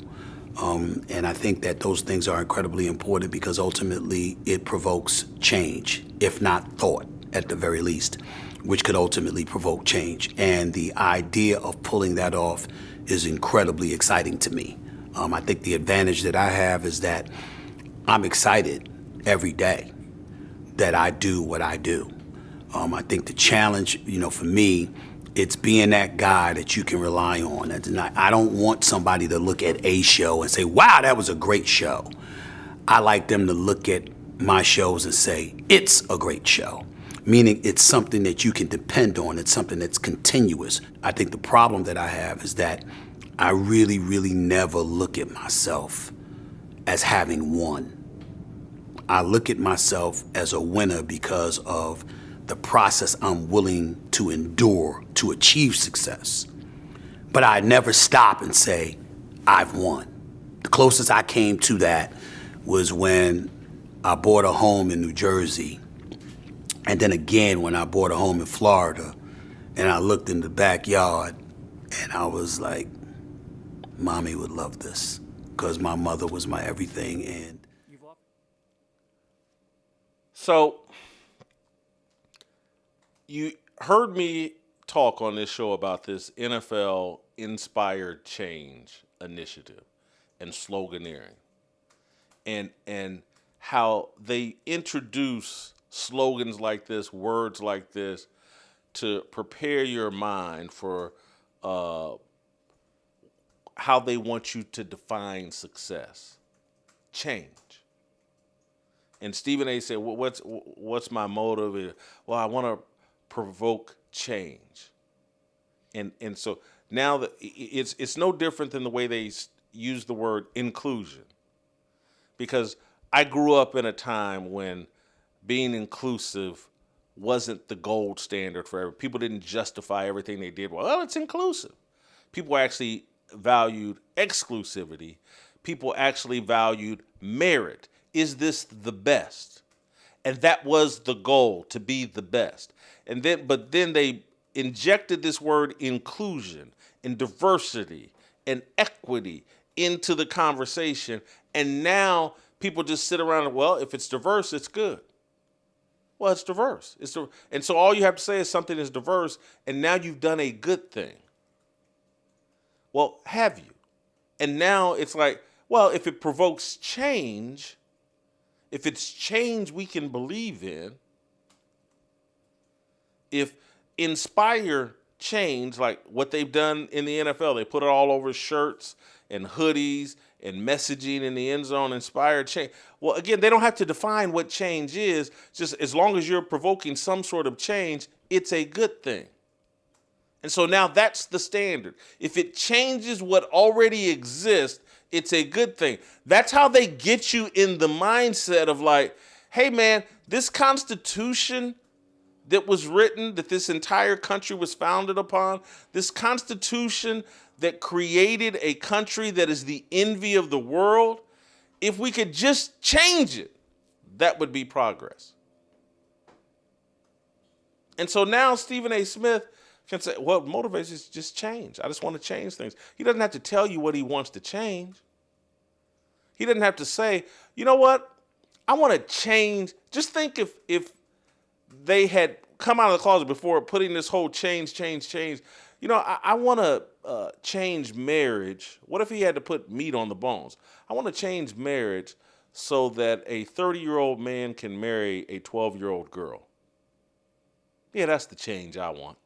And I think that those things are incredibly important because ultimately it provokes change, if not thought, at the very least. which could ultimately provoke change. And the idea of pulling that off is incredibly exciting to me. I think the advantage that I have is that I'm excited every day that I do what I do. I think the challenge, for me, it's being that guy that you can rely on. I don't want somebody to look at a show and say, wow, that was a great show. I like them to look at my shows and say, it's a great show. Meaning it's something that you can depend on. It's something that's continuous. I think the problem that I have is that I really, really never look at myself as having won. I look at myself as a winner because of the process I'm willing to endure to achieve success. But I never stop and say, I've won. The closest I came to that was when I bought a home in New Jersey, and then again when I bought a home in Florida, and I looked in the backyard, and I was like, Mommy would love this, because my mother was my everything. And so you heard me talk on this show about this NFL Inspired Change initiative and sloganeering, and how they introduce slogans like this, words like this, to prepare your mind for how they want you to define success. Change. And Stephen A. said, well, what's my motive? Well, I want to provoke change. And so now it's no different than the way they use the word inclusion. Because I grew up in a time when being inclusive wasn't the gold standard for everything. People didn't justify everything they did. Well, it's inclusive. People actually valued exclusivity. People actually valued merit. Is this the best? And that was the goal, to be the best. But then they injected this word inclusion and diversity and equity into the conversation. And now people just sit around and, well, if it's diverse, it's good. Well, it's diverse. And so all you have to say is something is diverse, and now you've done a good thing. Well, have you? And now it's like, well, if it provokes change, if it's change we can believe in, if inspire change, like what they've done in the NFL, they put it all over shirts and hoodies and messaging in the end zone, inspire change. Well, again, they don't have to define what change is. Just as long as you're provoking some sort of change, it's a good thing. And so now that's the standard. If it changes what already exists, it's a good thing. That's how they get you in the mindset of like, hey man, this Constitution that was written, that this entire country was founded upon, this Constitution that created a country that is the envy of the world, if we could just change it, that would be progress. And so now Stephen A. Smith can say, what motivates is just change. I just want to change things. He doesn't have to tell you what he wants to change. He doesn't have to say, you know what? I want to change. Just think if they had come out of the closet before putting this whole change. You know, I want to change marriage. What if he had to put meat on the bones? I want to change marriage so that a 30-year-old man can marry a 12-year-old girl. Yeah, that's the change I want.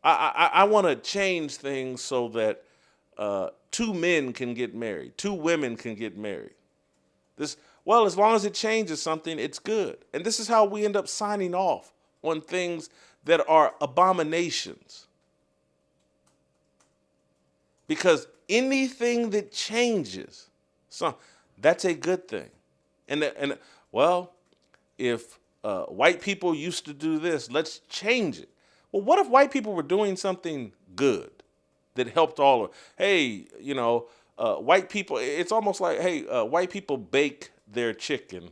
I want to change things so that two men can get married, two women can get married. Well, as long as it changes something, it's good. And this is how we end up signing off on things that are abominations. Because anything that changes, that's a good thing. And well, if white people used to do this, let's change it. Well, what if white people were doing something good that helped all of, hey, you know, white people, it's almost like, hey, white people bake their chicken.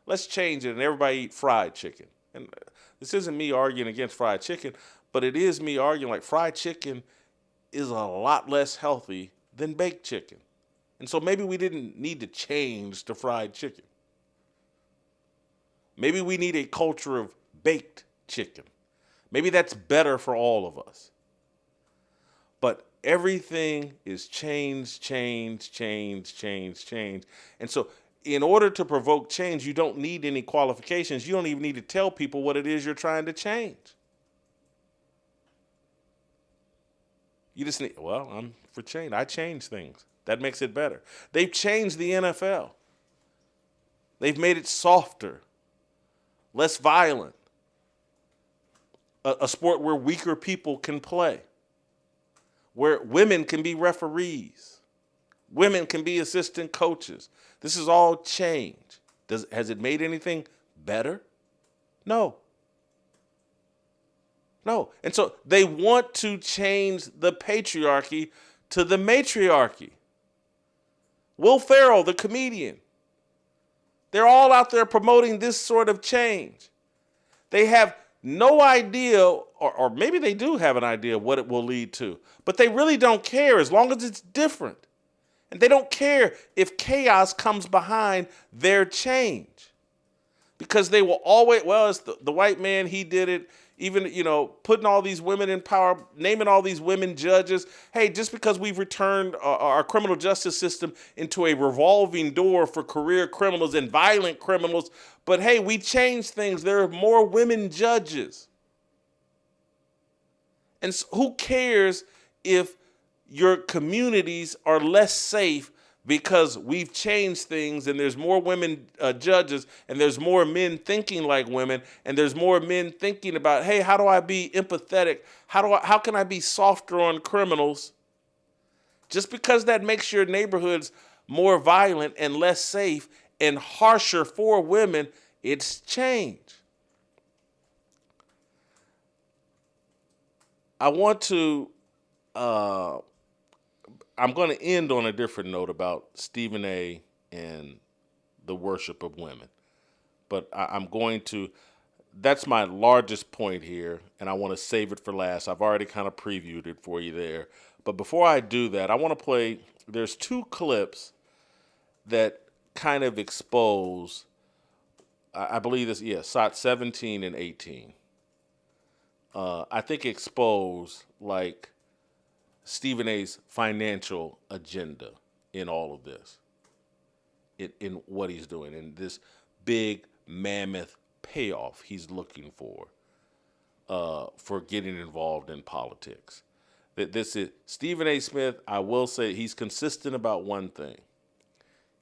Let's change it and everybody eat fried chicken. And this isn't me arguing against fried chicken, but it is me arguing like fried chicken is a lot less healthy than baked chicken. And so maybe we didn't need to change to fried chicken. Maybe we need a culture of baked chicken. Maybe that's better for all of us. But everything is change. And so in order to provoke change, you don't need any qualifications. You don't even need to tell people what it is you're trying to change. You just need, well, I'm for change. I change things. That makes it better. They've changed the NFL. They've made it softer, less violent, a sport where weaker people can play, where women can be referees, women can be assistant coaches. This is all change. Has it made anything better? No. No. And so they want to change the patriarchy to the matriarchy. Will Ferrell, the comedian, they're all out there promoting this sort of change. They have no idea, or maybe they do have an idea of what it will lead to, but they really don't care as long as it's different. And they don't care if chaos comes behind their change. Because they will always, well, it's the white man, he did it. Even, putting all these women in power, naming all these women judges. Hey, just because we've returned our criminal justice system into a revolving door for career criminals and violent criminals, but hey, we changed things. There are more women judges. And so who cares if your communities are less safe because we've changed things and there's more women judges and there's more men thinking like women and there's more men thinking about, hey, how do I be empathetic? How can I be softer on criminals? Just because that makes your neighborhoods more violent and less safe and harsher for women, it's change. I want to I'm going to end on a different note about Stephen A. and the worship of women. But I'm going to, that's my largest point here, and I want to save it for last. I've already kind of previewed it for you there. But before I do that, I want to play, there's two clips that kind of expose, I believe this, SOT 17 and 18. I think expose, like, Stephen A.'s financial agenda in all of this, in what he's doing, in this big mammoth payoff he's looking for getting involved in politics. This is Stephen A. Smith. I will say he's consistent about one thing.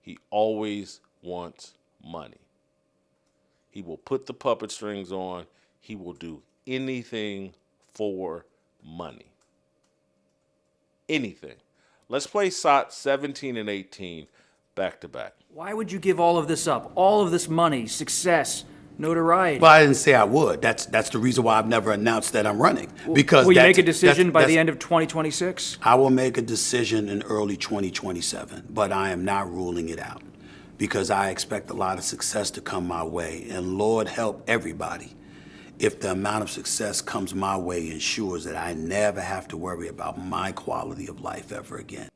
He always wants money. He will put the puppet strings on. He will do anything for money. Anything. Let's play SOT 17 and 18 back to back. Why would you give all of this up? All of this money, success, notoriety? Well, I didn't say I would. That's the reason why I've never announced that I'm running. Because will you make a decision by the end of 2026? I will make a decision in early 2027, but I am not ruling it out because I expect a lot of success to come my way, and Lord help everybody if the amount of success comes my way ensures that I never have to worry about my quality of life ever again.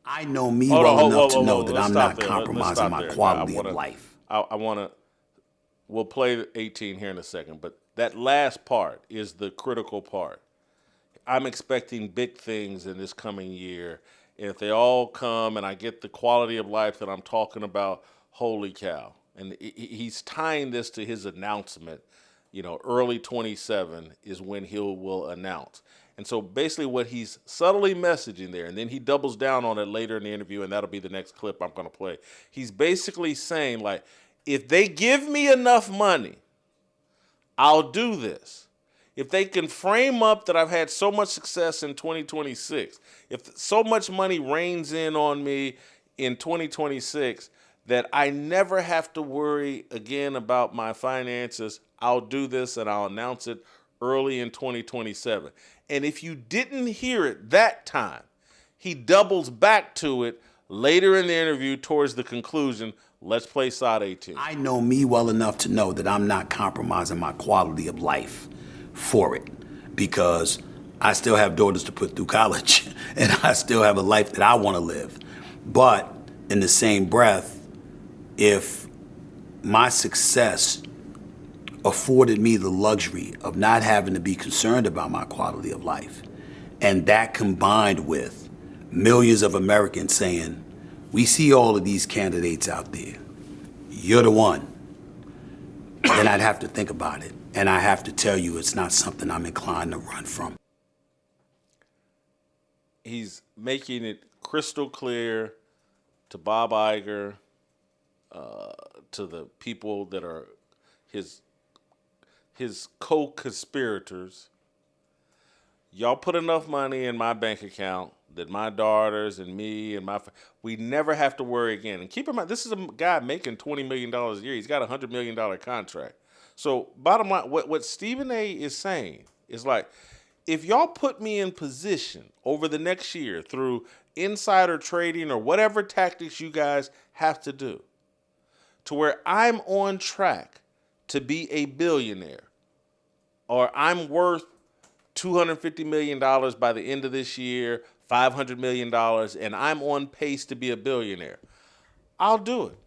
I know me well enough to know that I'm not compromising my quality of life. We'll play 18 here in a second, but that last part is the critical part. I'm expecting big things in this coming year. And if they all come and I get the quality of life that I'm talking about, holy cow. And he's tying this to his announcement. Early 27 is when he will announce. And so basically what he's subtly messaging there, and then he doubles down on it later in the interview, and that'll be the next clip I'm going to play. He's basically saying, like, if they give me enough money, I'll do this. If they can frame up that I've had so much success in 2026, if so much money rains in on me in 2026 that I never have to worry again about my finances, I'll do this and I'll announce it early in 2027. And if you didn't hear it that time, he doubles back to it later in the interview towards the conclusion. Let's play SOT 18. I know me well enough to know that I'm not compromising my quality of life for it because I still have daughters to put through college and I still have a life that I want to live. But in the same breath, if my success afforded me the luxury of not having to be concerned about my quality of life. And that combined with millions of Americans saying, we see all of these candidates out there. You're the one. Then I'd have to think about it. And I have to tell you, it's not something I'm inclined to run from. He's making it crystal clear to Bob Iger, to the people that are his co-conspirators. Y'all put enough money in my bank account that my daughters and me and we never have to worry again. And keep in mind, this is a guy making $20 million a year. He's got a $100 million contract. So bottom line, what Stephen A. is saying is like, if y'all put me in position over the next year through insider trading or whatever tactics you guys have to do, to where I'm on track to be a billionaire, or I'm worth $250 million by the end of this year, $500 million, and I'm on pace to be a billionaire, I'll do it.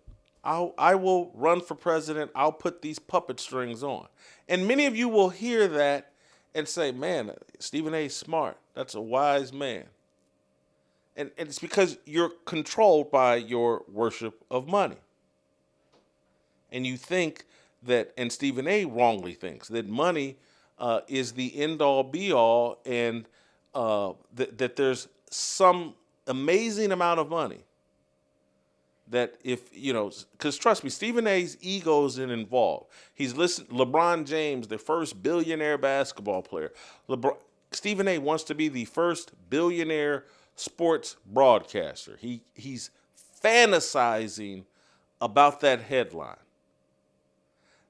I will run for president. I'll put these puppet strings on. And many of you will hear that and say, man, Stephen A. is smart. That's a wise man. And it's because you're controlled by your worship of money. And you think that, and Stephen A. wrongly thinks, that money is the end-all, be-all, and that there's some amazing amount of money that if, because trust me, Stephen A.'s ego isn't involved. He's listened, LeBron James, the first billionaire basketball player. Stephen A. wants to be the first billionaire sports broadcaster. He's fantasizing about that headline.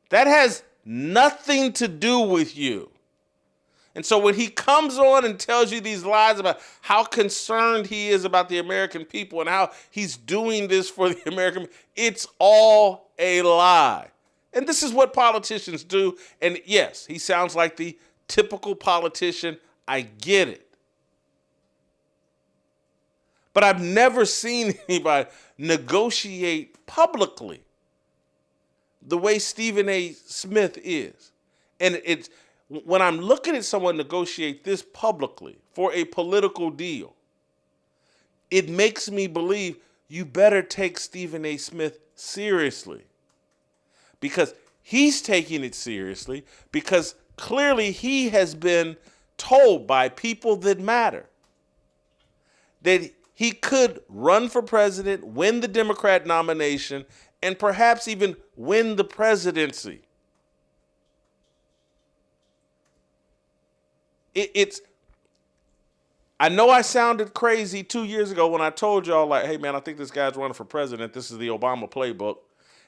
That has nothing to do with you. And so when he comes on and tells you these lies about how concerned he is about the American people and how he's doing this for the American people, it's all a lie. And this is what politicians do. And yes, he sounds like the typical politician. I get it. But I've never seen anybody negotiate publicly the way Stephen A. Smith is. And it's when I'm looking at someone negotiate this publicly for a political deal, it makes me believe you better take Stephen A. Smith seriously. Because he's taking it seriously, because clearly he has been told by people that matter that he could run for president, win the Democrat nomination, and perhaps even win the presidency. I know I sounded crazy 2 years ago when I told y'all, like, hey, man, I think this guy's running for president. This is the Obama playbook.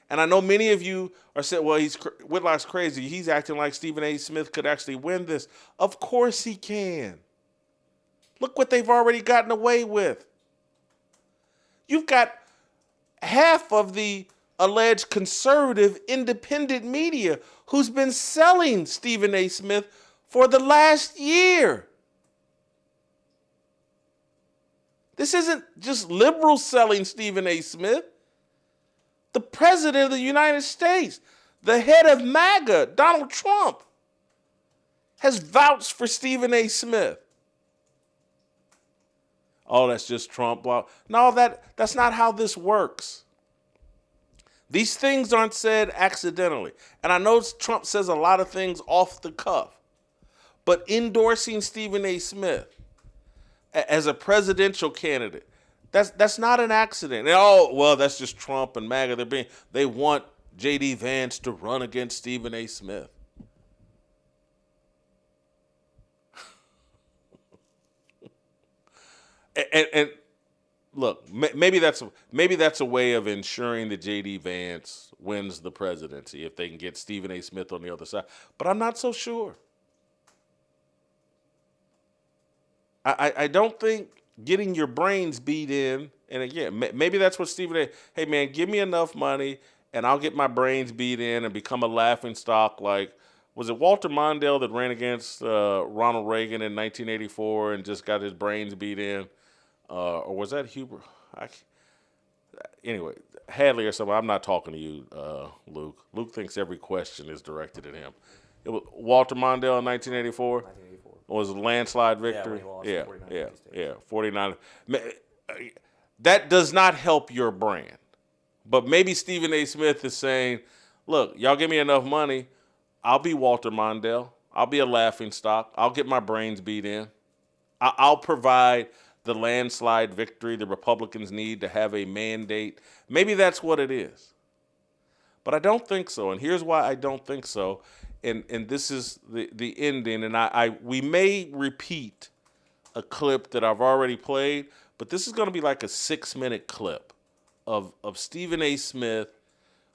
And I know many of you are saying, well, Whitlock's crazy. He's acting like Stephen A. Smith could actually win this. Of course he can. Look what they've already gotten away with. You've got half of the alleged conservative independent media who's been selling Stephen A. Smith for the last year. This isn't just liberals selling Stephen A. Smith. The president of the United States, the head of MAGA, Donald Trump, has vouched for Stephen A. Smith. Oh, that's just Trump. Well, no, that's not how this works. These things aren't said accidentally. And I know Trump says a lot of things off the cuff. But endorsing Stephen A. Smith as a presidential candidate, that's not an accident. And, oh, well, that's just Trump and MAGA. They want J.D. Vance to run against Stephen A. Smith. and look, maybe that's a way of ensuring that J.D. Vance wins the presidency if they can get Stephen A. Smith on the other side. But I'm not so sure. I don't think getting your brains beat in, and again, maybe that's what Stephen A. Hey, man, give me enough money, and I'll get my brains beat in and become a laughingstock like, was it Walter Mondale that ran against Ronald Reagan in 1984 and just got his brains beat in? Or was that Hubert? anyway, Hadley or something. I'm not talking to you, Luke. Luke thinks every question is directed at him. It was Walter Mondale in 1984. 1984 was a landslide victory. Yeah, 49. That does not help your brand. But maybe Stephen A. Smith is saying, look, y'all give me enough money, I'll be Walter Mondale. I'll be a laughingstock. I'll get my brains beat in. I'll provide the landslide victory the Republicans need to have a mandate. Maybe that's what it is. But I don't think so. And here's why I don't think so. And this is the ending. And we may repeat a clip that I've already played, but this is going to be like a 6-minute clip of Stephen A. Smith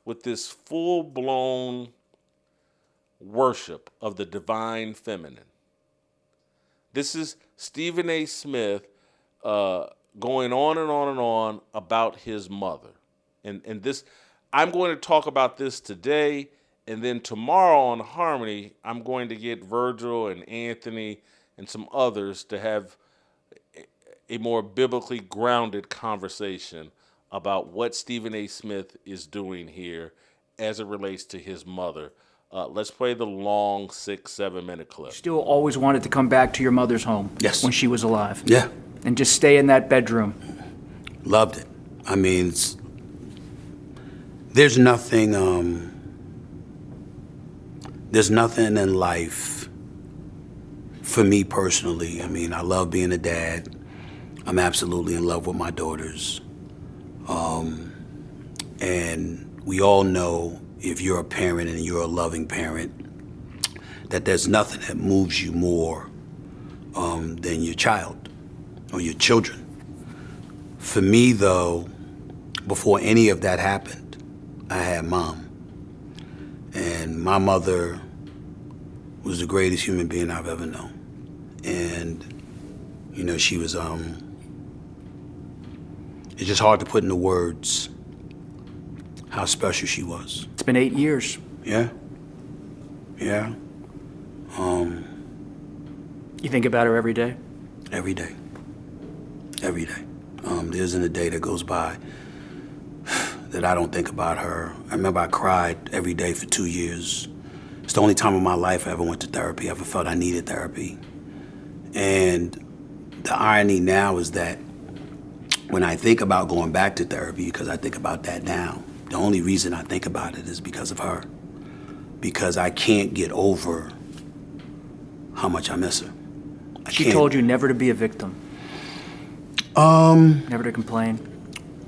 with this full-blown worship of the divine feminine. This is Stephen A. Smith going on and on and on about his mother. And this, I'm going to talk about this today, and then tomorrow on Harmony, I'm going to get Virgil and Anthony and some others to have a more biblically grounded conversation about what Stephen A. Smith is doing here as it relates to his mother. Let's play the long 6-7 minute clip. Still always wanted to come back to your mother's home. Yes. When she was alive. Yeah. And just stay in that bedroom. Loved it. I mean, there's nothing in life for me personally. I mean, I love being a dad. I'm absolutely in love with my daughters. And we all know, if you're a parent and you're a loving parent, that there's nothing that moves you more than your child or your children. For me, though, before any of that happened, I had Mom. And my mother was the greatest human being I've ever known. And, you know, she was, it's just hard to put into words how special she was. It's been 8 years. Yeah. Yeah. You think about her every day? Every day. Every day. There isn't a day that goes by that I don't think about her. I remember I cried every day for 2 years. It's the only time in my life I ever went to therapy. I ever felt I needed therapy. And the irony now is that when I think about going back to therapy, because I think about that now, the only reason I think about it is because of her. Because I can't get over how much I miss her. She told you never to be a victim. Never to complain.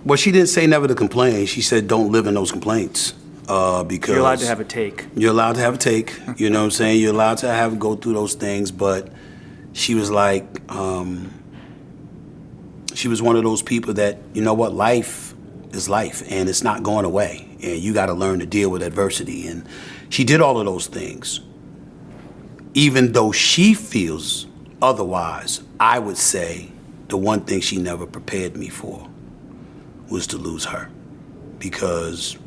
Well, she didn't say never to complain. She said don't live in those complaints. Because you're allowed to have a take. You're allowed to have a take. You know what I'm saying? You're allowed to go through those things. But she was like, she was one of those people that, you know what, life is life, and it's not going away. And you got to learn to deal with adversity. And she did all of those things. Even though she feels otherwise, I would say the one thing she never prepared me for was to lose her. Because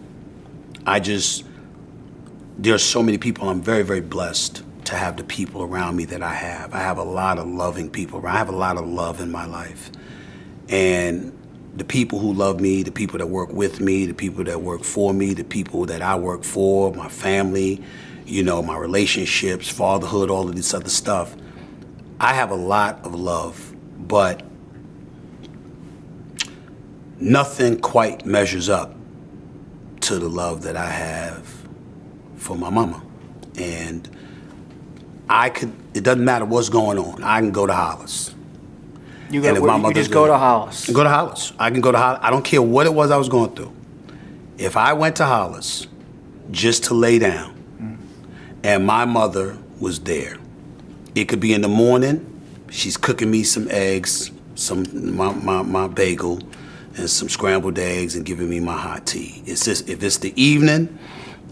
there are so many people. I'm very, very blessed to have the people around me that I have. I have a lot of loving people around. I have a lot of love in my life. And the people who love me, the people that work with me, the people that work for me, the people that I work for, my family, you know, my relationships, fatherhood, all of this other stuff. I have a lot of love, but nothing quite measures up to the love that I have for my mama. And it doesn't matter what's going on, I can go to Hollis. You just go to Hollis. Go to Hollis. I can go to Hollis. I don't care what it was I was going through. If I went to Hollis just to lay down and my mother was there, it could be in the morning, she's cooking me some eggs, my bagel, and some scrambled eggs and giving me my hot tea. It's just, if it's the evening,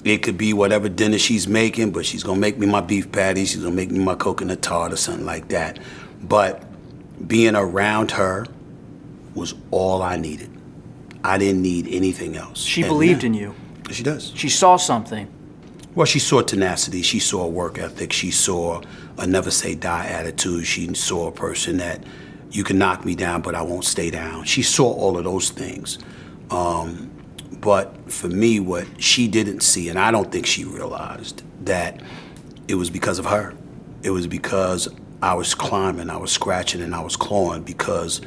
it could be whatever dinner she's making, but she's gonna make me my beef patty, she's gonna make me my coconut tart or something like that. But being around her was all I needed. I didn't need anything else. She believed in you. She does. She saw something. Well, she saw tenacity, she saw work ethic, she saw a never say die attitude, she saw a person that you can knock me down, but I won't stay down. She saw all of those things. But for me, what she didn't see, and I don't think she realized, that it was because of her. It was because I was climbing, I was scratching, and I was clawing, because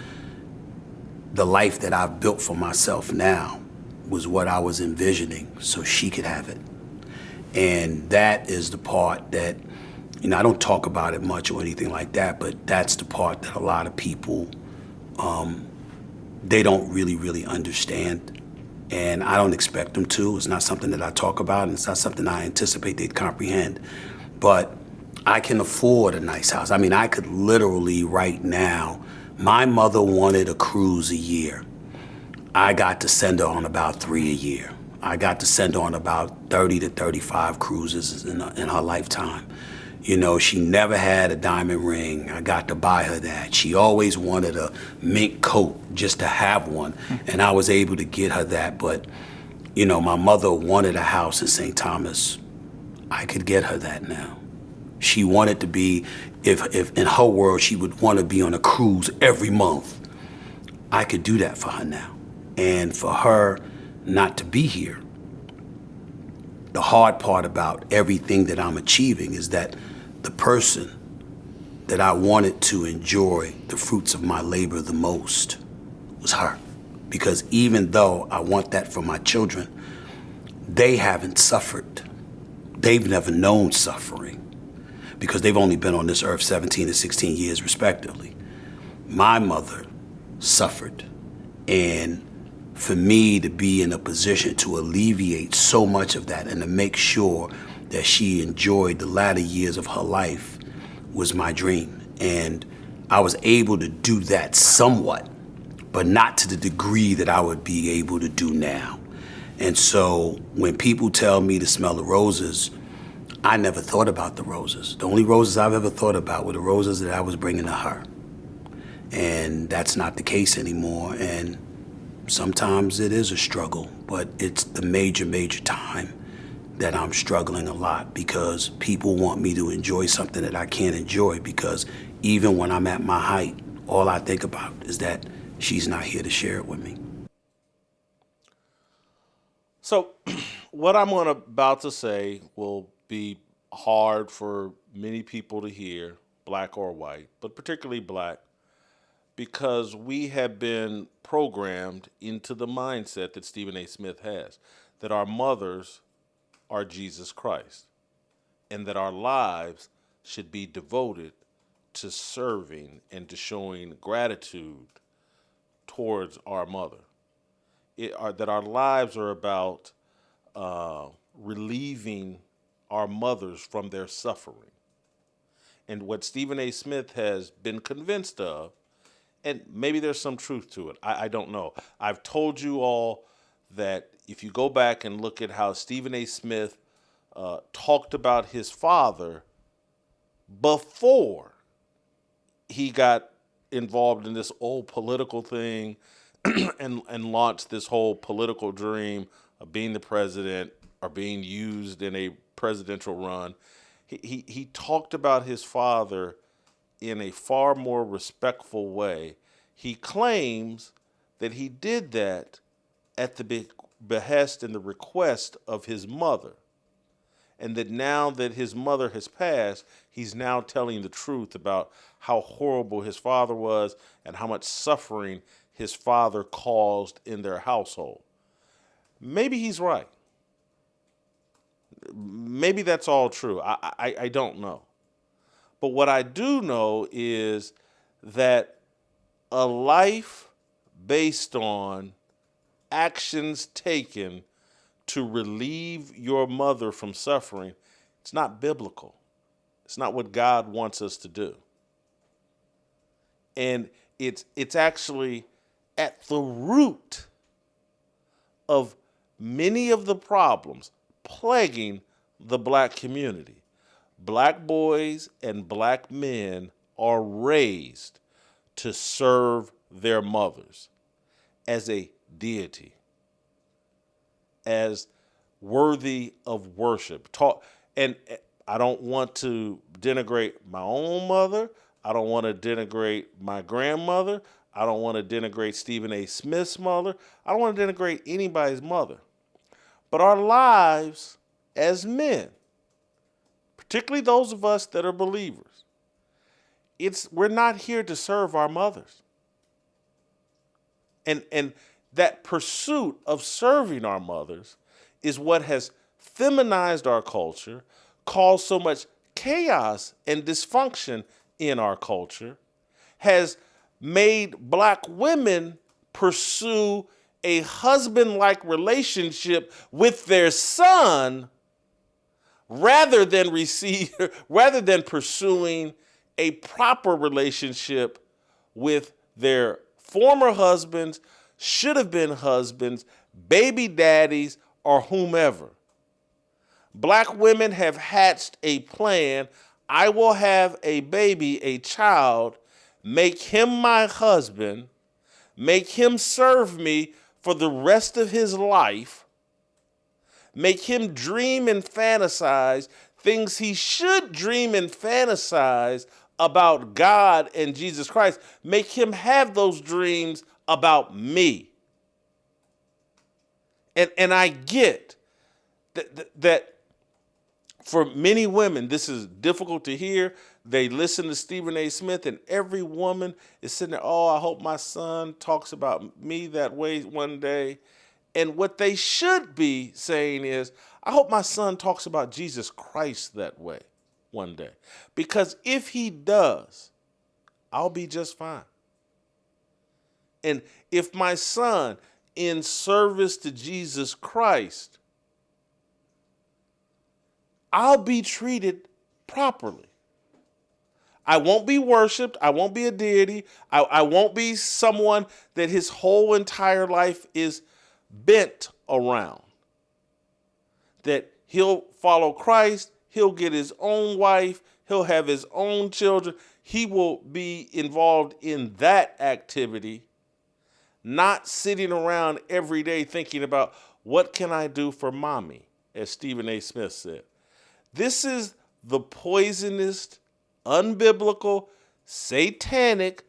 the life that I've built for myself now was what I was envisioning so she could have it. And that is the part that, I don't talk about it much or anything like that, but that's the part that a lot of people, they don't really understand. And I don't expect them to. It's not something that I talk about, and it's not something I anticipate they'd comprehend. But I can afford a nice house. I mean, I could literally right now, my mother wanted a cruise a year. I got to send her on about 3 a year. I got to send her on about 30 to 35 cruises in her lifetime. She never had a diamond ring. I got to buy her that. She always wanted a mink coat just to have one, and I was able to get her that. But, my mother wanted a house in St. Thomas. I could get her that now. She wanted to be, if in her world, she would want to be on a cruise every month. I could do that for her now. And for her not to be here, the hard part about everything that I'm achieving is that the person that I wanted to enjoy the fruits of my labor the most was her. Because even though I want that for my children, they haven't suffered. They've never known suffering because they've only been on this earth 17 and 16 years respectively. My mother suffered, and for me to be in a position to alleviate so much of that and to make sure that she enjoyed the latter years of her life was my dream. And I was able to do that somewhat, but not to the degree that I would be able to do now. And so when people tell me to smell the roses, I never thought about the roses. The only roses I've ever thought about were the roses that I was bringing to her. And that's not the case anymore. And sometimes it is a struggle, but it's the major time that I'm struggling a lot because people want me to enjoy something that I can't enjoy, because even when I'm at my height, all I think about is that she's not here to share it with me. So what I'm about to say will be hard for many people to hear, black or white, but particularly black, because we have been programmed into the mindset that Stephen A. Smith has, that our mothers are Jesus Christ, and that our lives should be devoted to serving and to showing gratitude towards our mother. That our lives are about relieving our mothers from their suffering. And what Stephen A. Smith has been convinced of, and maybe there's some truth to it, I don't know. I've told you all that if you go back and look at how Stephen A. Smith talked about his father before he got involved in this old political thing and launched this whole political dream of being the president or being used in a presidential run, he talked about his father in a far more respectful way. He claims that he did that at the behest and the request of his mother. And that now that his mother has passed, he's now telling the truth about how horrible his father was and how much suffering his father caused in their household. Maybe he's right. Maybe that's all true. I don't know. But what I do know is that a life based on actions taken to relieve your mother from suffering, it's not biblical. It's not what God wants us to do. And it's actually at the root of many of the problems plaguing the black community. Black boys and black men are raised to serve their mothers as a deity, as worthy of worship. And I don't want to denigrate my own mother. I don't want to denigrate my grandmother. I don't want to denigrate Stephen A. Smith's mother. I don't want to denigrate anybody's mother. But our lives as men, particularly those of us that are believers, we're not here to serve our mothers. And that pursuit of serving our mothers is what has feminized our culture, caused so much chaos and dysfunction in our culture, has made black women pursue a husband-like relationship with their son rather than pursuing a proper relationship with their former husbands, should have been husbands, baby daddies, or whomever. Black women have hatched a plan. I will have a baby, a child, make him my husband, make him serve me for the rest of his life, make him dream and fantasize things he should dream and fantasize about God and Jesus Christ, make him have those dreams about me. And I get that for many women, this is difficult to hear. They listen to Stephen A. Smith, and every woman is sitting there, oh, I hope my son talks about me that way one day. And what they should be saying is, I hope my son talks about Jesus Christ that way one day. Because if he does, I'll be just fine. And if my son, in service to Jesus Christ, I'll be treated properly. I won't be worshiped. I won't be a deity. I won't be someone that his whole entire life is bent around. That he'll follow Christ. He'll get his own wife. He'll have his own children. He will be involved in that activity, not sitting around every day thinking about what can I do for mommy, as Stephen A. Smith said. This is the poisonous, unbiblical, satanic,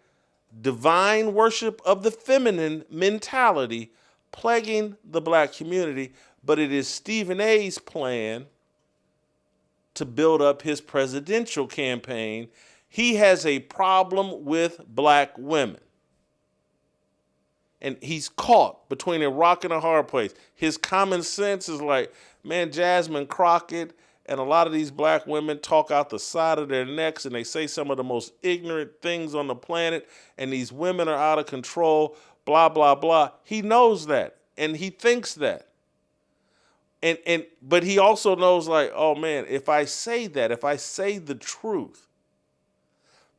divine worship of the feminine mentality plaguing the black community, but it is Stephen A.'s plan to build up his presidential campaign. He has a problem with black women. And he's caught between a rock and a hard place. His common sense is like, man, Jasmine Crockett and a lot of these black women talk out the side of their necks and they say some of the most ignorant things on the planet, and these women are out of control, blah, blah, blah. He knows that, and he thinks that. But he also knows, like, oh man, if I say that, if I say the truth,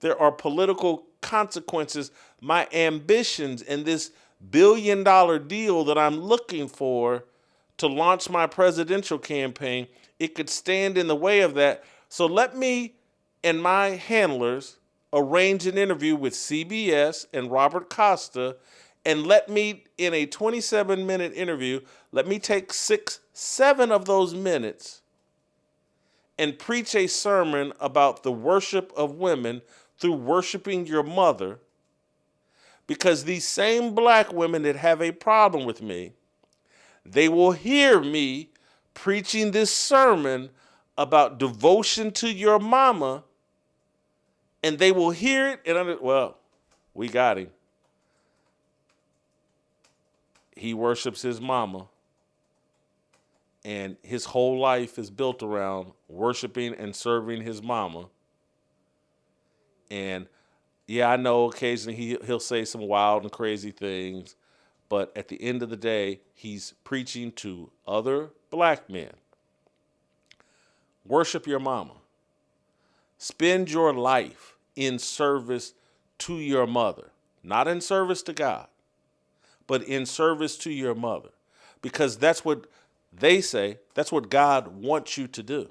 there are political consequences. My ambitions and this billion-dollar deal that I'm looking for to launch my presidential campaign, it could stand in the way of that. So let me and my handlers arrange an interview with CBS and Robert Costa, and let me, in a 27-minute interview, let me take 6-7 of those minutes and preach a sermon about the worship of women through worshiping your mother, because these same black women that have a problem with me, they will hear me preaching this sermon about devotion to your mama, and they will hear it and well, we got him. He worships his mama, and his whole life is built around worshiping and serving his mama. And yeah, I know occasionally he'll say some wild and crazy things, but at the end of the day, he's preaching to other black men. Worship your mama. Spend your life in service to your mother, not in service to God, but in service to your mother, because that's what they say, that's what God wants you to do.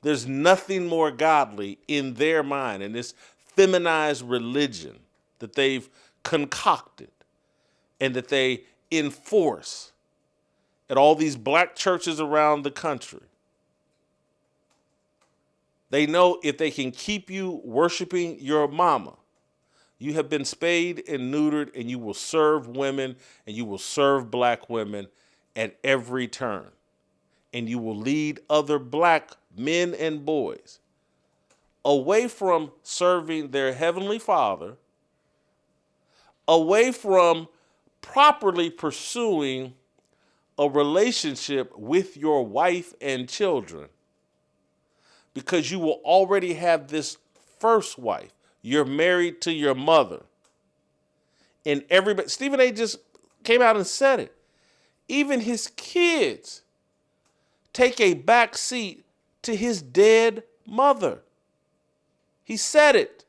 There's nothing more godly in their mind, in this feminized religion that they've concocted and that they enforce at all these black churches around the country. They know if they can keep you worshiping your mama, You have been spayed and neutered, and you will serve women, and you will serve black women at every turn. And you will lead other black men and boys away from serving their Heavenly Father, away from properly pursuing a relationship with your wife and children, because you will already have this first wife. You're married to your mother. And everybody, Stephen A. just came out and said it. Even his kids take a back seat to his dead mother. He said it.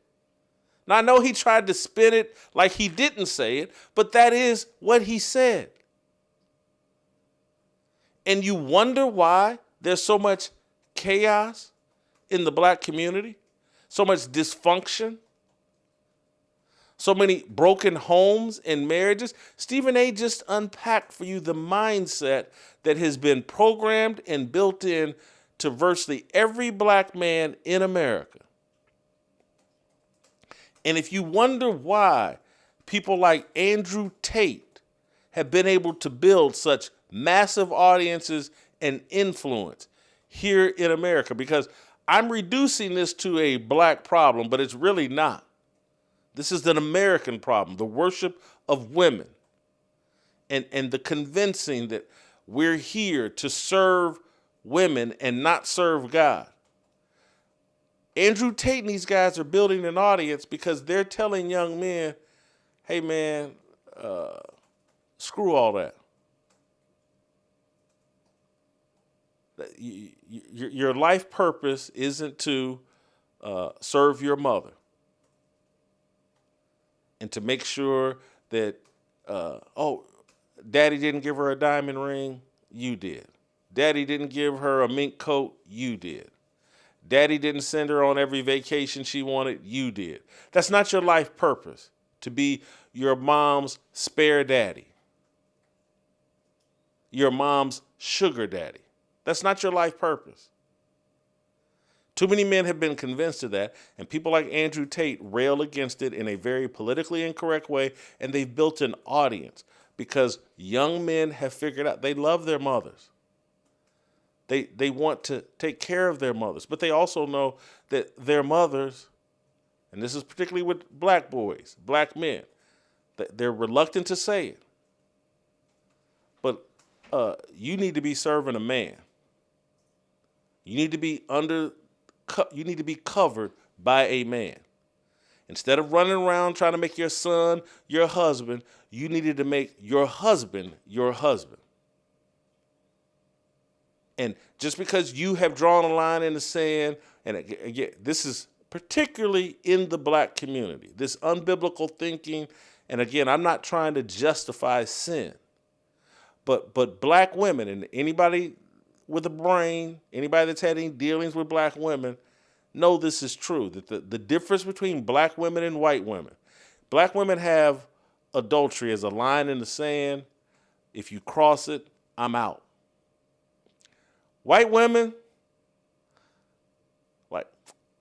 Now, I know he tried to spin it like he didn't say it, but that is what he said. And you wonder why there's so much chaos in the black community, so much dysfunction, so many broken homes and marriages. Stephen A. just unpacked for you the mindset that has been programmed and built in to virtually every black man in America. And if you wonder why people like Andrew Tate have been able to build such massive audiences and influence here in America, because I'm reducing this to a black problem, but it's really not. This is an American problem, the worship of women and the convincing that we're here to serve women and not serve God. Andrew Tate and these guys are building an audience because they're telling young men, hey man, screw all that. Your life purpose isn't to serve your mother and to make sure that, daddy didn't give her a diamond ring, you did. Daddy didn't give her a mink coat, you did. Daddy didn't send her on every vacation she wanted, you did. That's not your life purpose, to be your mom's spare daddy, your mom's sugar daddy. That's not your life purpose. Too many men have been convinced of that, and people like Andrew Tate rail against it in a very politically incorrect way, and they've built an audience because young men have figured out they love their mothers. They want to take care of their mothers, but they also know that their mothers, and this is particularly with black boys, black men, that they're reluctant to say it, but you need to be serving a man. You need to be you need to be covered by a man. Instead of running around trying to make your son your husband, you needed to make your husband your husband. And just because you have drawn a line in the sand, and again, this is particularly in the black community, this unbiblical thinking, and again, I'm not trying to justify sin, but black women, and anybody with a brain, anybody that's had any dealings with black women, know this is true, that the difference between black women and white women, black women have adultery as a line in the sand. If you cross it, I'm out. White women, like,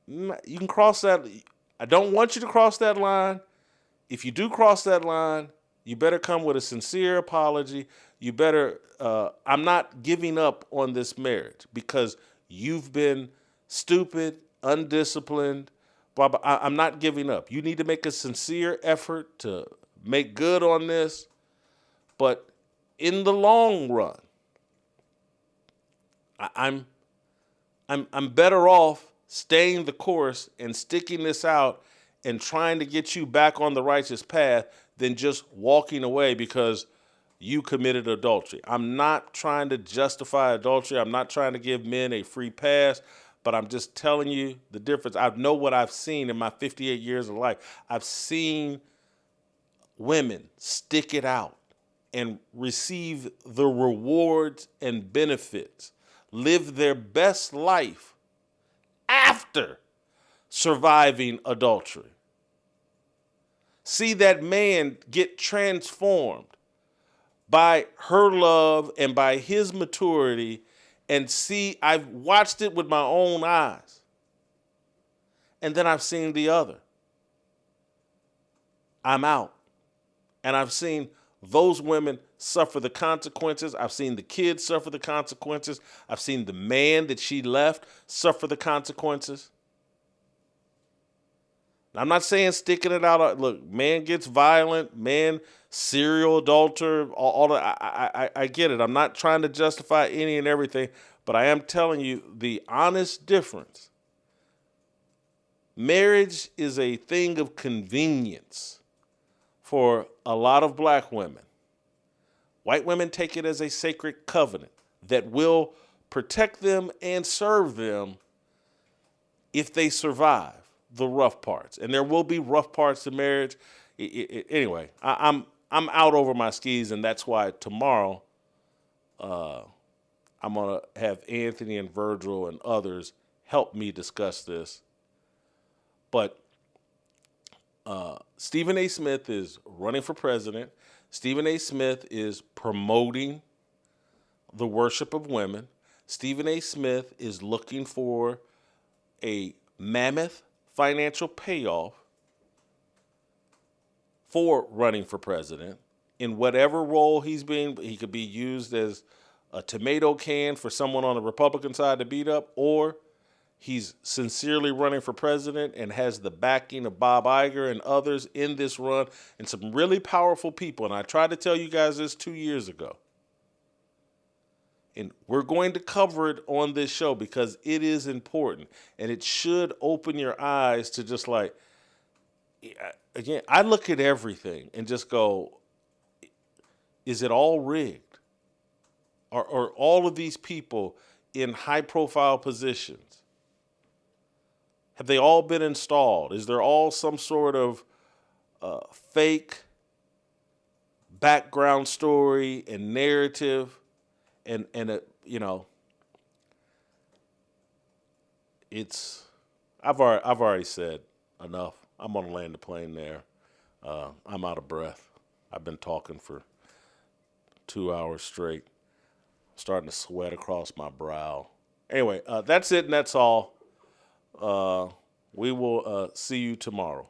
you can cross that. I don't want you to cross that line. If you do cross that line, you better come with a sincere apology. You better, I'm not giving up on this marriage because you've been stupid, undisciplined, blah, blah. I'm not giving up. You need to make a sincere effort to make good on this. But in the long run, I'm better off staying the course and sticking this out and trying to get you back on the righteous path than just walking away because you committed adultery. I'm not trying to justify adultery. I'm not trying to give men a free pass, but I'm just telling you the difference. I know what I've seen in my 58 years of life. I've seen women stick it out and receive the rewards and benefits, live their best life after surviving adultery. See that man get transformed by her love and by his maturity, and see, I've watched it with my own eyes. And then I've seen the other. I'm out. And I've seen those women suffer the consequences. I've seen the kids suffer the consequences. I've seen the man that she left suffer the consequences. I'm not saying sticking it out. Look, man gets violent, man, serial adulterer, all that. I get it. I'm not trying to justify any and everything, but I am telling you the honest difference. Marriage is a thing of convenience for a lot of black women. White women take it as a sacred covenant that will protect them and serve them if they survive the rough parts. And there will be rough parts to marriage. Anyway, I'm out over my skis, and that's why tomorrow I'm going to have Anthony and Virgil and others help me discuss this. But Stephen A. Smith is running for president. Stephen A. Smith is promoting the worship of women. Stephen A. Smith is looking for a mammoth financial payoff for running for president. In whatever role he could be used as a tomato can for someone on the Republican side to beat up, or he's sincerely running for president and has the backing of Bob Iger and others in this run and some really powerful people. And I tried to tell you guys this 2 years ago. And we're going to cover it on this show because it is important. And it should open your eyes to just like, again, I look at everything and just go, is it all rigged? Are all of these people in high-profile positions? Have they all been installed? Is there all some sort of fake background story and narrative? And it's I've already said enough. I'm gonna land the plane there. I'm out of breath. I've been talking for 2 hours straight. Starting to sweat across my brow. Anyway, that's it and that's all. We will see you tomorrow.